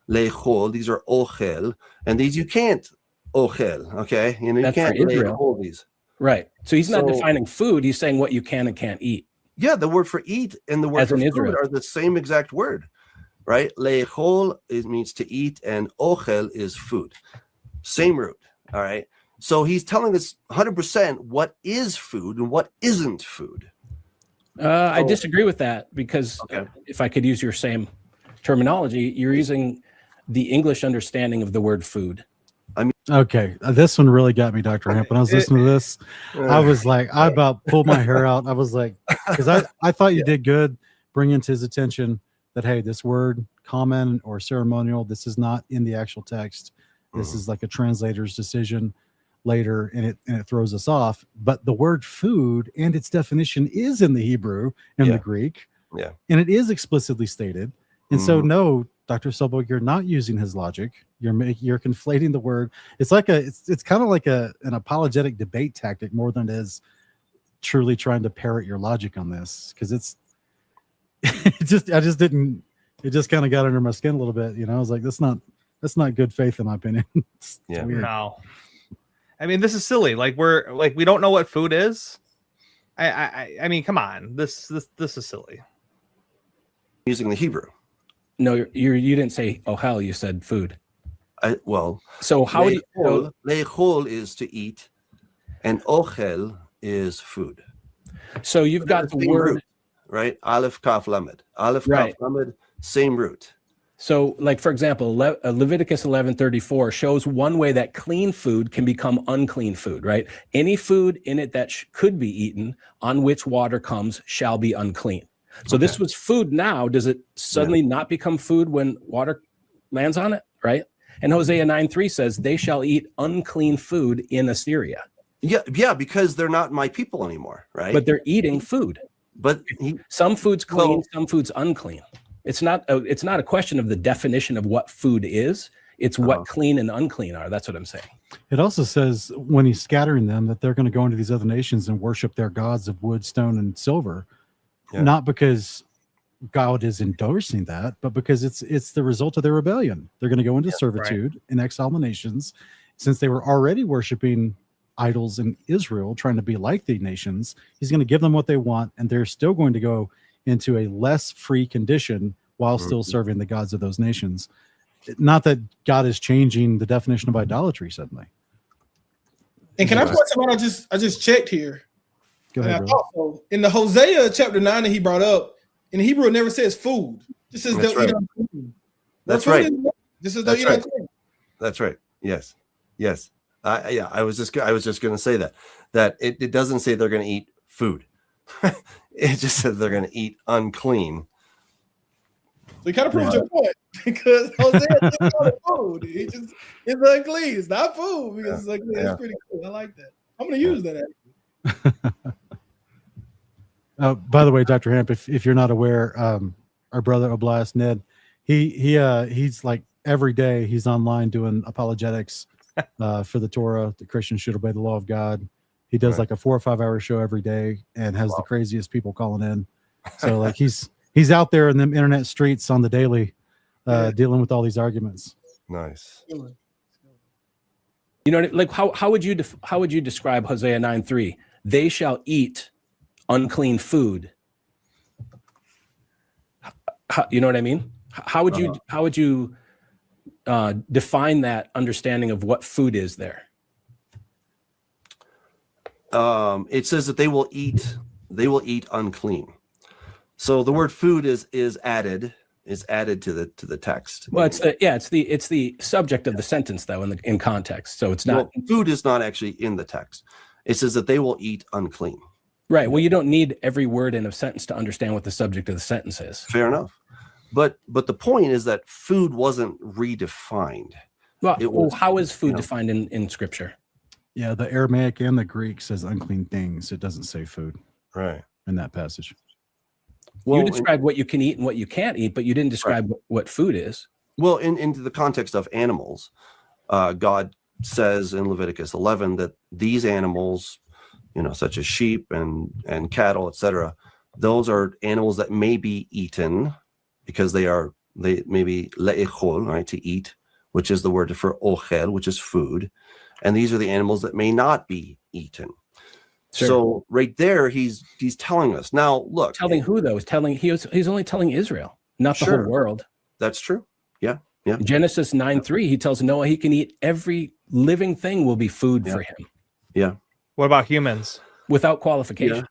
lechol. These are ochel, and these you can't ochel. Okay, you know, you That's for can't Israel. lechol these. Right. So he's not So- defining food. He's saying what you can and can't eat. Yeah, the word for eat and the word As for in food Israel. are the same exact word, right? Lechol means to eat, and ochel is food. Same root. All right. So he's telling us 100% what is food and what isn't food. I So- disagree with that because Okay. if I could use your same terminology, you're using the English understanding of the word food. Okay, this one really got me, Dr. Hamp. When I was listening to this, I was like, I about pulled my hair out. I was like, because I thought you did good bringing to his attention that, hey, this word common or ceremonial, this is not in the actual text. This is like a translator's decision later, and it throws us off. But the word food and its definition is in the Hebrew and the Greek. Yeah. And it is explicitly stated. And so, no, Dr. Solberg, you're not using his logic. You're conflating the word. It's like it's kind of like an apologetic debate tactic more than it is truly trying to parrot your logic on this. Because it just kind of got under my skin a little bit. You know, I was like, that's not good faith in my opinion. It's Yeah. weird. No. I mean, this is silly. Like we don't know what food is. I mean, come on. This is silly. Using the Hebrew. No, you didn't say oh hell. You said food. Well, So how do you? Le'echol is to eat, and ochel is food. So you've got the Same word. root, right? Aleph Kaf Lamed. Aleph Right. Kaf Lamed, same root. So, like for example, Leviticus 11:34 shows one way that clean food can become unclean food. Right? Any food in it that could be eaten, on which water comes, shall be unclean. So this was food. Now, does it suddenly not become food when water lands on it? Right? And Hosea 9:3 says, "They shall eat unclean food in Assyria." Yeah, because they're not my people anymore, right? But they're eating food. But Some food's clean, Well- some food's unclean. It's not a question of the definition of what food is. It's what clean and unclean are. That's what I'm saying. It also says when he's scattering them that they're going to go into these other nations and worship their gods of wood, stone, and silver, not because God is endorsing that, but because it's the result of their rebellion. They're going to go into servitude and exile the nations, since they were already worshiping idols in Israel, trying to be like the nations. He's going to give them what they want, and they're still going to go into a less free condition while still serving the gods of those nations. Not that God is changing the definition of idolatry suddenly. And can I point something out? I just checked here. Go And ahead, I bro. thought so. In the Hosea chapter 9 that he brought up, in Hebrew it never says food. It says That's they'll eat right. unclean. That's What food right. is it? This is they'll That's eat right. unclean. That's right. Yes. I was just going to say that it doesn't say they're going to eat food. It just says they're going to eat unclean. So he kind of proves your point because Hosea just called it food. It's unclean. It's not food because it's unclean. It's pretty cool. I like that. I'm going to use that. By the way, Dr. Hamp, if you're not aware, our brother Oblast Ned, he's like every day he's online doing apologetics for the Torah. The Christians should obey the law of God. He does like a 4 or 5 hour show every day and has the craziest people calling in. So like he's out there in the internet streets on the daily, dealing with all these arguments. Nice. You know, like how would you describe Hosea 9:3? They shall eat unclean food. You know what I mean? How would you define that understanding of what food is there? It says that they will eat unclean. So the word food is added to the text. Well, it's the subject of the sentence though in context. So it's not Well, food is not actually in the text. It says that they will eat unclean. right. Well, you don't need every word in a sentence to understand what the subject of the sentence is. Fair enough. But the point is that food wasn't redefined. Well, how is food defined in Scripture? Yeah, the Aramaic and the Greek says unclean things. It doesn't say food Right. in that passage. Well, you described what you can eat and what you can't eat, but you didn't describe what food is. Well, into the context of animals, God says in Leviticus 11 that these animals, such as sheep and cattle, etc., those are animals that may be eaten because they may be le'echol, right, to eat, which is the word for ochel, which is food. And these are the animals that may not be eaten. Sure. So right there, he's telling us. Now, look. Telling who though? He's only telling Israel, not the whole world. That's true. Yeah. Genesis 9:3, he tells Noah he can eat every living thing will be food for him. Yeah. What about humans? Without qualification.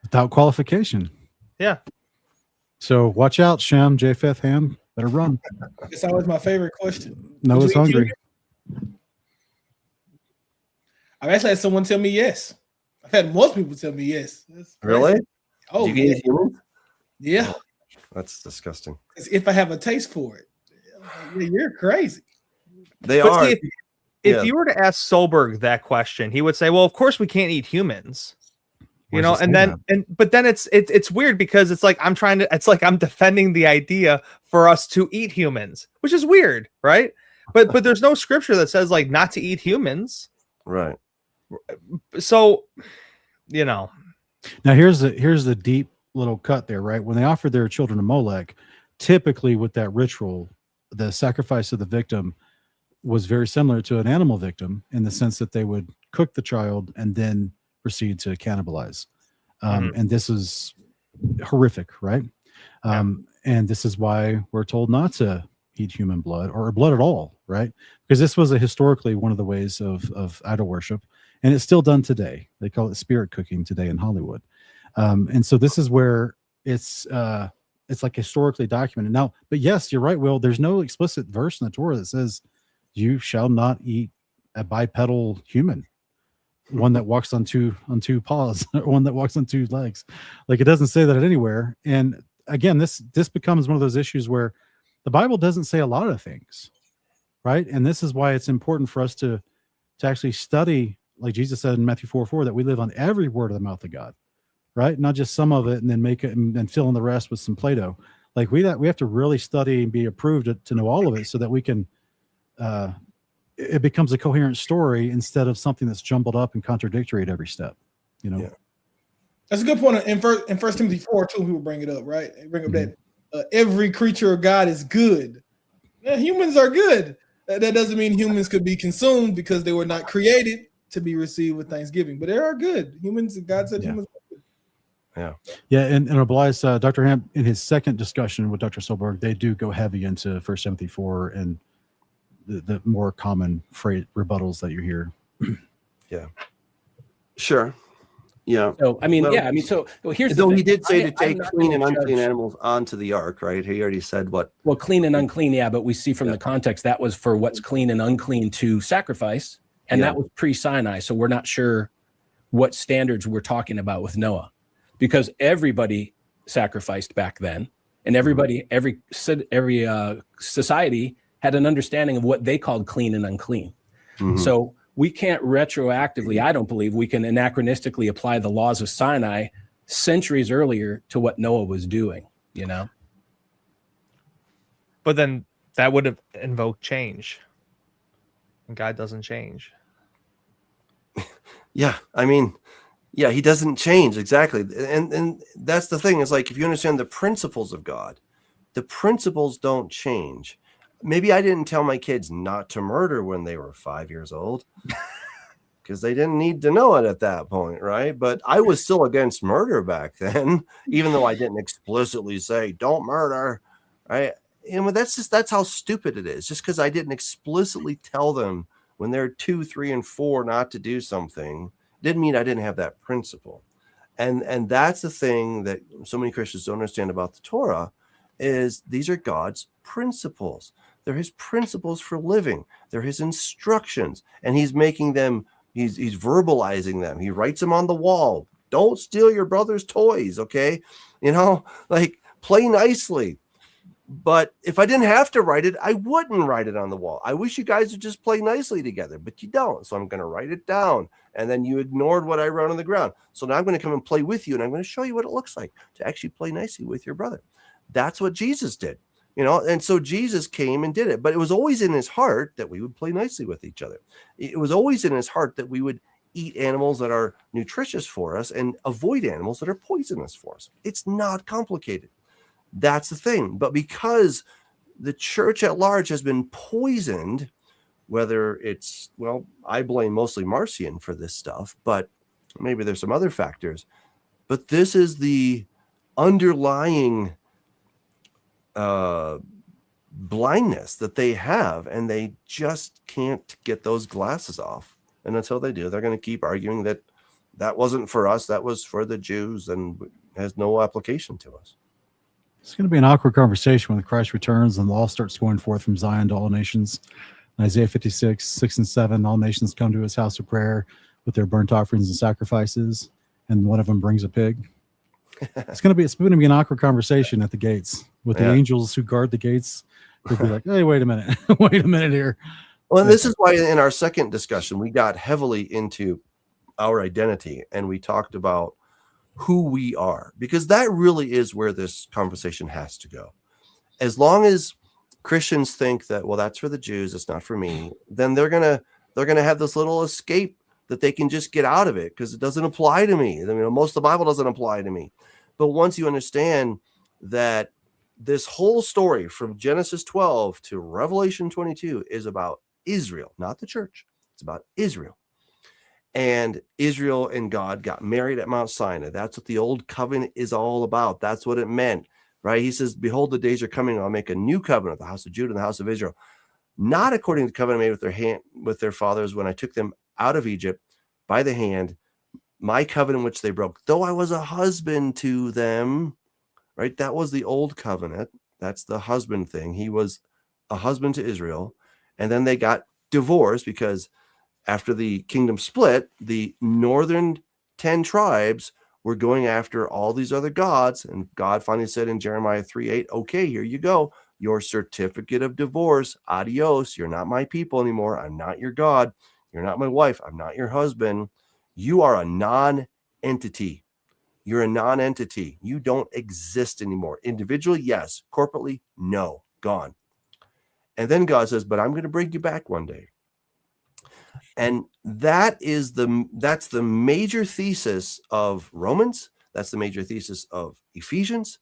Without qualification. Yeah. So watch out, Shem, Japheth, Ham. Better run. It's always my favorite question. Noah's hungry. I've actually had someone tell me yes. I've had most people tell me yes. Really? Oh, Do you eat humans? yeah. That's disgusting. If I have a taste for it. Yeah, you're crazy. They But are. see, if you were to ask Solberg that question, he would say, "Well, of course we can't eat humans." Where's And this then but then it's weird because it's like I'm defending the idea for us to eat humans, which is weird, right? But there's no scripture that says like not to eat humans. Right. So, Now here's the deep little cut there, right? When they offered their children to Molech, typically with that ritual, the sacrifice of the victim, was very similar to an animal victim in the sense that they would cook the child and then proceed to cannibalize. And this is horrific, right? And this is why we're told not to eat human blood or blood at all, right? Because this was historically one of the ways of idol worship, and it's still done today. They call it spirit cooking today in Hollywood. And so this is where it's like historically documented now. But yes, you're right, Will. There's no explicit verse in the Torah that says you shall not eat a bipedal human, one that walks on two paws, or one that walks on two legs. Like, it doesn't say that anywhere. And again, this becomes one of those issues where the Bible doesn't say a lot of things, right? And this is why it's important for us to actually study, like Jesus said in Matthew 4:4, that we live on every word of the mouth of God, right? Not just some of it and then make it and fill in the rest with some Play-Doh. Like we have to really study and be approved to know all of it so that we can, it becomes a coherent story instead of something that's jumbled up and contradictory at every step, you know? Yeah. That's a good point. In First Timothy 4, too, people bring it up, right? They bring up that every creature of God is good. Yeah, humans are good. That doesn't mean humans could be consumed because they were not created to be received with thanksgiving. But they are good. Humans, God said humans are good. Yeah. Yeah, and Oblige, Dr. Hamp, in his second discussion with Dr. Solberg, they do go heavy into 1 Timothy 4 and the more common phrase rebuttals that you hear. Yeah. Sure. Yeah. So I mean, Well, so here's though the he thing. did say to I'm take not clean and gonna unclean judge- animals onto the ark, right? He already said what. Well, clean and unclean, yeah, but we see from the context that was for what's clean and unclean to sacrifice, and that was pre-Sinai. So we're not sure what standards we're talking about with Noah, because everybody sacrificed back then, and everybody, every society had an understanding of what they called clean and unclean. So we can't retroactively, I don't believe we can anachronistically apply the laws of Sinai centuries earlier to what Noah was doing, you know? But then that would have invoked change. And God doesn't change. Yeah. I mean, yeah, he doesn't change. Exactly. And that's the thing. It's like, if you understand the principles of God, the principles don't change. Maybe I didn't tell my kids not to murder when they were 5 years old because they didn't need to know it at that point, right? But I was still against murder back then, even though I didn't explicitly say, don't murder, right? And that's how stupid it is. Just because I didn't explicitly tell them when they're 2, 3, and 4 not to do something didn't mean I didn't have that principle. And that's the thing that so many Christians don't understand about the Torah is these are God's principles. They're his principles for living. They're his instructions. And he's making them, he's verbalizing them. He writes them on the wall. Don't steal your brother's toys, okay? You know, like, play nicely. But if I didn't have to write it, I wouldn't write it on the wall. I wish you guys would just play nicely together, but you don't. So I'm going to write it down. And then you ignored what I wrote on the ground. So now I'm going to come and play with you, and I'm going to show you what it looks like to actually play nicely with your brother. That's what Jesus did. You know, and so Jesus came and did it, but it was always in his heart that we would play nicely with each other. It was always in his heart that we would eat animals that are nutritious for us and avoid animals that are poisonous for us. It's not complicated. That's the thing. But because the church at large has been poisoned, whether it's, well, I blame mostly Marcion for this stuff, but maybe there's some other factors. But this is the underlying blindness that they have, and they just can't get those glasses off. And until they do, they're going to keep arguing that that wasn't for us, that was for the Jews, and has no application to us. It's going to be an awkward conversation when Christ returns and the law starts going forth from Zion to all nations. In Isaiah 56, 6 and 7, all nations come to his house of prayer with their burnt offerings and sacrifices, and one of them brings a pig. It's going to be an awkward conversation at the gates with the angels who guard the gates. They'll be like, hey, wait a minute. Wait a minute here. Well, and this is why in our second discussion, we got heavily into our identity, and we talked about who we are, because that really is where this conversation has to go. As long as Christians think that, well, that's for the Jews, it's not for me, then they're gonna have this little escape that they can just get out of it because it doesn't apply to me. I mean, most of the Bible doesn't apply to me. But once you understand that this whole story from Genesis 12 to Revelation 22 is about Israel, not the church. It's about Israel. And Israel and God got married at Mount Sinai. That's what the old covenant is all about. That's what it meant, right? He says, behold, the days are coming. I'll make a new covenant with the house of Judah and the house of Israel, not according to the covenant made with their fathers when I took them out of Egypt by the hand, my covenant which they broke, though I was a husband to them, right? That was the old covenant. That's the husband thing. He was a husband to Israel. And then they got divorced because after the kingdom split, the northern 10 tribes were going after all these other gods. And God finally said in Jeremiah 3:8, okay, here you go. Your certificate of divorce. Adios. You're not my people anymore. I'm not your God. You're not my wife. I'm not your husband. You are a non-entity. You're a non-entity. You don't exist anymore. Individually, yes. Corporately, no. Gone. And then God says, but I'm going to bring you back one day. And that's the major thesis of Romans. That's the major thesis of Ephesians,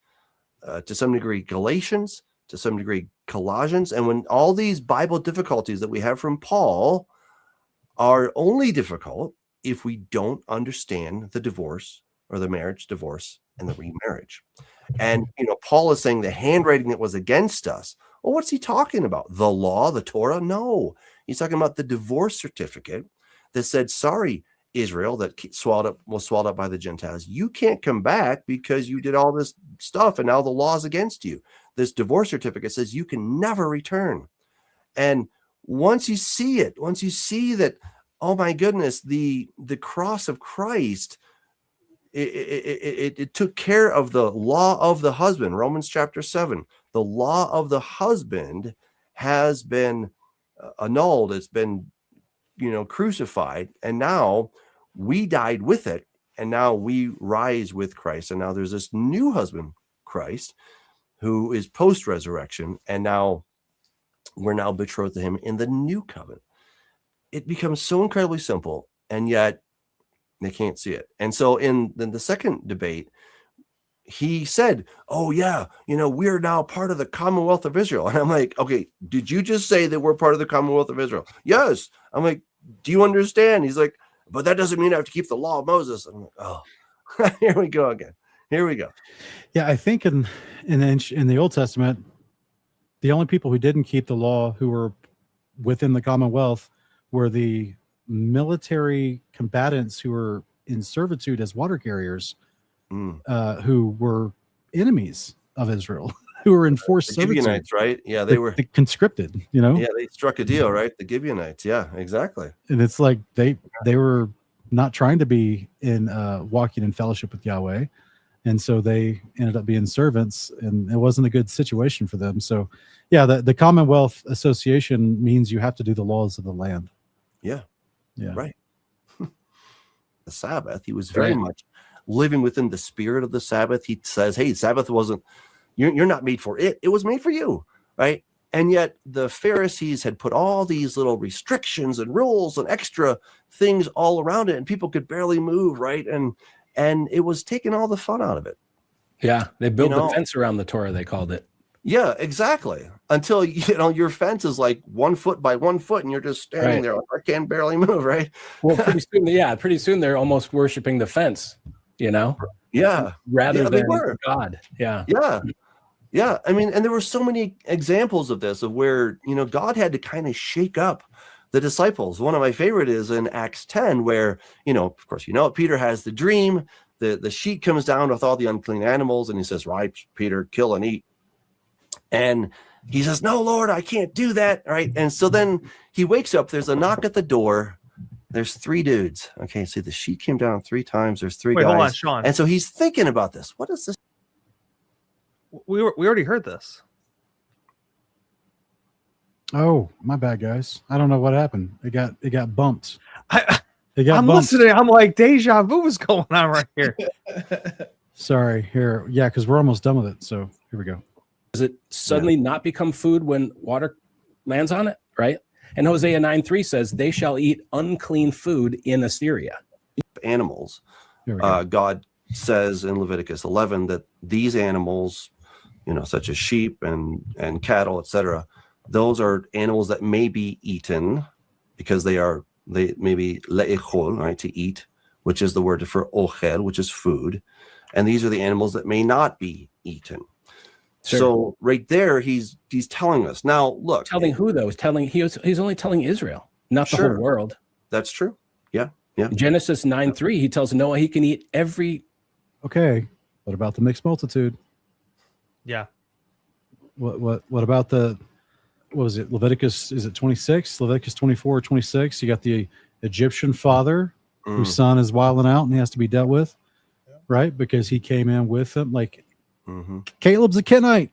to some degree Galatians, to some degree Colossians. And when all these Bible difficulties that we have from Paul are only difficult if we don't understand the divorce or the marriage, divorce, and the remarriage. And, Paul is saying the handwriting that was against us. Well, what's he talking about? The law, the Torah? No, he's talking about the divorce certificate that said, sorry, Israel, that was swallowed up by the Gentiles. You can't come back because you did all this stuff and now the law is against you. This divorce certificate says you can never return. And once you see it, once you see that, oh my goodness, the cross of Christ, it took care of the law of the husband. Romans chapter 7, the law of the husband has been annulled. It's been, crucified. And now we died with it. And now we rise with Christ. And now there's this new husband, Christ, who is post-resurrection. And now we're now betrothed to him in the new covenant. It becomes so incredibly simple, and yet they can't see it. And so in the second debate, he said, oh yeah, we're now part of the Commonwealth of Israel. And I'm like, okay, did you just say that we're part of the Commonwealth of Israel? Yes. I'm like, do you understand? He's like, but that doesn't mean I have to keep the law of Moses. I'm like, oh, here we go again. Here we go. Yeah, I think in the Old Testament, the only people who didn't keep the law who were within the Commonwealth were the military combatants who were in servitude as water carriers, who were enemies of Israel, who were in forced servitude. Gibeonites, right? Yeah, they were the conscripted. Yeah, they struck a deal, right? The Gibeonites. Yeah, exactly. And it's like they were not trying to be in walking in fellowship with Yahweh, and so they ended up being servants, and it wasn't a good situation for them. So, yeah, the Commonwealth Association means you have to do the laws of the land. Yeah. Yeah. Right. The Sabbath, he was very much living within the spirit of the Sabbath. He says, hey, Sabbath wasn't, you're not made for it. It was made for you. Right. And yet the Pharisees had put all these little restrictions and rules and extra things all around it, and people could barely move. Right. And it was taking all the fun out of it. Yeah. They built the fence around the Torah, they called it. Yeah, exactly. Until, your fence is like 1 foot by 1 foot and you're just standing there like, I can barely move, right? Well, pretty soon they're almost worshiping the fence, Yeah. Rather than God. Yeah. Yeah. Yeah. I mean, and there were so many examples of this, of where, God had to kind of shake up the disciples. One of my favorite is in Acts 10, where, of course, Peter has the dream, the sheet comes down with all the unclean animals, and he says, right, Peter, kill and eat. And he says, no, Lord, I can't do that. Right. And so then he wakes up. There's a knock at the door. There's 3 dudes. Okay. So the sheet came down 3 times. There's 3 guys. Hold on, Sean. And so he's thinking about this. What is this? We already heard this. Oh, my bad, guys. I don't know what happened. It got bumped. I'm listening. I'm like, deja vu is going on right here. Sorry. Here. Yeah, because we're almost done with it. So here we go. Does it suddenly not become food when water lands on it, right? And Hosea 9:3 says, they shall eat unclean food in Assyria. Animals. God says in Leviticus 11 that these animals, such as sheep and cattle, etc., those are animals that may be eaten because they may be le'echol, right, to eat, which is the word for ochel, which is food. And these are the animals that may not be eaten. Sure. So right there, he's telling us. Now, look. Telling who, though? He's only telling Israel, not the whole world. That's true. Yeah. Genesis 9:3, he tells Noah he can eat every. Okay. What about the mixed multitude? Yeah. What about what was it? Leviticus, is it 26? Leviticus 24 or 26? You got the Egyptian father whose son is wilding out and he has to be dealt with, right? Because he came in with him. Like, Caleb's a Kenite.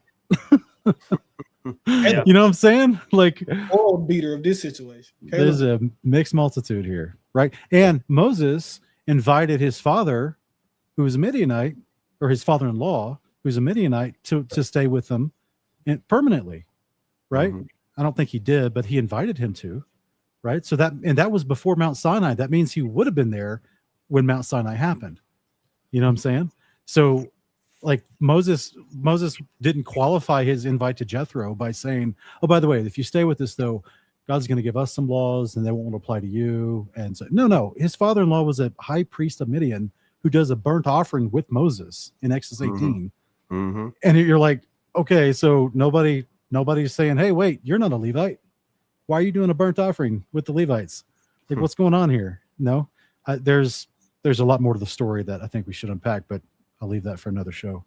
Yeah. You know what I'm saying? Like, world beater of this situation. there's a mixed multitude here, right? And Moses invited his father, who was a Midianite, or his father-in-law, who's a Midianite, to stay with them permanently, right? I don't think he did, but he invited him to, right? So that was before Mount Sinai. That means he would have been there when Mount Sinai happened. You know what I'm saying? So, like, Moses didn't qualify his invite to Jethro by saying, "Oh, by the way, if you stay with us, though, God's going to give us some laws, and they won't apply to you." And so, no, his father-in-law was a high priest of Midian who does a burnt offering with Moses in Exodus 18. And you're like, okay, so nobody's saying, "Hey, wait, you're not a Levite. Why are you doing a burnt offering with the Levites? Like, what's going on here?" No, there's a lot more to the story that I think we should unpack, but I'll leave that for another show.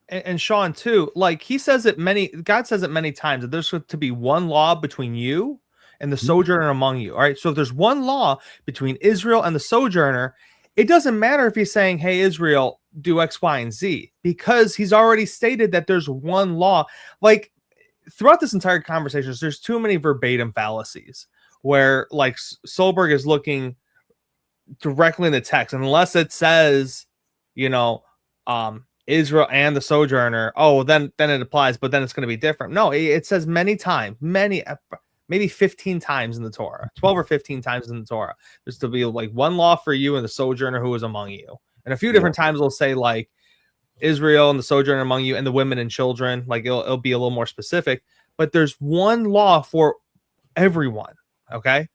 And Sean too, like God says it many times that there's to be one law between you and the sojourner among you. All right. So if there's one law between Israel and the sojourner, it doesn't matter if he's saying, "Hey, Israel, do X, Y, and Z," because he's already stated that there's one law. Like, throughout this entire conversation, there's too many verbatim fallacies where, like, Solberg is looking directly in the text, unless it says, Israel and the sojourner. Oh, then it applies, but then it's going to be different. No, it says many times, maybe 15 times in the Torah, 12 or 15 times in the Torah. There's to be like one law for you and the sojourner who is among you. And a few different times they'll say like Israel and the sojourner among you and the women and children. Like it'll be a little more specific, but there's one law for everyone. Okay.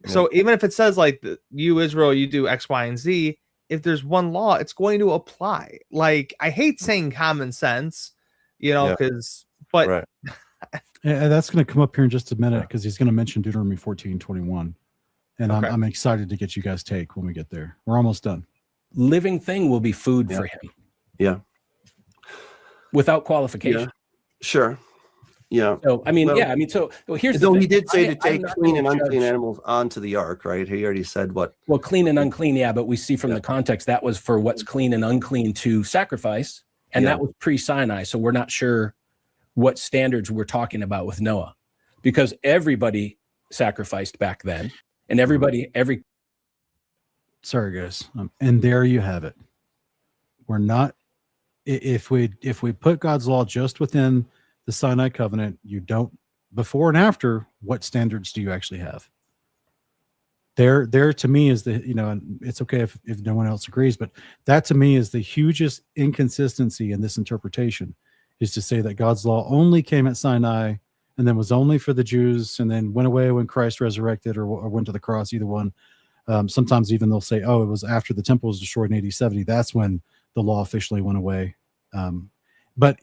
Yeah. So even if it says like you, Israel, you do X, Y, and Z, if there's one law, it's going to apply. Like, I hate saying common sense, but right. And that's going to come up here in just a minute because he's going to mention Deuteronomy 14:21. And okay. I'm excited to get you guys' take when we get there. We're almost done. Living thing will be food for him. Yeah. Without qualification. Yeah. Sure. Yeah. So, so here's though he did say to take clean and unclean animals onto the ark, right? He already said what? Well, clean and unclean, yeah, but we see from the context that was for what's clean and unclean to sacrifice, and that was pre-Sinai. So we're not sure what standards we're talking about with Noah, because everybody sacrificed back then, and Sorry, guys, and there you have it. We're not. If we put God's law just within the Sinai covenant, you don't, before and after, what standards do you actually have? There to me is and it's okay if no one else agrees, but that to me is the hugest inconsistency in this interpretation, is to say that God's law only came at Sinai and then was only for the Jews and then went away when Christ resurrected or went to the cross, either one. Sometimes even they'll say, oh, it was after the temple was destroyed in AD 70. That's when the law officially went away. But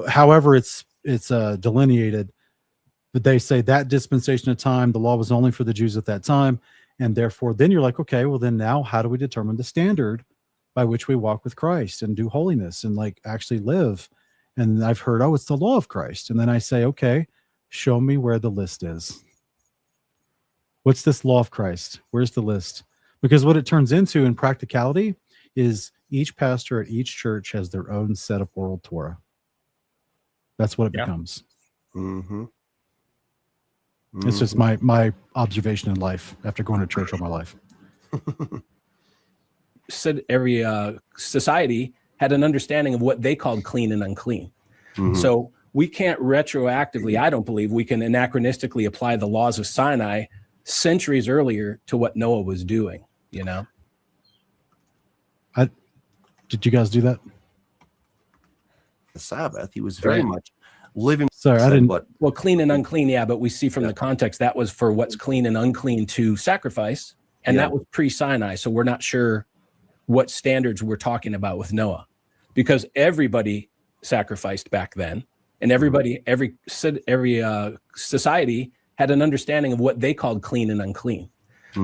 however it's delineated, but they say that dispensation of time, the law was only for the Jews at that time. And therefore, then you're like, okay, well then now how do we determine the standard by which we walk with Christ and do holiness and like actually live? And I've heard, oh, it's the law of Christ. And then I say, okay, show me where the list is. What's this law of Christ? Where's the list? Because what it turns into in practicality is each pastor at each church has their own set of oral Torah. That's what it becomes. Mm-hmm. It's just my observation in life after going to church all my life. Said every society had an understanding of what they called clean and unclean. Mm-hmm. So we can't retroactively, I don't believe we can anachronistically apply the laws of Sinai centuries earlier to what Noah was doing, Did you guys do that? The Sabbath, he was very much living Sorry, I said didn't. what? Well, clean and unclean, yeah, but we see from the context that was for what's clean and unclean to sacrifice, and that was pre-Sinai. So we're not sure what standards we're talking about with Noah, because everybody sacrificed back then, and everybody, every society had an understanding of what they called clean and unclean.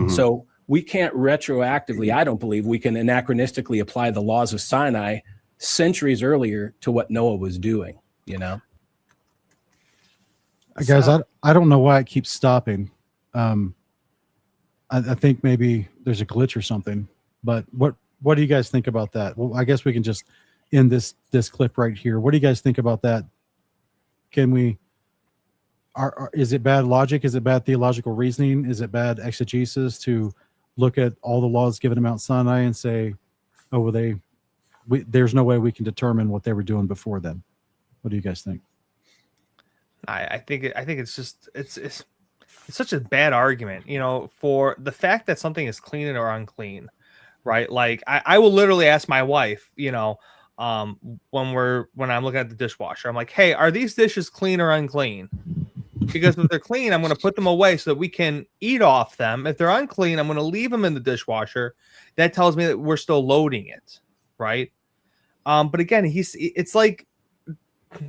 So we can't retroactively, I don't believe we can anachronistically apply the laws of Sinai centuries earlier to what Noah was doing, you know? Guys, I don't know why it keeps stopping. I think maybe there's a glitch or something, but what do you guys think about that? Well, I guess we can just end this clip right here. What do you guys think about that? Can we, is it bad logic? Is it bad theological reasoning? Is it bad exegesis to look at all the laws given to Mount Sinai and say, oh, well, there's no way we can determine what they were doing before then? What do you guys think? I think it's just it's such a bad argument, you know, for the fact that something is clean or unclean, right? Like I will literally ask my wife, you know, when I'm looking at the dishwasher, I'm like, hey, are these dishes clean or unclean? Because if they're clean, I'm going to put them away so that we can eat off them. If they're unclean, I'm going to leave them in the dishwasher. That tells me that we're still loading it, right? But again, it's like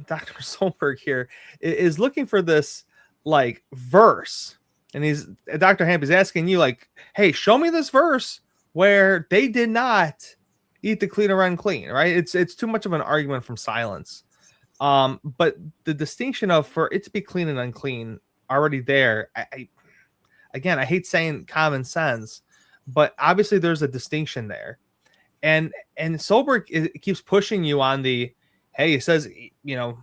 Dr. Solberg here is looking for this like verse, and Dr. Hamp is asking you like, hey, show me this verse where they did not eat the clean or unclean, right? It's too much of an argument from silence. But the distinction of for it to be clean and unclean already there, I hate saying common sense, but obviously there's a distinction there. And Solberg keeps pushing you on the, hey, he says, you know,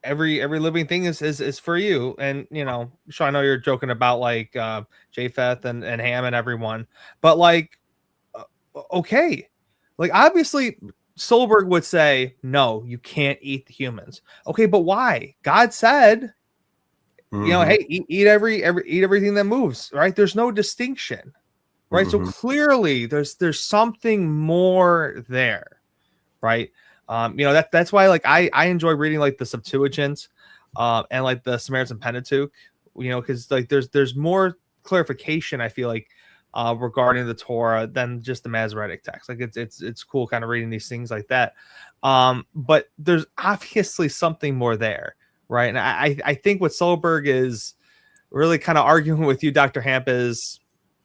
every living thing is for you. And, you know, Sean, I know you're joking about like Japheth and Ham and everyone, but like, okay. Like obviously Solberg would say, no, you can't eat the humans. Okay, but why? God said, you know, hey, eat everything that moves, right? There's no distinction, right? So clearly there's something more there, right? You know, that's why like I enjoy reading like the Septuagint and like the Samaritan Pentateuch, you know, because like there's more clarification, I feel like, regarding the Torah than just the Masoretic text. Like it's cool kind of reading these things like that. But there's obviously something more there, right? And I think what Solberg is really kind of arguing with you, Dr. Hamp, is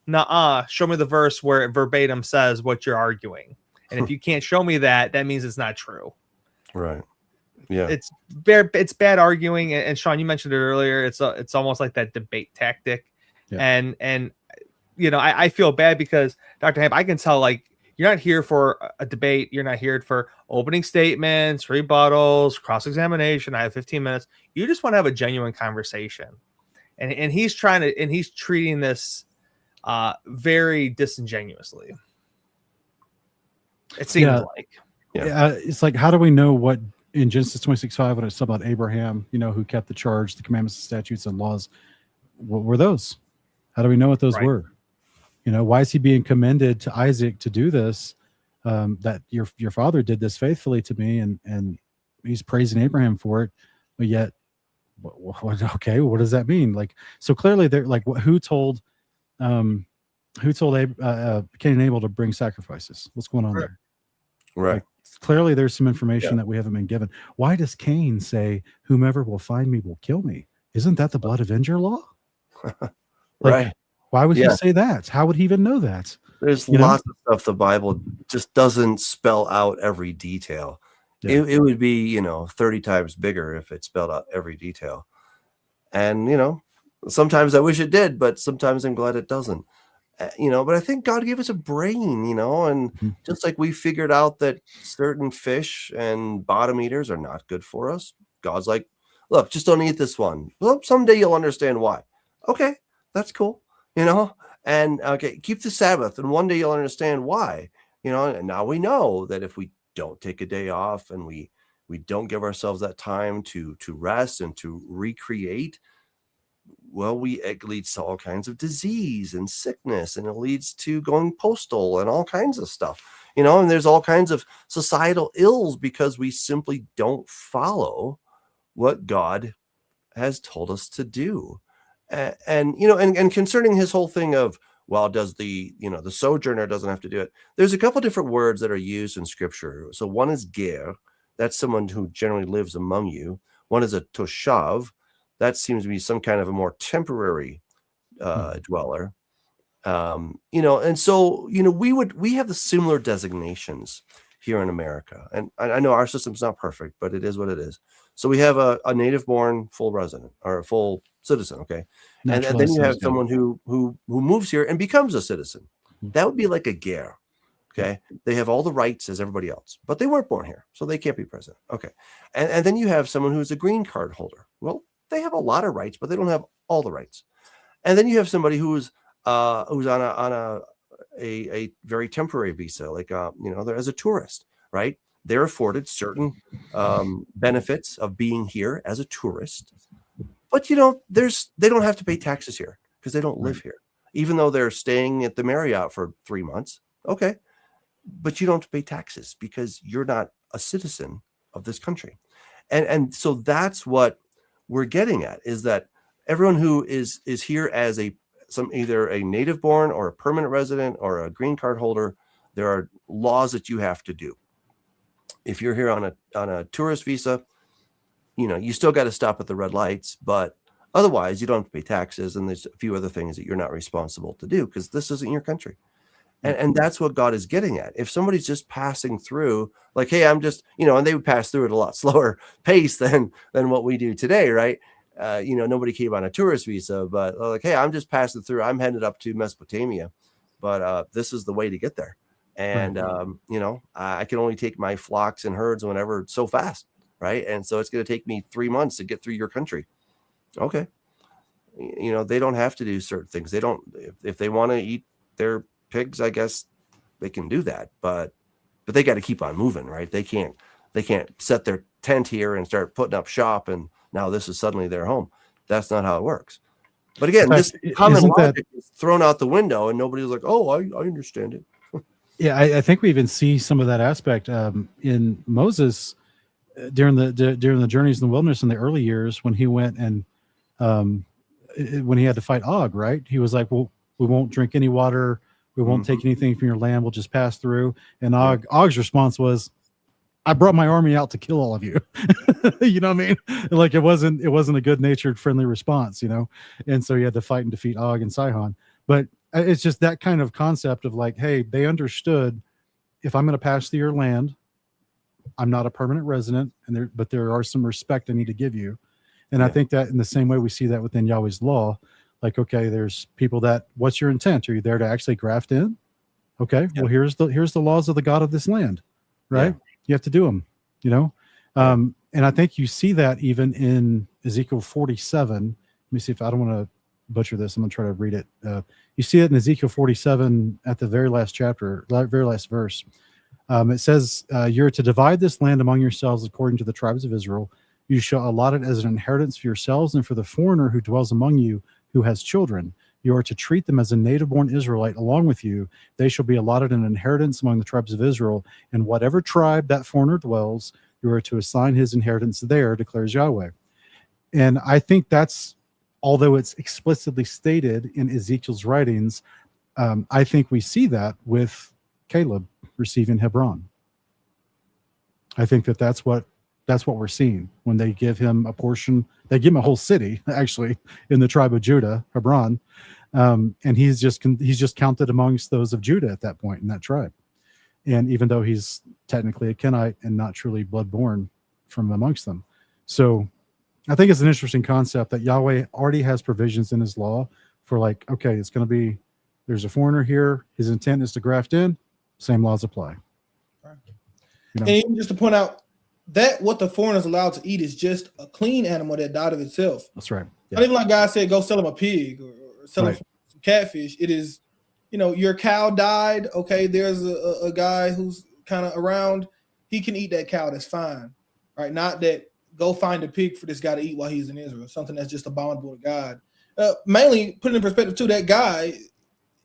show me the verse where it verbatim says what you're arguing. And if you can't show me that, that means it's not true. Right. Yeah. It's bad arguing. And Sean, you mentioned it earlier. It's almost like that debate tactic. Yeah. And you know, I feel bad because Dr. Hamp, I can tell like you're not here for a debate. You're not here for opening statements, rebuttals, cross-examination. I have 15 minutes. You just want to have a genuine conversation. And he's treating this very disingenuously. It seems like. Yeah. It's like, how do we know what in Genesis 26:5 when it's about Abraham, you know, who kept the charge, the commandments, the statutes, and laws? What were those? How do we know what those were? You know, why is he being commended to Isaac to do this? That your father did this faithfully to me, and he's praising Abraham for it. But yet, okay, what does that mean? Like, so clearly, they're like, who told Cain and Abel to bring sacrifices? What's going on there? Right. Like, clearly, there's some information that we haven't been given. Why does Cain say, "Whomever will find me will kill me"? Isn't that the blood avenger law? Right. Why would he say that? How would he even know that? There's lots of stuff the Bible just doesn't spell out every detail. Yeah. It would be, you know, 30 times bigger if it spelled out every detail. And, you know, sometimes I wish it did, but sometimes I'm glad it doesn't. You know, but I think God gave us a brain, you know, and just like we figured out that certain fish and bottom eaters are not good for us, God's like, look, just don't eat this one. Well, someday you'll understand why. Okay, that's cool. You know, and okay, keep the Sabbath, and one day you'll understand why. You know, and now we know that if we don't take a day off and we don't give ourselves that time to rest and to recreate, well, it leads to all kinds of disease and sickness, and it leads to going postal and all kinds of stuff. You know, and there's all kinds of societal ills because we simply don't follow what God has told us to do. And concerning his whole thing of, well, does the sojourner doesn't have to do it. There's a couple different words that are used in scripture. So one is ger, that's someone who generally lives among you. One is a toshav, that seems to be some kind of a more temporary dweller. And so, we have the similar designations here in America. And I know our system's not perfect, but it is what it is. So we have a native born full resident or a full citizen. Okay. And then you have someone who moves here and becomes a citizen. That would be like a ger. Okay. They have all the rights as everybody else, but they weren't born here, so they can't be president. Okay. And then you have someone who's a green card holder. Well, they have a lot of rights, but they don't have all the rights. And then you have somebody who's on a very temporary visa, like they're as a tourist, right? They're afforded certain benefits of being here as a tourist, but they don't have to pay taxes here because they don't live here, even though they're staying at the Marriott for 3 months. Okay, but you don't have to pay taxes because you're not a citizen of this country, and so that's what we're getting at, is that everyone who is here as either a native born or a permanent resident or a green card holder, there are laws that you have to do. If you're here on a tourist visa, you still got to stop at the red lights, but otherwise you don't have to pay taxes. And there's a few other things that you're not responsible to do because this isn't your country. And that's what God is getting at. If somebody's just passing through, like, hey, I'm just, and they would pass through at a lot slower pace than what we do today, right? Nobody came on a tourist visa, but like, hey, I'm just passing through. I'm headed up to Mesopotamia, but this is the way to get there. And, I can only take my flocks and herds whenever so fast, right? And so it's going to take me 3 months to get through your country. Okay. They don't have to do certain things. They don't, if they want to eat their pigs, I guess they can do that, but they got to keep on moving, right? They can't set their tent here and start putting up shop and now this is suddenly their home. That's not how it works. But again, this common logic is thrown out the window and nobody's like, oh, I understand it. Yeah, I think we even see some of that aspect in Moses during the journeys in the wilderness in the early years when he went and when he had to fight Og, right? He was like, well, we won't drink any water. We won't take anything from your land. We'll just pass through. And Og's response was, I brought my army out to kill all of you. You know what I mean? Like it wasn't a good natured, friendly response, And so he had to fight and defeat Og and Sihon. But it's just that kind of concept of like, hey, they understood if I'm going to pass through your land, I'm not a permanent resident, but there are some respect I need to give you. And I think that in the same way we see that within Yahweh's law, like, okay, there's people that, what's your intent? Are you there to actually graft in? Okay, well, here's the laws of the God of this land, right? Yeah. You have to do them, and I think you see that even in Ezekiel 47. Let me see if I don't want to butcher this. I'm going to try to read it. You see it in Ezekiel 47 at the very last chapter, very last verse. It says, you're to divide this land among yourselves according to the tribes of Israel. You shall allot it as an inheritance for yourselves and for the foreigner who dwells among you who has children. You are to treat them as a native-born Israelite along with you. They shall be allotted an inheritance among the tribes of Israel. And whatever tribe that foreigner dwells, you are to assign his inheritance there, declares Yahweh. And I think that's, although it's explicitly stated in Ezekiel's writings, I think we see that with Caleb receiving Hebron. I think that's what we're seeing when they give him a portion. They give him a whole city, actually, in the tribe of Judah, Hebron, and he's just counted amongst those of Judah at that point in that tribe. And even though he's technically a Kenite and not truly blood-born from amongst them, so I think it's an interesting concept that Yahweh already has provisions in his law for like, okay, it's going to be, there's a foreigner here. His intent is to graft in. Same laws apply. Right. And even just to point out that what the foreigner is allowed to eat is just a clean animal that died of itself. That's right. Yeah. Not even like God said, go sell him a pig or sell him some catfish. It is, your cow died. Okay, there's a guy who's kind of around. He can eat that cow. That's fine. Right? Not that go find a pig for this guy to eat while he's in Israel. Something that's just abominable to God. Mainly, put it in perspective too, that guy,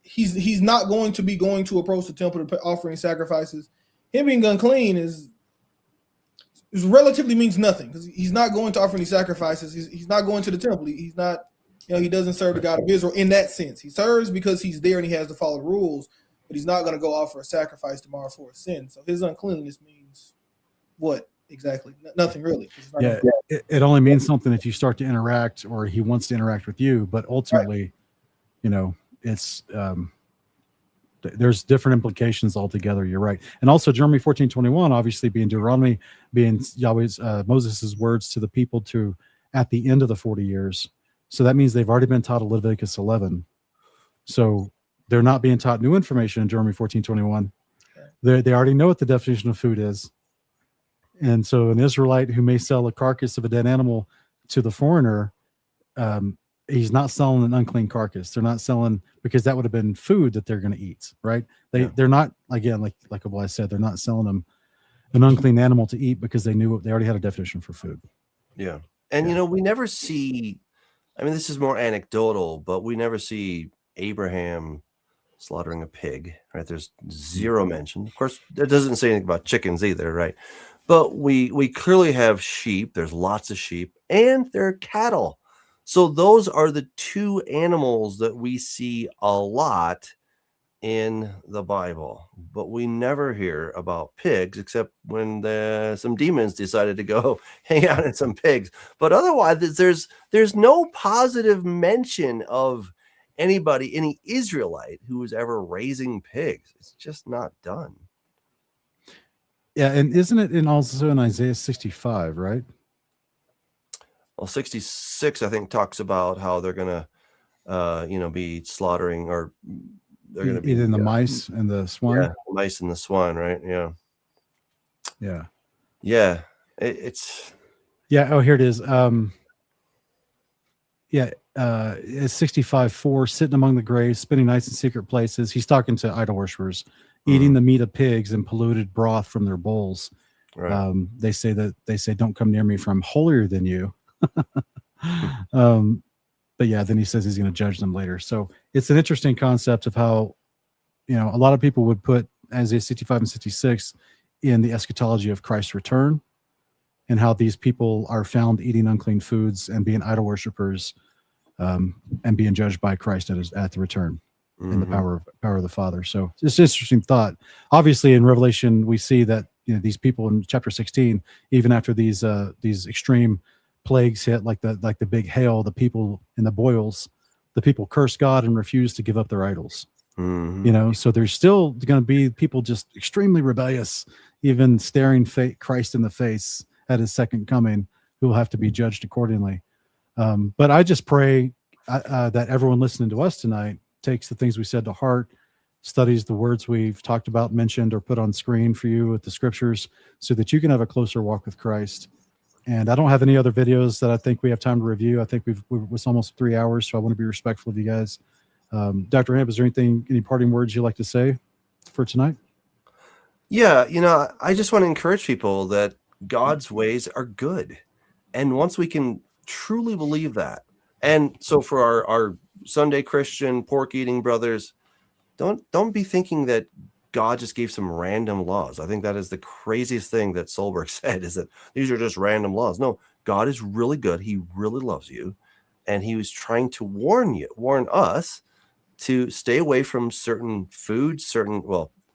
he's not going to be going to approach the temple to offering sacrifices. Him being unclean is It relatively means nothing because he's not going to offer any sacrifices. He's not going to the temple. He's not, he doesn't serve the God of Israel in that sense. He serves because he's there and he has to follow the rules, but he's not going to go offer a sacrifice tomorrow for a sin. So his uncleanliness means what exactly? Nothing really. Yeah, it only means something if you start to interact or he wants to interact with you, but ultimately, it's there's different implications altogether. You're right. And also Deuteronomy 14:21, obviously being Deuteronomy, being Yahweh's Moses' words to the people to at the end of the 40 years. So that means they've already been taught Leviticus 11. So they're not being taught new information in Deuteronomy 14:21. They already know what the definition of food is. And so an Israelite who may sell a carcass of a dead animal to the foreigner, he's not selling an unclean carcass. They're not selling, because that would have been food that they're going to eat, right? They're not, again, like I said, they're not selling them an unclean animal to eat because they already had a definition for food. Yeah. And, we never see, this is more anecdotal, but we never see Abraham slaughtering a pig, right? There's zero mention. Of course, it doesn't say anything about chickens either, right? But we clearly have sheep. There's lots of sheep, and there are cattle. So those are the two animals that we see a lot in the Bible, but we never hear about pigs except when some demons decided to go hang out in some pigs. But otherwise, there's no positive mention of any Israelite who was ever raising pigs. It's just not done. Yeah, and isn't it also in Isaiah 65, right? Well, 66, I think, talks about how they're going to, be slaughtering, or they're going to be eating the mice and the swine. Yeah, the mice and the swine, right? Yeah. Yeah. Yeah. It's. Yeah. Oh, here it is. It's 65:4, sitting among the graves, spending nights in secret places. He's talking to idol worshippers, eating the meat of pigs and polluted broth from their bowls. Right. They say, don't come near me, for I'm holier than you. But yeah, then he says he's going to judge them later. So it's an interesting concept of how, a lot of people would put Isaiah 65 and 66 in the eschatology of Christ's return, and how these people are found eating unclean foods and being idol worshipers, and being judged by Christ at the return in the power of the Father. So it's an interesting thought. Obviously, in Revelation, we see that these people in chapter 16, even after these extreme plagues hit, like the big hail, the people in the boils, the people curse God and refuse to give up their idols. So there's still going to be people just extremely rebellious, even staring Christ in the face at his second coming, who will have to be judged accordingly. But I just pray that everyone listening to us tonight takes the things we said to heart, studies the words we've talked about, mentioned, or put on screen for you with the scriptures, so that you can have a closer walk with Christ. And I don't have any other videos that I think we have time to review. I think it's almost 3 hours, so I want to be respectful of you guys. Dr. Hamp, is there any parting words you'd like to say for tonight? Yeah, I just want to encourage people that God's ways are good. And once we can truly believe that, and so for our Sunday Christian pork eating brothers, don't be thinking that God just gave some random laws. I think that is the craziest thing that Solberg said, is that these are just random laws. No, God is really good. He really loves you. And he was trying to warn us to stay away from certain foods,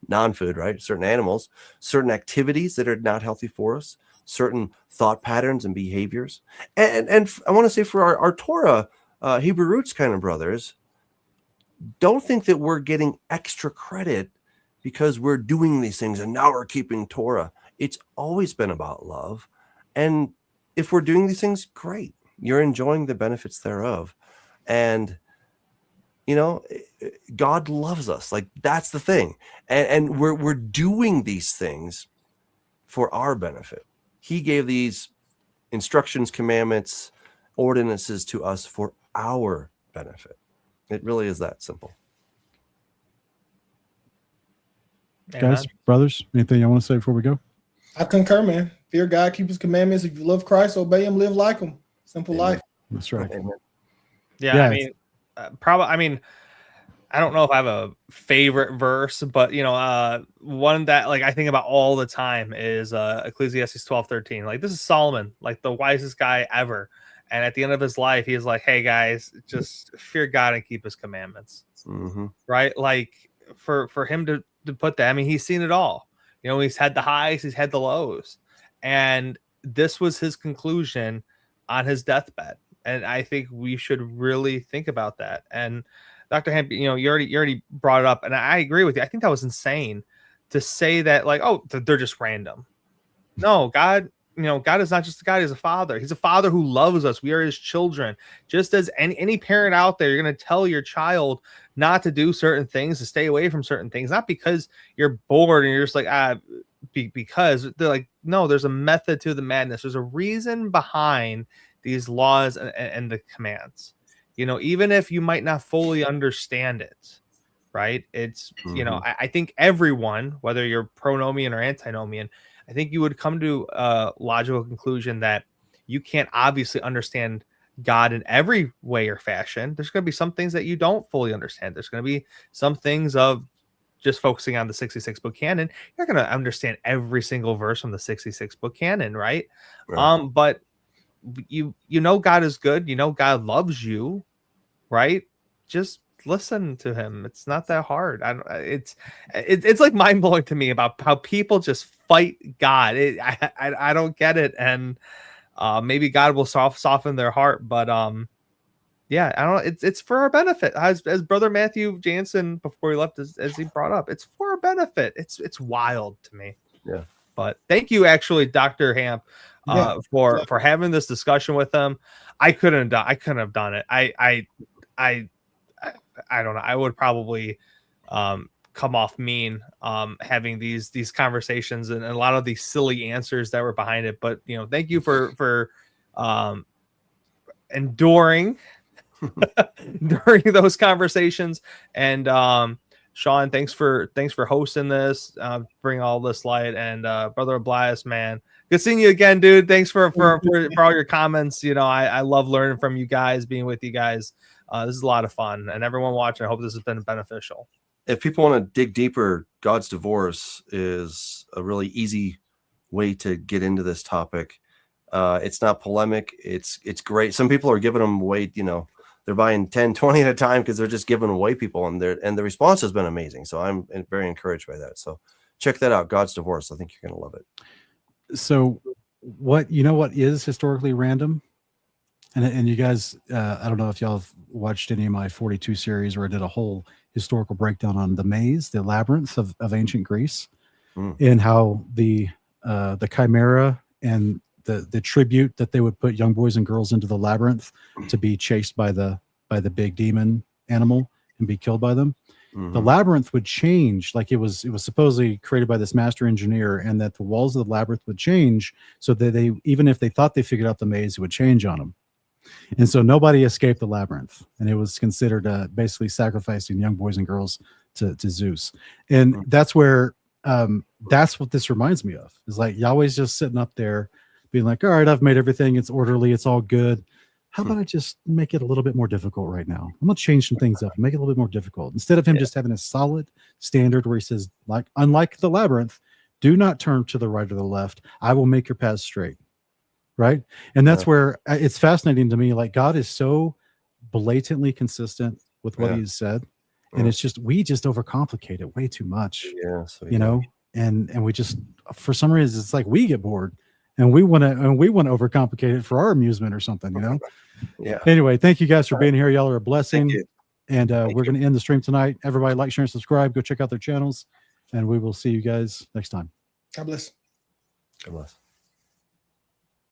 non-food, right? Certain animals, certain activities that are not healthy for us, certain thought patterns and behaviors. And I want to say, for our Torah, Hebrew roots kind of brothers, don't think that we're getting extra credit because we're doing these things and now we're keeping Torah. It's always been about love. And if we're doing these things, great. You're enjoying the benefits thereof. And, God loves us. Like, that's the thing. And we're doing these things for our benefit. He gave these instructions, commandments, ordinances to us for our benefit. It really is that simple. Amen. Guys, brothers, anything you want to say before we go? I concur, man. Fear God, keep his commandments. If you love Christ, obey him, live like him. Simple Amen. life. That's right. Amen. Yeah, I mean, I don't know if I have a favorite verse, but one that like I think about all the time is Ecclesiastes 12:13. Like this is Solomon, like the wisest guy ever. And at the end of his life, he's like, "Hey guys, just fear God and keep his commandments." Mm-hmm. Right? Like for him to put that, I mean, he's seen it all. He's had the highs, he's had the lows. And this was his conclusion on his deathbed. And I think we should really think about that. And Dr. Hamp, you already brought it up, and I agree with you. I think that was insane to say that, like, oh, they're just random. No, God, God is not just a God, he's a father. He's a father who loves us. We are his children. Just as any parent out there, you're going to tell your child not to do certain things, to stay away from certain things, not because you're bored and you're just like, because they're like, no, there's a method to the madness. There's a reason behind these laws and the commands. Even if you might not fully understand it, right? It's, I think everyone, whether you're pronomian or antinomian, I think you would come to a logical conclusion that you can't obviously understand God in every way or fashion. There's going to be some things that you don't fully understand. There's going to be some things of just focusing on the 66 book canon. You're not going to understand every single verse from the 66 book canon, right? But God is good. God loves you, right? Just listen to him. It's not that hard. It's like mind blowing to me about how people just fight God. I don't get it, and maybe God will soften their heart. But yeah, I don't know. It's for our benefit, as Brother Matthew Jansen before he left, as he brought up. It's for our benefit. It's wild to me. Yeah. But thank you, actually, Dr. Hamp, for having this discussion with him. I couldn't have done it. I don't know. I would probably come off mean having these conversations and a lot of these silly answers that were behind it. But thank you for enduring during those conversations. And Sean, thanks for hosting this, bring all this light. And Brother Blias, man, good seeing you again, dude. Thanks for all your comments. I love learning from you guys, being with you guys. This is a lot of fun, and everyone watching, I hope this has been beneficial. If people want to dig deeper, God's divorce is a really easy way to get into this topic. It's not polemic. It's great. Some people are giving them away, they're buying 10, 20 at a time because they're just giving away people, and the response has been amazing. So I'm very encouraged by that. So check that out, God's divorce. I think you're going to love it. So what is historically random? And you guys, I don't know if y'all have watched any of my 42 series where I did a whole historical breakdown on the maze, the labyrinth of ancient Greece, and how the chimera and the tribute that they would put young boys and girls into the labyrinth to be chased by the big demon animal and be killed by them. The labyrinth would change, like it was supposedly created by this master engineer, and that the walls of the labyrinth would change so that they, even if they thought they figured out the maze, it would change on them. And so nobody escaped the labyrinth, and it was considered basically sacrificing young boys and girls to Zeus. And that's where that's what this reminds me of, is like Yahweh's just sitting up there being like, all right, I've made everything, it's orderly, it's all good. How about I just make it a little bit more difficult right now? I'm gonna change some things up and make it a little bit more difficult, instead of him just having a solid standard where he says, like, unlike the labyrinth, do not turn to the right or the left, I will make your path straight. Right. And that's where it's fascinating to me. Like, God is so blatantly consistent with what he's said. And it's just, we just overcomplicate it way too much. Yeah. So, and we just, for some reason, it's like we get bored and we want to overcomplicate it for our amusement or something, Yeah. Anyway, thank you guys for being here. Y'all are a blessing. Thank you. And we're going to end the stream tonight. Everybody like, share, and subscribe. Go check out their channels. And we will see you guys next time. God bless. God bless.